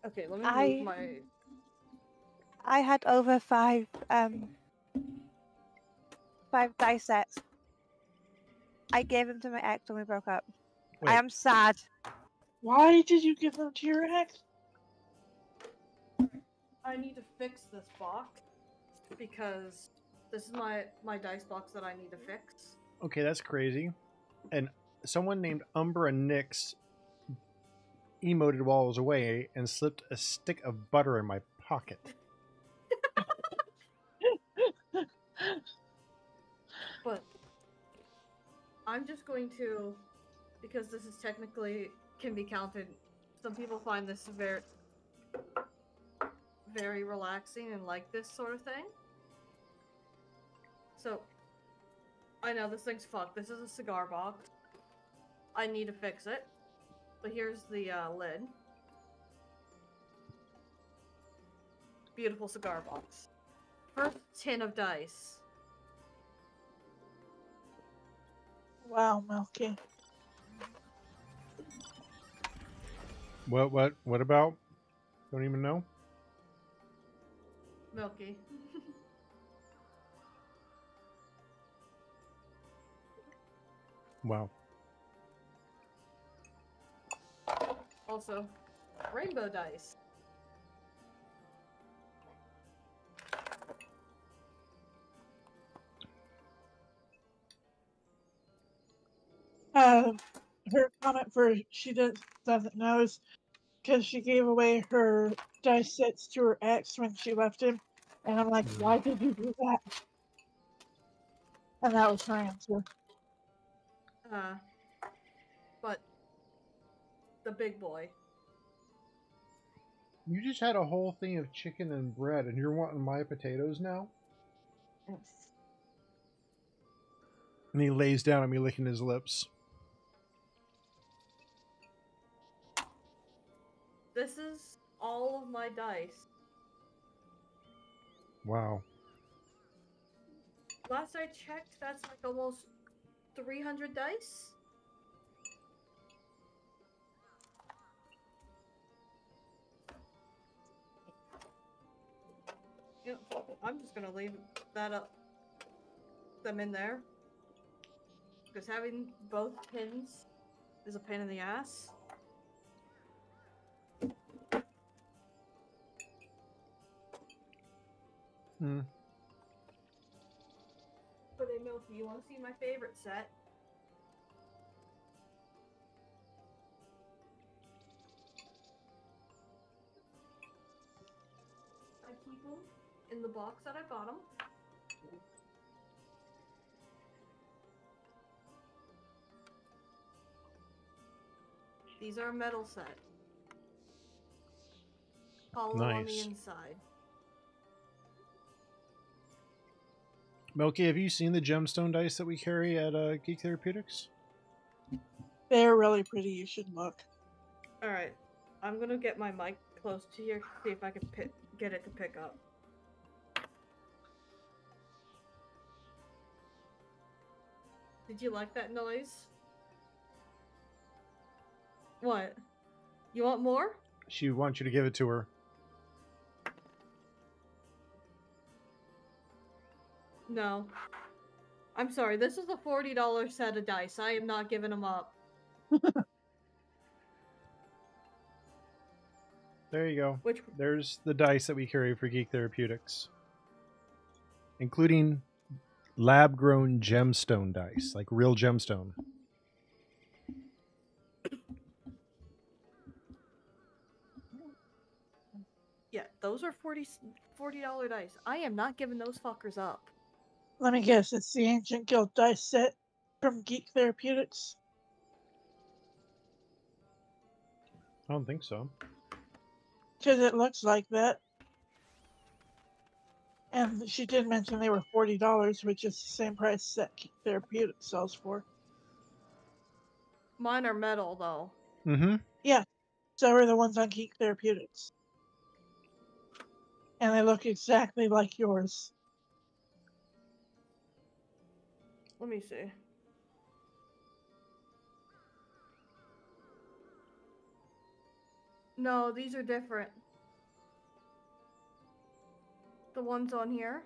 Okay, let me move my... I had over five dice sets. I gave them to my ex when we broke up. Wait. I am sad. Why did you give them to your ex? I need to fix this box because this is my dice box that I need to fix. Okay, that's crazy. And someone named Umbra Nix emoted while I was away and slipped a stick of butter in my pocket. But I'm just going to, because this is technically can be counted. Some people find this very relaxing and like this sort of thing. So I know this thing's fucked. This is a cigar box. I need to fix it. But here's the lid. Beautiful cigar box. First tin of dice. Wow, Milky. What about? Don't even know. Milky. Wow. Also, rainbow dice. Her comment for she doesn't know is because she gave away her dice sets to her ex when she left him, and I'm like, why did you do that? And that was her answer. But the big boy. You just had a whole thing of chicken and bread, and you're wanting my potatoes now? And he lays down at me, licking his lips. This is all of my dice. Wow. Last I checked, that's like almost 300 dice. You know, I'm just gonna leave them in there. Because having both pins is a pain in the ass. Hmm. But hey, Milky, you want to see my favorite set? I keep them in the box that I bought them. These are a metal set. Hollow on the Nice. inside. Milky, have you seen the gemstone dice that we carry at Geek Therapeutics? They're really pretty. You should look. Alright. I'm gonna get my mic close to here, see if I can get it to pick up. Did you like that noise? What? You want more? She wants you to give it to her. No. I'm sorry, this is a $40 set of dice. I am not giving them up. There you go. Which... There's the dice that we carry for Geek Therapeutics. Including lab-grown gemstone dice, like real gemstone. Yeah, those are $40 dice. I am not giving those fuckers up. Let me guess, it's the Ancient Guild dice set from Geek Therapeutics. I don't think so. Because it looks like that. And she did mention they were $40, which is the same price that Geek Therapeutics sells for. Mine are metal, though. Mm-hmm. Yeah, so are the ones on Geek Therapeutics. And they look exactly like yours. Let me see. No, these are different. The ones on here?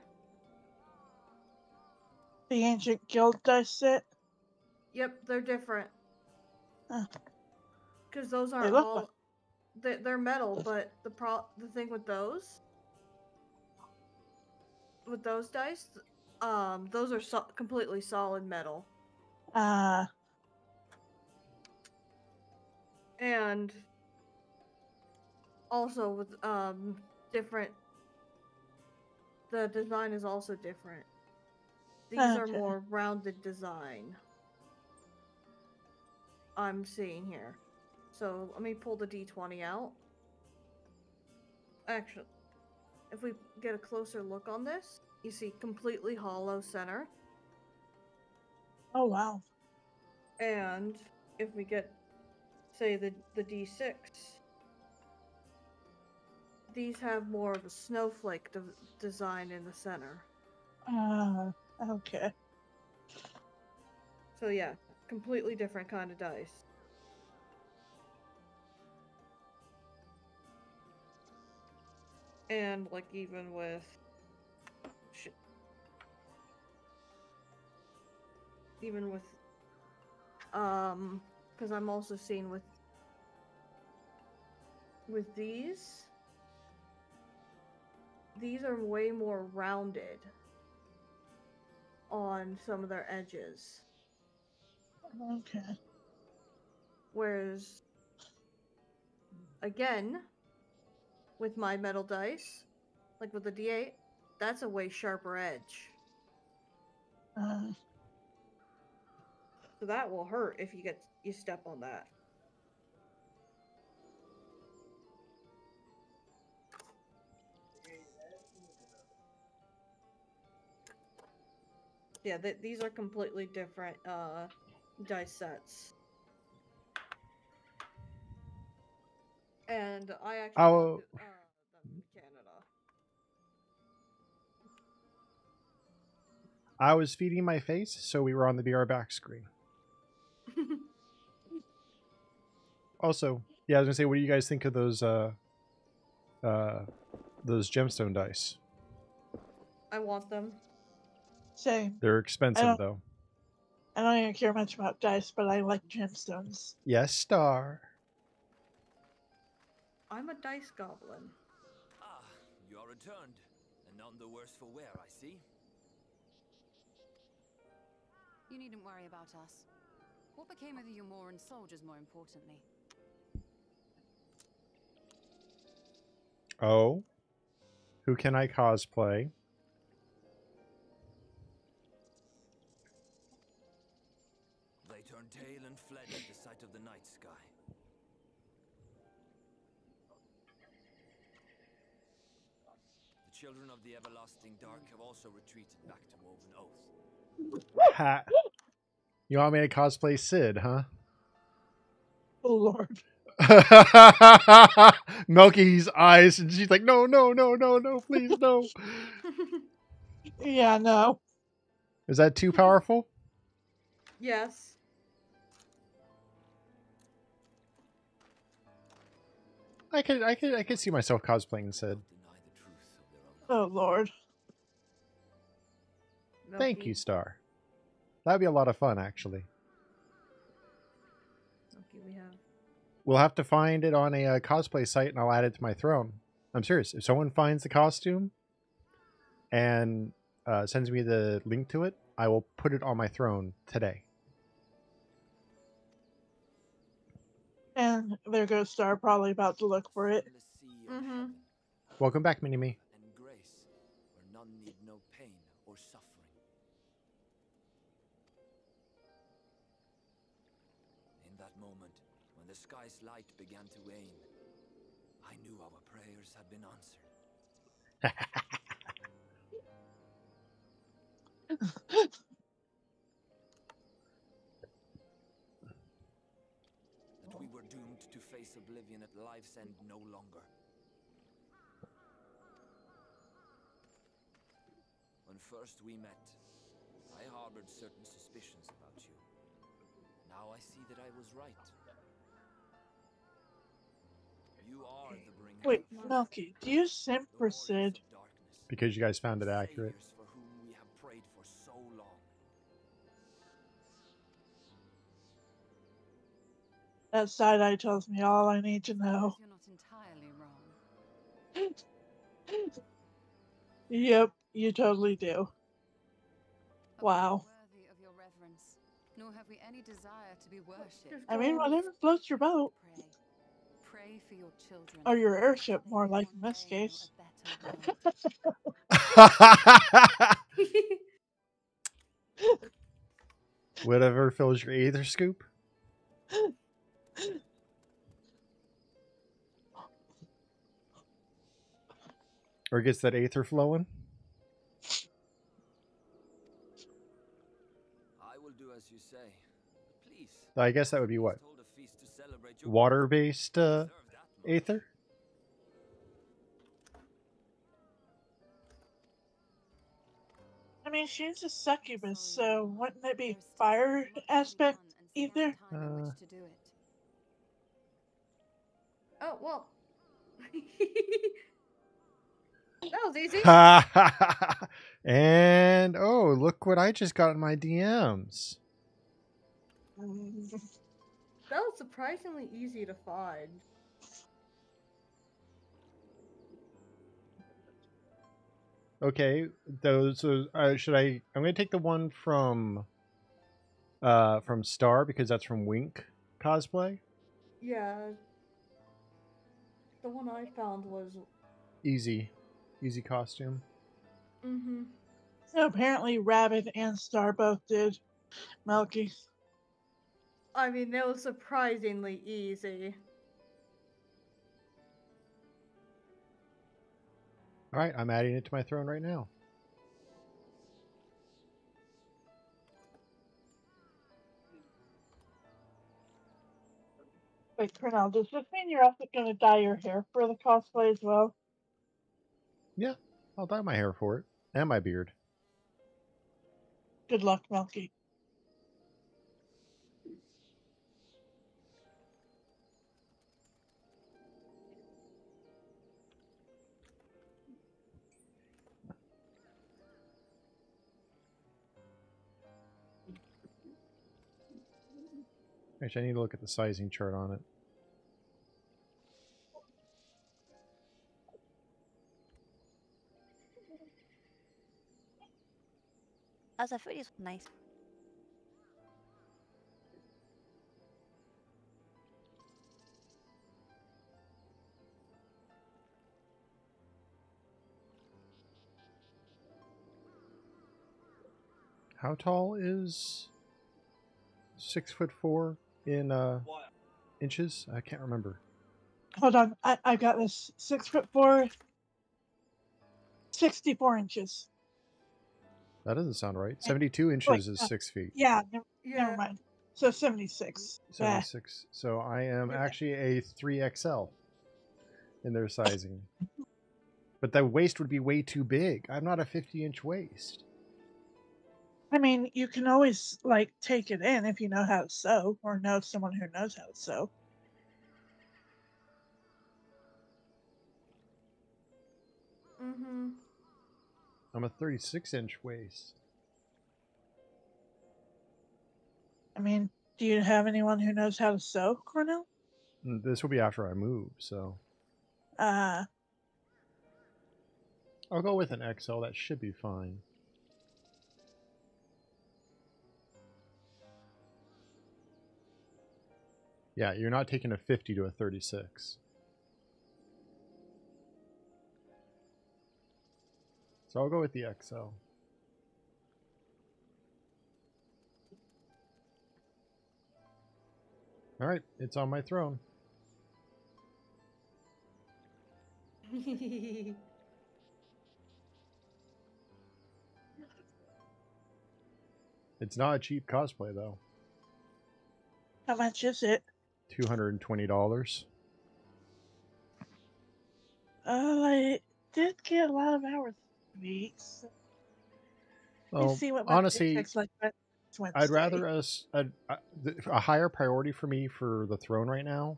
The Ancient Guild dice set? Yep, they're different. Because those aren't They look all... They're metal, but the thing with those dice, those are completely solid metal. And also with different. The design is also different. These are more rounded design. I'm seeing here. So let me pull the D20 out. Actually, if we get a closer look on this, you see completely hollow center. Oh, wow. And if we get, say, the D6, these have more of a snowflake design in the center. Okay. So yeah, completely different kind of dice. And like even with because I'm also seeing with these are way more rounded on some of their edges. Okay. Whereas again, with my metal dice, like with the D8, that's a way sharper edge. So that will hurt if you step on that. Yeah, these are completely different dice sets. And I actually got them in Canada. I was feeding my face, so we were on the VR back screen. Also, yeah, I was gonna say, what do you guys think of those gemstone dice? I want them. Same. They're expensive though. I don't even care much about dice, but I like gemstones. Yes, Star. I'm a dice goblin. Ah, you are returned, and none the worse for wear, I see. You needn't worry about us. What became of the Umoran soldiers, more importantly? Oh, who can I cosplay? They turned tail and fled at the sight of the night sky. The children of the everlasting dark have also retreated back to Woven Oath. Ha. You want me to cosplay Sid, huh? Oh, Lord. Melky's eyes, and she's like, no, no, no, no, no, please, no. Yeah, no. Is that too powerful? Yes. I could see myself cosplaying instead. Oh Lord. Thank you, Star. That'd be a lot of fun, actually. Okay, we have. We'll have to find it on a cosplay site, and I'll add it to my throne. I'm serious. If someone finds the costume and sends me the link to it, I will put it on my throne today. And there goes Star, probably about to look for it. Mm-hmm. Welcome back, Mini-Me. And grace, where none need no pain or suffering. In that moment, when the sky's light began to wane, I knew our prayers had been answered. That we were doomed to face oblivion at life's end no longer. When first we met, I harbored certain suspicions about you. Now I see that I was right. You are the bringer. Wait, Milky, do you simp for Sid? Because you guys found it accurate. For whom we have prayed for so long. That side eye tells me all I need to know. You're not entirely wrong. Yep, you totally do. Wow. Worthy of your reverence, nor have we any desire to be worshipped. I mean, whatever floats your boat. Pray for your children. Or your airship, more like in this case. Whatever fills your aether scoop. Or gets that aether flowing. I will do as you say. Please. I guess that would be what? Water-based aether? I mean, she's a succubus, so wouldn't it be fire aspect either? Oh, well. That was easy. And, oh, look what I just got in my DMs. That was surprisingly easy to find. Okay, those. Should I? I'm gonna take the one from Star because that's from Wink cosplay. Yeah. The one I found was easy costume. Mm-hmm. So apparently, Rabbit and Star both did Milky. I mean, that was surprisingly easy. All right, I'm adding it to my throne right now. Wait, Cornell, does this mean you're also going to dye your hair for the cosplay as well? Yeah, I'll dye my hair for it. And my beard. Good luck, Milky. Actually, I need to look at the sizing chart on it. As a foodie's nice. How tall is 6'4" in inches? I can't remember. Hold on, I've got this. 6'4", 64 inches. That doesn't sound right. 72 inches is 6 feet. Yeah, never mind. So 76. 76. So I am actually a 3XL in their sizing. But the waist would be way too big. I'm not a 50-inch waist. I mean, you can always, like, take it in if you know how to sew, or know someone who knows how to sew. Mm-hmm. I'm a 36-inch waist. I mean, do you have anyone who knows how to sew, Cornell? This will be after I move, so Uh, I'll go with an XL. That should be fine. Yeah, you're not taking a 50 to a 36. So I'll go with the XL. Alright, it's on my throne. It's not a cheap cosplay, though. how much is it? $220. I did get a lot of hours this week. So let me Well, see what my honestly, paycheck's like next Wednesday. I'd rather us... a higher priority for me for the throne right now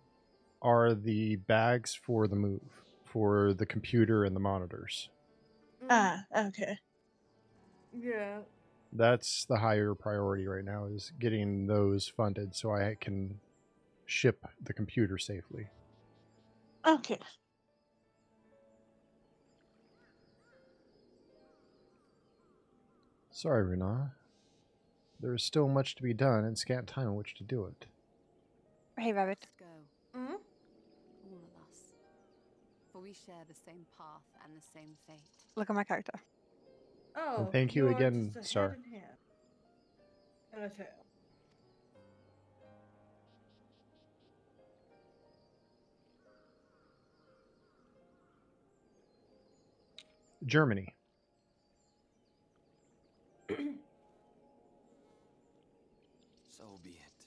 are the bags for the move. For the computer and the monitors. Ah, okay. Yeah. That's the higher priority right now, is getting those funded so I can ship the computer safely. Okay. Sorry, Rena. There is still much to be done and scant time in which to do it. Hey, Rabbit. Go. Mm-hmm. All of us. For we share the same path and the same fate. Look at my character. Oh, And thank you are again, just a Star. head and hand. And a tail. Germany. So be it.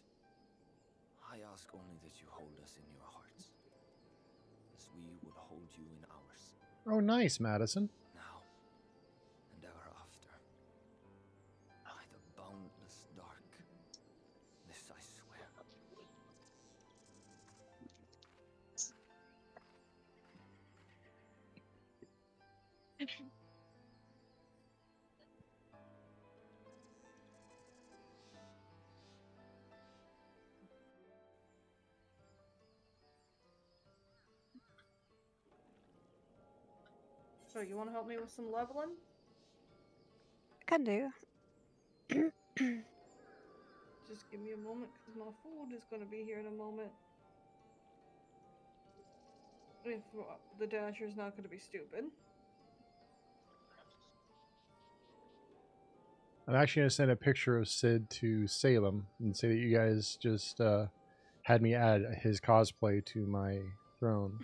I ask only that you hold us in your hearts, as we would hold you in ours. Oh, nice, Madison. Now and ever after. By the boundless dark. This I swear. So you want to help me with some leveling? Can do. Just give me a moment, because my food is going to be here in a moment. If the dasher's not going to be stupid. I'm actually going to send a picture of Sid to Salem and say that you guys just had me add his cosplay to my throne.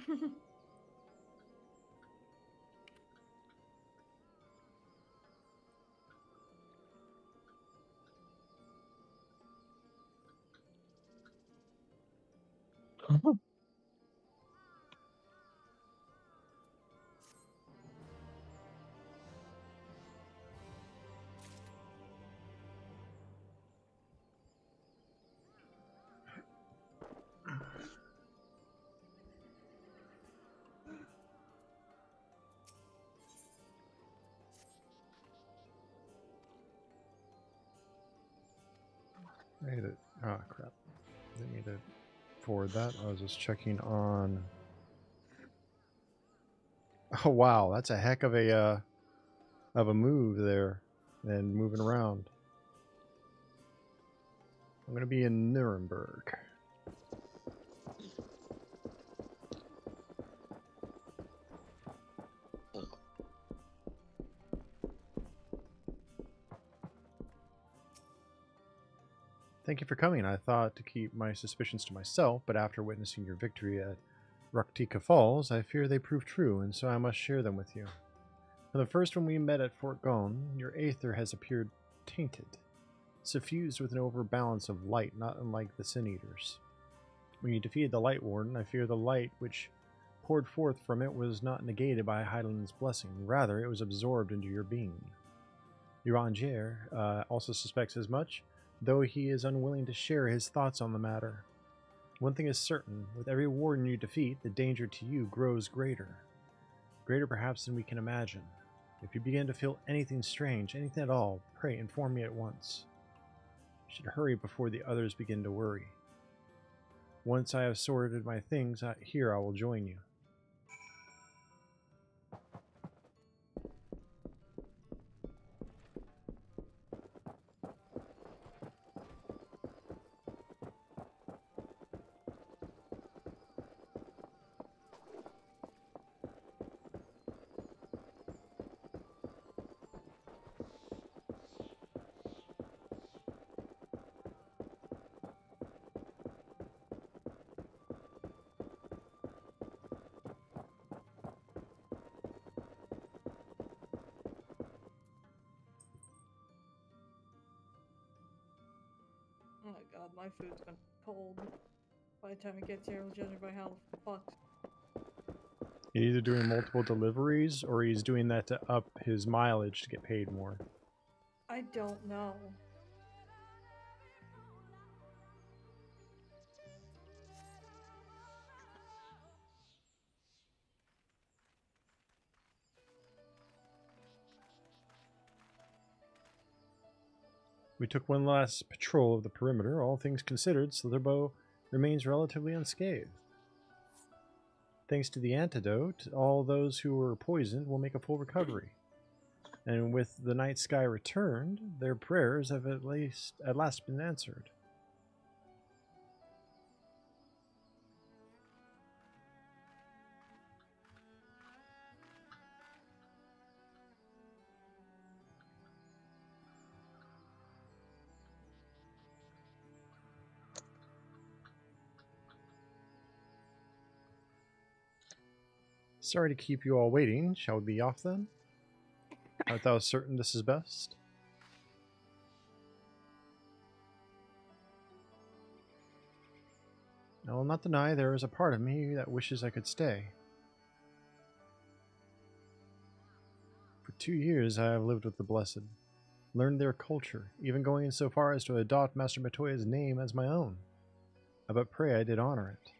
I need to... Oh, crap. Didn't need to forward that. I was just checking on... Oh, wow. That's a heck of a move there. And moving around. I'm going to be in Nuremberg. Thank you for coming. I thought to keep my suspicions to myself, but after witnessing your victory at Ruktika Falls, I fear they proved true, and so I must share them with you. From the first when we met at Fort Gone, your aether has appeared tainted, suffused with an overbalance of light not unlike the Sin Eaters. When you defeated the Light Warden, I fear the light which poured forth from it was not negated by Hydaelyn's blessing, rather it was absorbed into your being. Uranger also suspects as much, though he is unwilling to share his thoughts on the matter. One thing is certain, with every warden you defeat, the danger to you grows greater. greater perhaps than we can imagine. If you begin to feel anything strange, anything at all, pray inform me at once. You should hurry before the others begin to worry. Once I have sorted my things out here, I will join you. Oh my god, my food's gone cold by the time it gets here, judging by how fucked. He's either doing multiple deliveries or he's doing that to up his mileage to get paid more. I don't know. We took one last patrol of the perimeter. All things considered, Slitherbow remains relatively unscathed. Thanks to the antidote, all those who were poisoned will make a full recovery. And with the night sky returned, their prayers have at last been answered. Sorry to keep you all waiting. Shall we be off then? Art thou certain this is best? I will not deny there is a part of me that wishes I could stay. For 2 years I have lived with the Blessed, learned their culture, even going so far as to adopt Master Matoya's name as my own. I but pray I did honor it.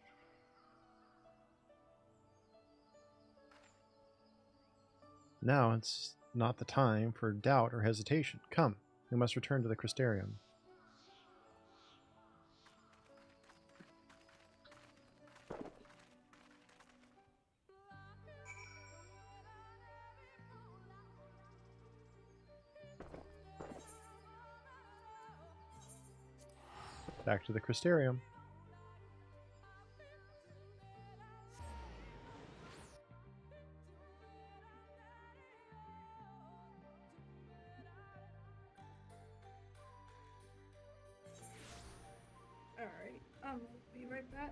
Now it's not the time for doubt or hesitation. Come, we must return to the Crystarium. Back to the Crystarium. Alright, I'll be right back.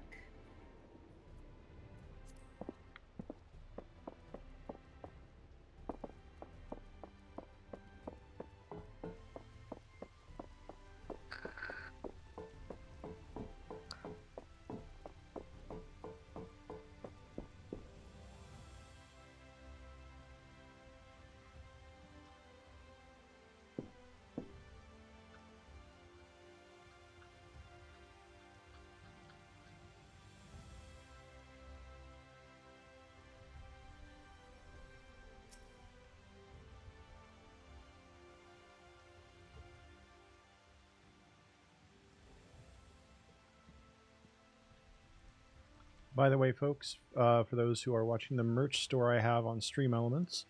By the way, folks, for those who are watching, the merch store I have on Stream Elements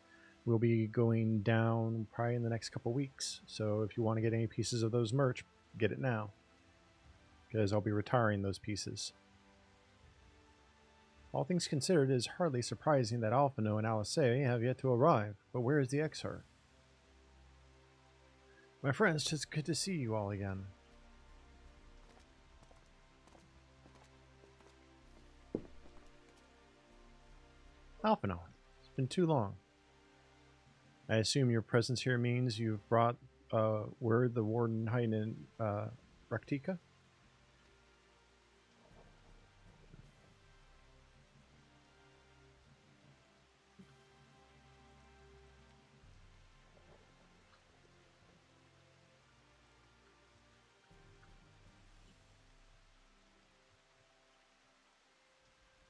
will be going down probably in the next couple weeks. So if you want to get any pieces of those merch, get it now, because I'll be retiring those pieces. All things considered, it is hardly surprising that Alphino and Alice have yet to arrive. But where is the Exarch? My friends, 'tis good to see you all again. Alphino, it's been too long. I assume your presence here means you've brought word the Warden hiding in Raktika?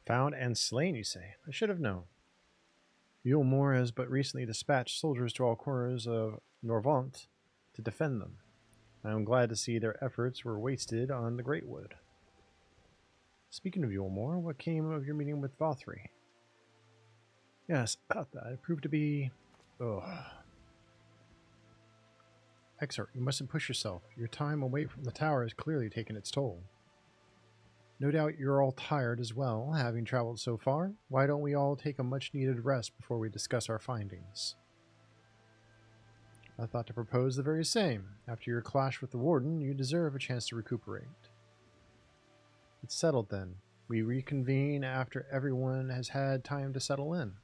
Found and slain, you say? I should have known. Yulmore has but recently dispatched soldiers to all corners of Norvant to defend them. I am glad to see their efforts were wasted on the Greatwood. Speaking of Yulmore, what came of your meeting with Vothri? Yes, about that. It proved to be... Ugh. Exart, you mustn't push yourself. Your time away from the tower has clearly taken its toll. No doubt you're all tired as well, having traveled so far. Why don't we all take a much-needed rest before we discuss our findings? I thought to propose the very same. After your clash with the Warden, you deserve a chance to recuperate. It's settled then. We reconvene after everyone has had time to settle in.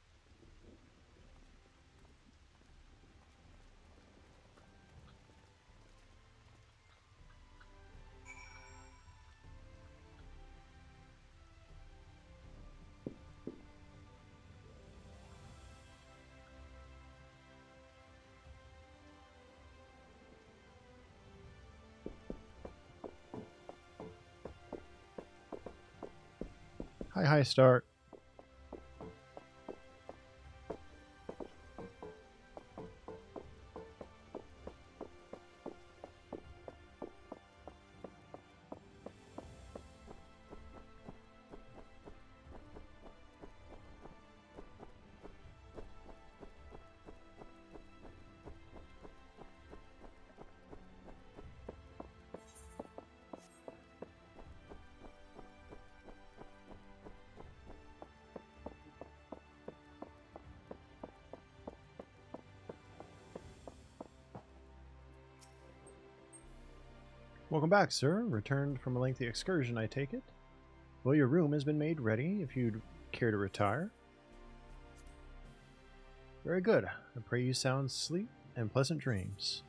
Hi, Start. Welcome back, sir. Returned from a lengthy excursion, I take it? Well, your room has been made ready, if you'd care to retire. Very good. I pray you sound sleep and pleasant dreams.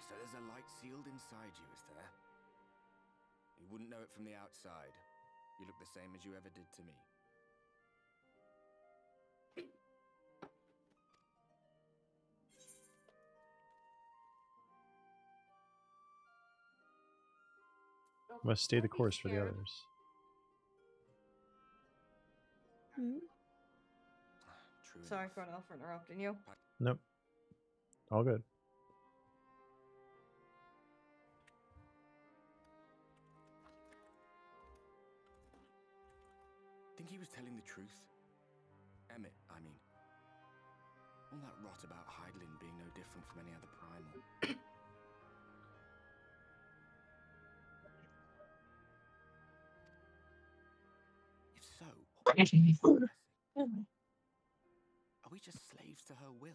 So there's a light sealed inside you, is there? You wouldn't know it from the outside. You look the same as you ever did to me. Must stay the course for the others. Sorry for interrupting you. Nope. All good. Think he was telling the truth? Emmett, I mean. All that rot about Hydaelyn being no different from any other primal. If so, what are we just slaves to her will?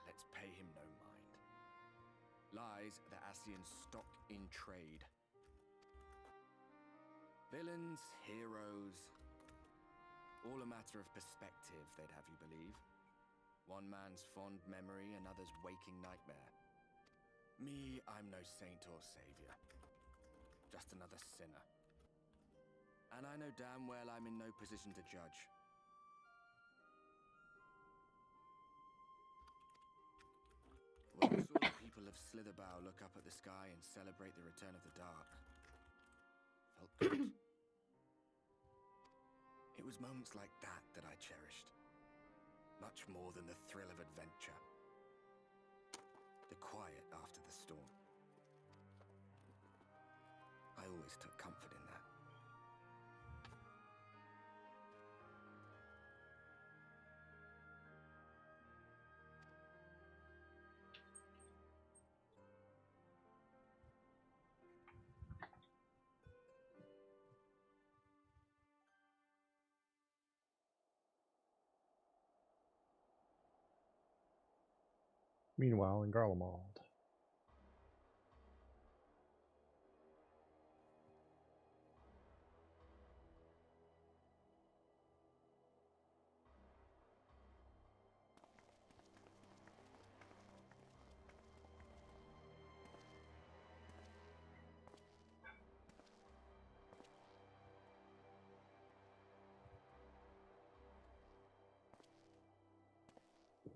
Let's pay him no mind. Lies the Ascians stock in trade. Villains, heroes, all a matter of perspective, they'd have you believe. One man's fond memory, another's waking nightmare. Me, I'm no saint or savior. Just another sinner. And I know damn well I'm in no position to judge. When I saw the people of Slitherbow look up at the sky and celebrate the return of the dark, felt good. It was moments like that that I cherished. Much more than the thrill of adventure. The quiet after the storm. I always took comfort in that. Meanwhile, in Garlemald.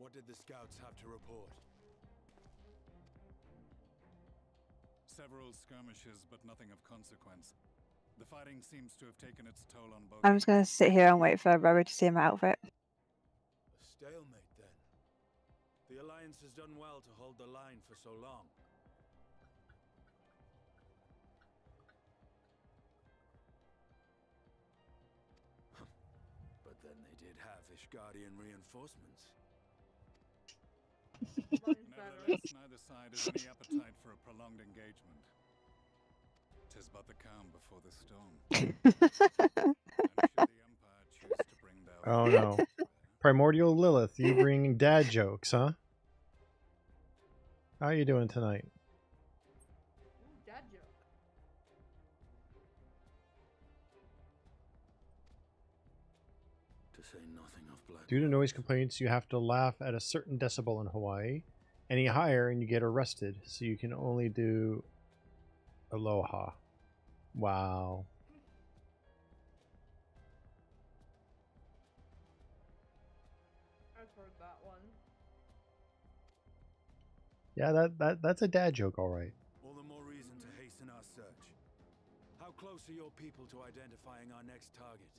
What did the scouts have to report? Several skirmishes, but nothing of consequence. The fighting seems to have taken its toll on both. I'm just gonna sit here and wait for Robbie to see my outfit. A stalemate, then. The Alliance has done well to hold the line for so long. But then they did have Ishgardian reinforcements. Nevertheless, neither side has any appetite for a prolonged engagement. 'Tis but the calm before the storm. Oh no. Primordial Lilith, you bringing dad jokes, huh? How are you doing tonight? Dad joke. To say nothing of Black. Due to noise complaints, you have to laugh at a certain decibel in Hawaii. Any higher and you get arrested, so you can only do aloha. Wow. I've heard that one. Yeah, that's a dad joke, all right. All the more reason to hasten our search. How close are your people to identifying our next target?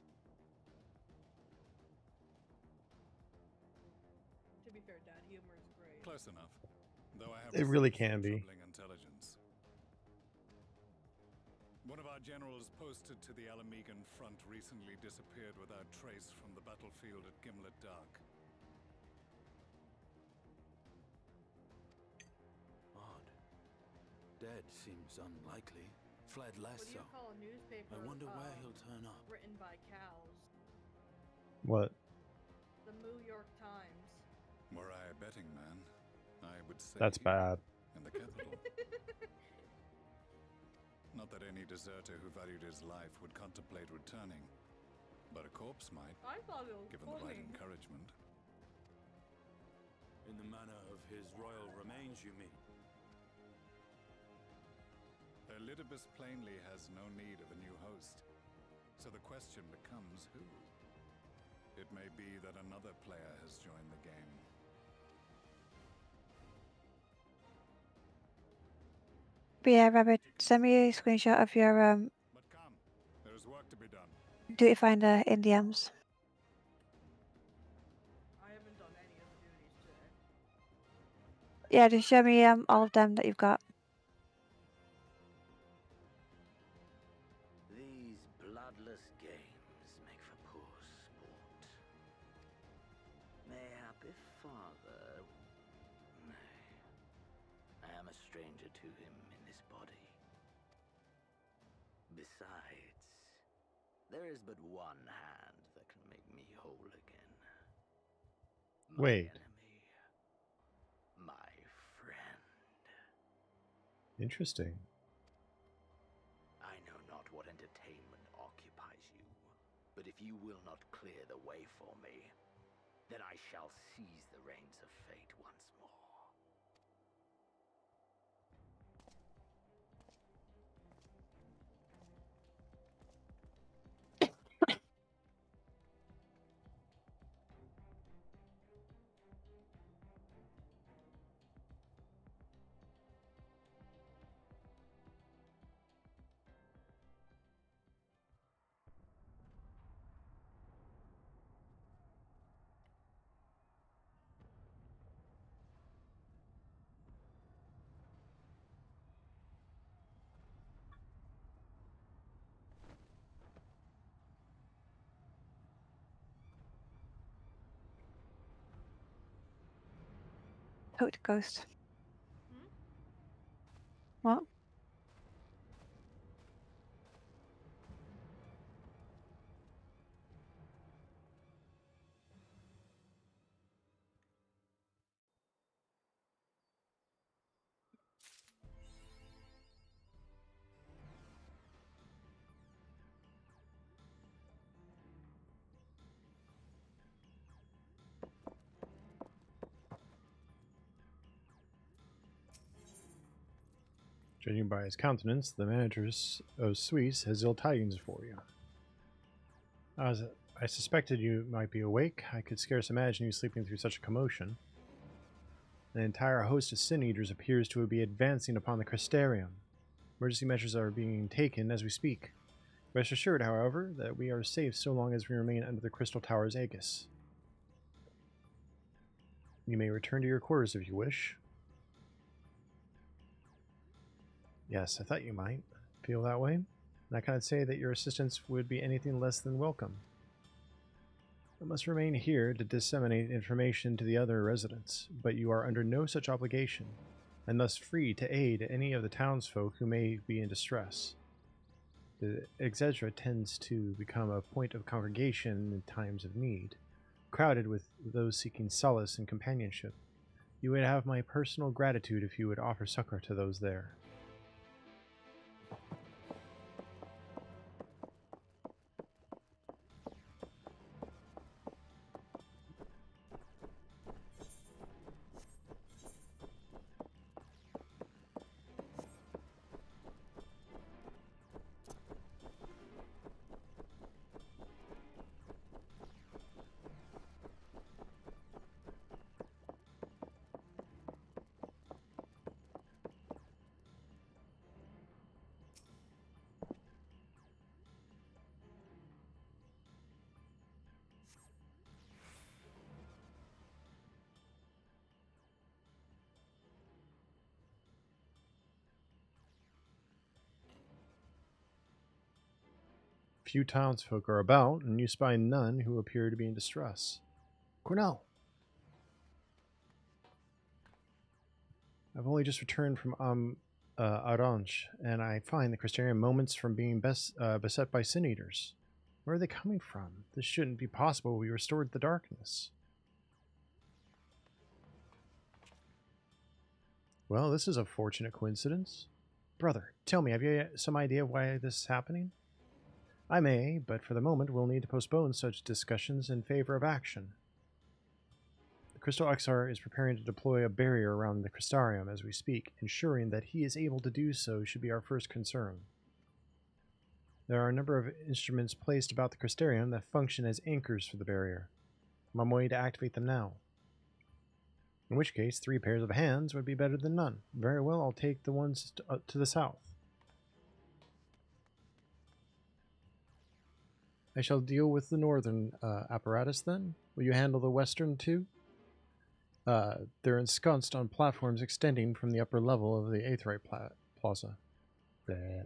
To be fair, Dad, humor is great. Close enough. Though I have It really can be. troubling intelligence. One of our generals posted to the Alamegan front recently disappeared without trace from the battlefield at Gimlet Dark. Odd. Dead seems unlikely. Fled less What do so. you call a newspaper? I wonder where he'll turn up. Written by cows. What? The New York Times. Were I a betting man, I would say That's bad. in the capital. Not that any deserter who valued his life would contemplate returning, but a corpse might, I thought it was given the right funny. encouragement. In the manner of his royal remains, you mean? Elidibus plainly has no need of a new host, so the question becomes who? It may be that another player has joined the game. But yeah, Rabbit, send me a screenshot of your But come, there is work to be done. duty finder in DMs. I haven't done any of the duties today. Yeah, just show me all of them that you've got. These bloodless games make for poor sport. Mayhap if father... Nay. I am a stranger to him in this body. Besides, there is but one hand that can make me whole again. Wait. My friend. Interesting. I know not what entertainment occupies you, but if you will not clear the way for me, then I shall seize the reins of fate once more. Talk to Ghost. Hmm? What? Judging by his countenance, the manager of Suisse has ill tidings for you. As I suspected you might be awake. I could scarce imagine you sleeping through such a commotion. An entire host of Sin Eaters appears to be advancing upon the Crystarium. Emergency measures are being taken as we speak. Rest assured, however, that we are safe so long as we remain under the Crystal Tower's aegis. You may return to your quarters if you wish. Yes, I thought you might feel that way. And I cannot say that your assistance would be anything less than welcome. I must remain here to disseminate information to the other residents, but you are under no such obligation, and thus free to aid any of the townsfolk who may be in distress. The Exedra tends to become a point of congregation in times of need, crowded with those seeking solace and companionship. You would have my personal gratitude if you would offer succor to those there. Few townsfolk are about, and you spy none who appear to be in distress. Cornell! I've only just returned from Orange, and I find the Crystarium moments from being beset by Sin Eaters. Where are they coming from? This shouldn't be possible. We restored the darkness. Well, this is a fortunate coincidence. Brother, tell me, have you some idea why this is happening? I may, but for the moment we'll need to postpone such discussions in favor of action. The Crystal Exar is preparing to deploy a barrier around the Crystarium as we speak. Ensuring that he is able to do so should be our first concern. There are a number of instruments placed about the Crystarium that function as anchors for the barrier. I'm on my way to activate them now. In which case, 3 pairs of hands would be better than none. Very well, I'll take the ones to the south. I shall deal with the northern apparatus then. Will you handle the western too? They're ensconced on platforms extending from the upper level of the Aetheryte Plaza. Bleh.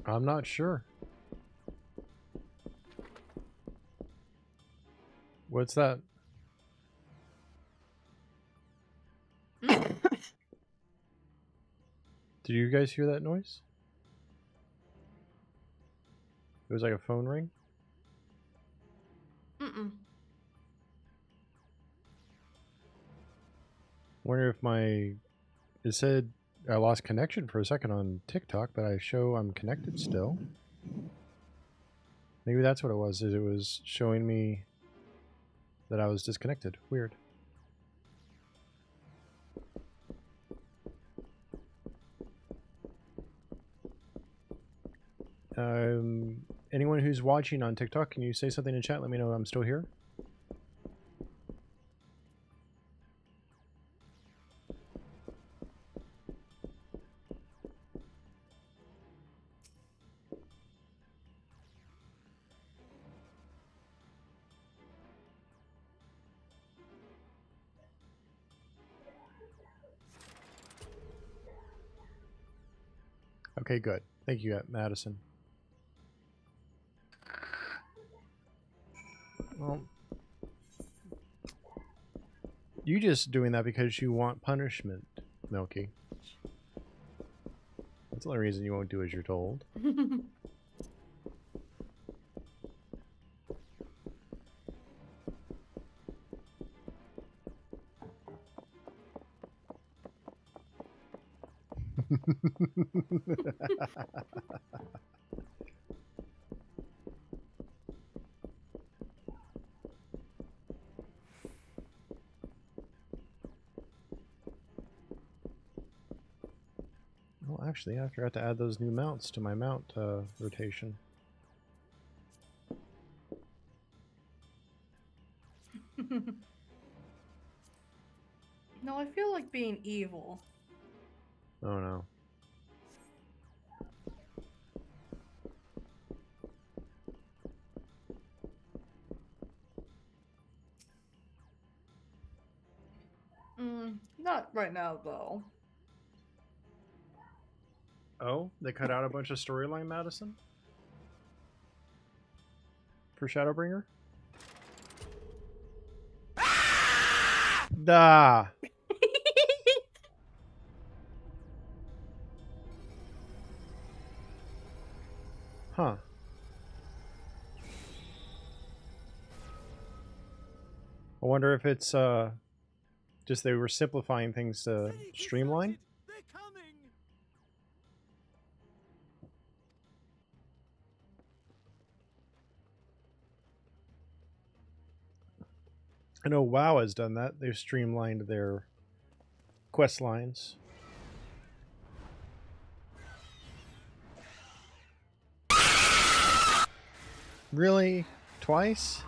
I'm not sure. What's that? Did you guys hear that noise? It was like a phone ring? Mm-mm. Wonder if my... It said I lost connection for a second on TikTok, but I show I'm connected still. Maybe that's what it was. Is it was showing me that I was disconnected. Weird. Anyone who's watching on TikTok, can you say something in chat? Let me know I'm still here. Okay, good. Thank you, Madison. Well, you just doing that because you want punishment, Milky. That's the only reason you won't do as you're told. Well, actually, I forgot to add those new mounts to my mount rotation. No, I feel like being evil. Oh no. Not right now, though. Oh, they cut out a bunch of storyline, Madison? For Shadowbringer? Da. Huh. I wonder if it's just they were simplifying things to streamline. I know WoW has done that. They've streamlined their quest lines. Really? Twice?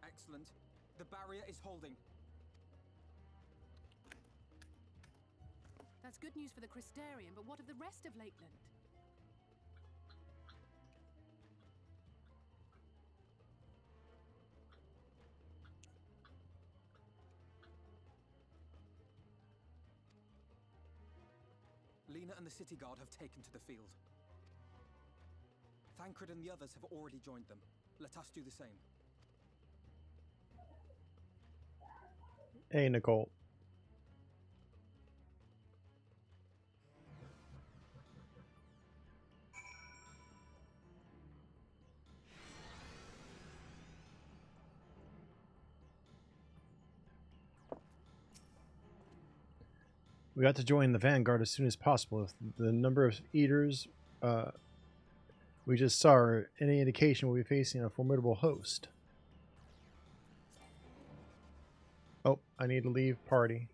Excellent. The barrier is holding. That's good news for the Crystarian, but what of the rest of Lakeland? Lena and the city guard have taken to the field. Thancred and the others have already joined them. Let us do the same. Hey, Nicole. We got to join the Vanguard as soon as possible. If the number of eaters we just saw are any indication, we'll be facing a formidable host. Oh, I need to leave party.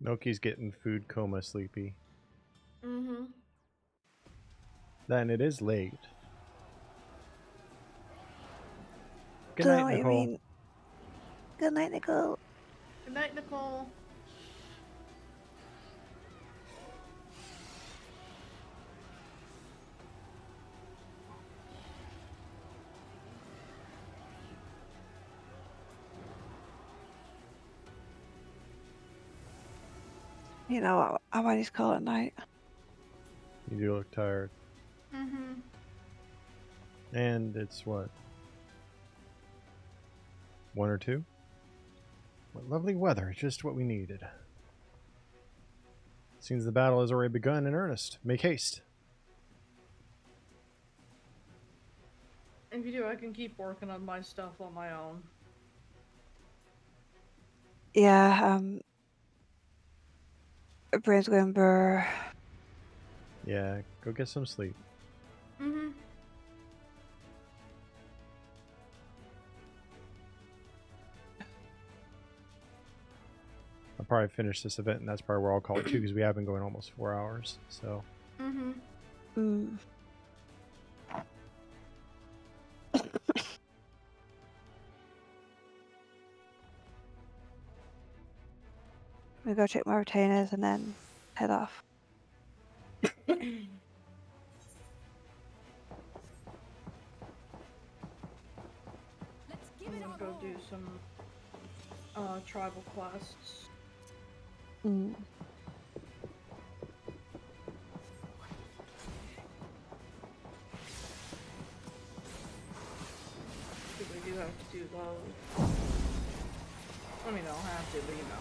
Noki's getting food coma sleepy. Mm-hmm. Then it is late. Good Don't know night, what you Nicole. mean. Good night, Nicole. Good night, Nicole. You know what? I might just call it night. You do look tired. Mm-hmm. And it's what? 1 or 2? What lovely weather, just what we needed. Seems the battle has already begun in earnest. Make haste. If you do, I can keep working on my stuff on my own. Yeah, brain's going brr. Yeah, go get some sleep. Mm-hmm. I'll probably finish this event, and that's probably where I'll call it too, because we have been going almost 4 hours. So. Mm-hmm. Mm. We go check my retainers and then head off. I'm gonna go do some tribal quests. Mm. Because we do have to do those. I mean, I don't have to, but you know.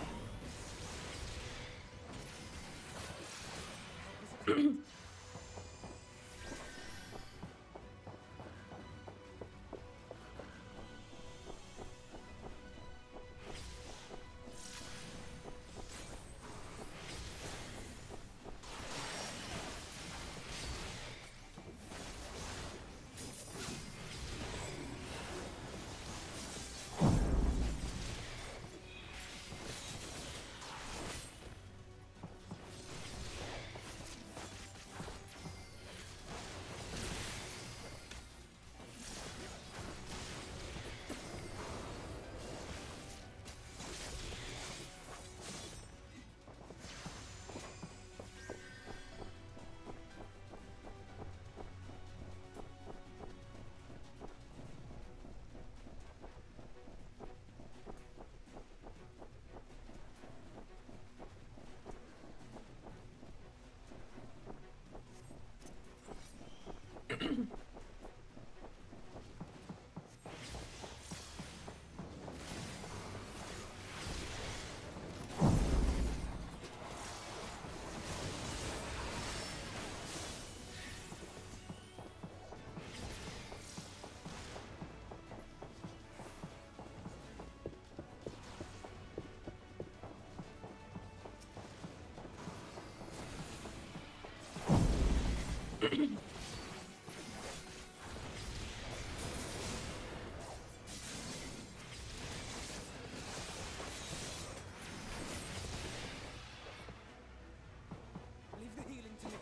Leave the healing to me.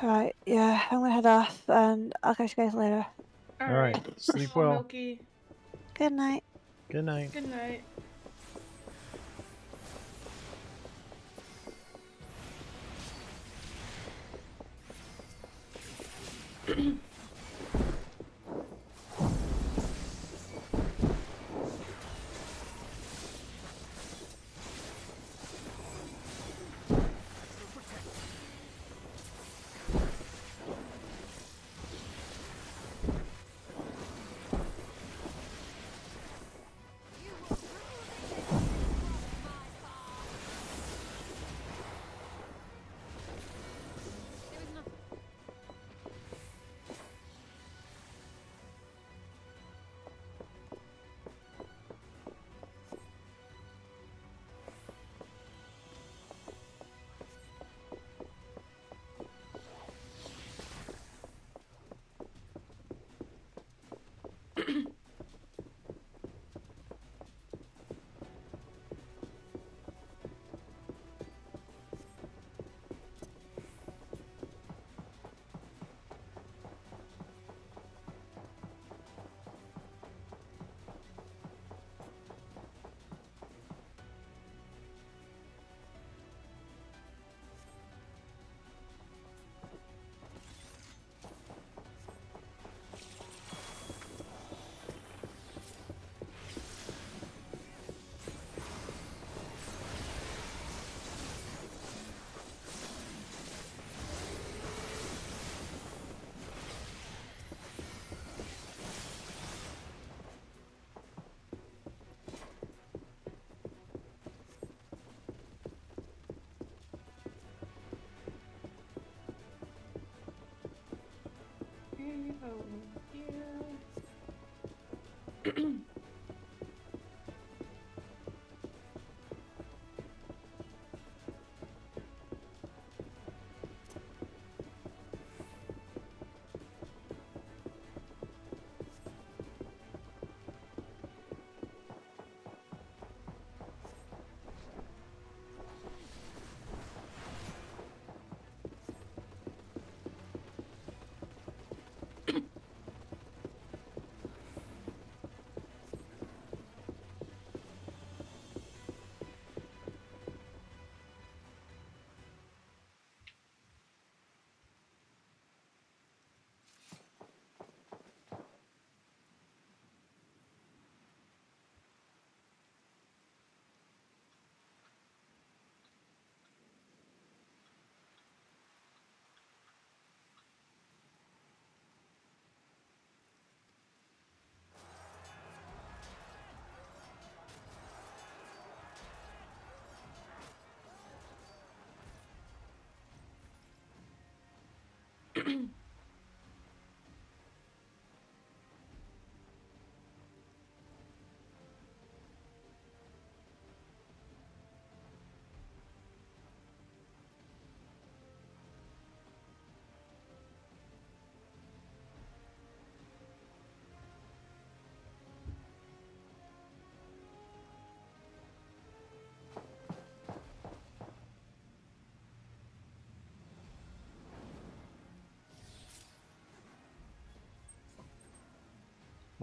Right, yeah, I'm gonna head off and I'll catch you guys later. Alright, sleep well. Milky. Good night. Good night. Good night.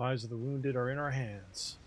Lives of the wounded are in our hands.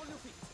On your feet.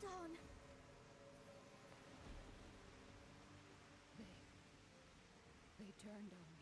Hold on. They turned on me.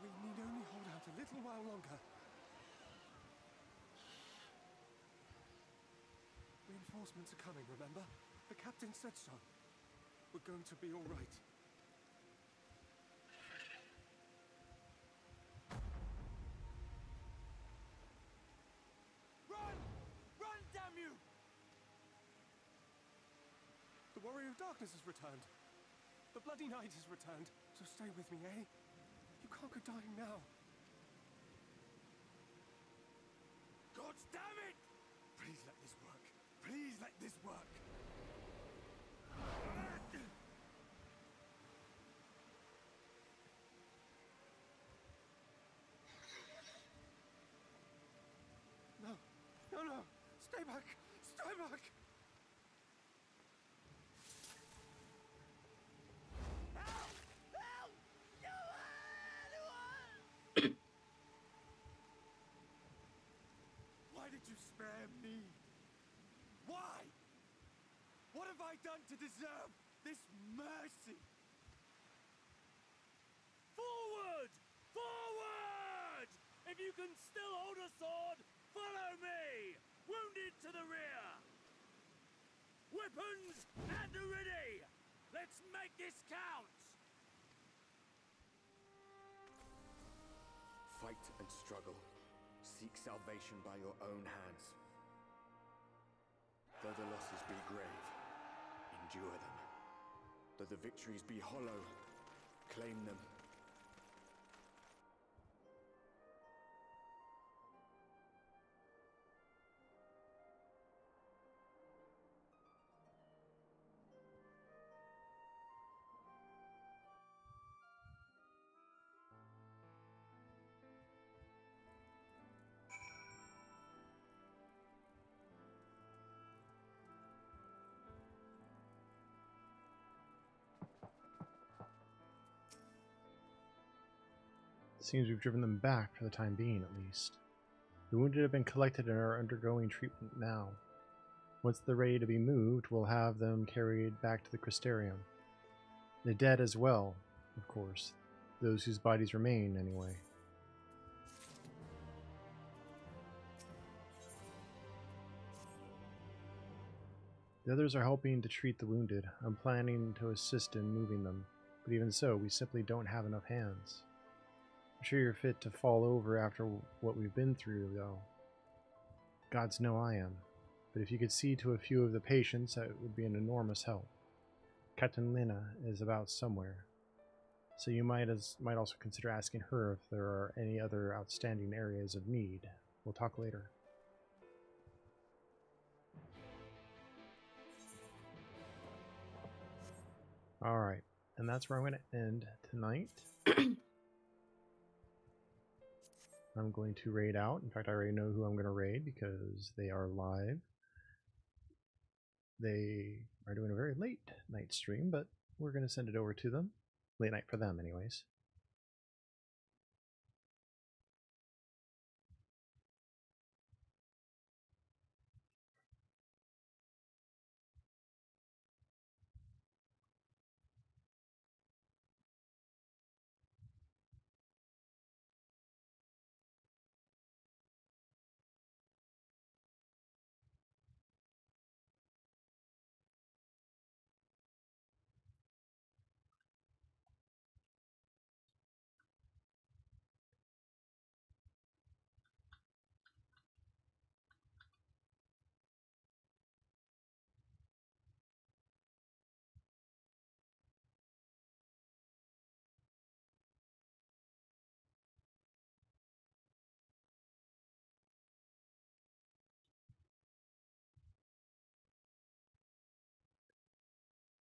We need only hold out a little while longer. Reinforcements are coming, remember? The captain said so. We're going to be all right. Run! Run, damn you! The Warrior of Darkness has returned. The Bloody Knight has returned. So stay with me, eh? You can't go dying now. God damn it! Please let this work. Please let this work. No. No, no. Stay back. Stay back. Why did you spare me? Why? What have I done to deserve this mercy? Forward! Forward! If you can still hold a sword, follow me! Wounded to the rear! Weapons at the ready! Let's make this count! Fight and struggle. Seek salvation by your own hands. Though the losses be grave, endure them. Though the victories be hollow, claim them. Seems we've driven them back for the time being, at least. The wounded have been collected and are undergoing treatment now. Once they're ready to be moved, we'll have them carried back to the Crystarium. The dead as well, of course. Those whose bodies remain, anyway. The others are helping to treat the wounded. I'm planning to assist in moving them, but even so, we simply don't have enough hands. I'm sure you're fit to fall over after what we've been through, though. Gods know I am. But if you could see to a few of the patients, that would be an enormous help. Captain Lina is about somewhere, so you might also consider asking her if there are any other outstanding areas of need. We'll talk later. Alright, and that's where I'm going to end tonight. I'm going to raid out. In fact, I already know who I'm going to raid because they are live. They are doing a very late night stream, but we're going to send it over to them. Late night for them, anyways.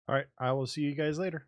All right, I will see you guys later.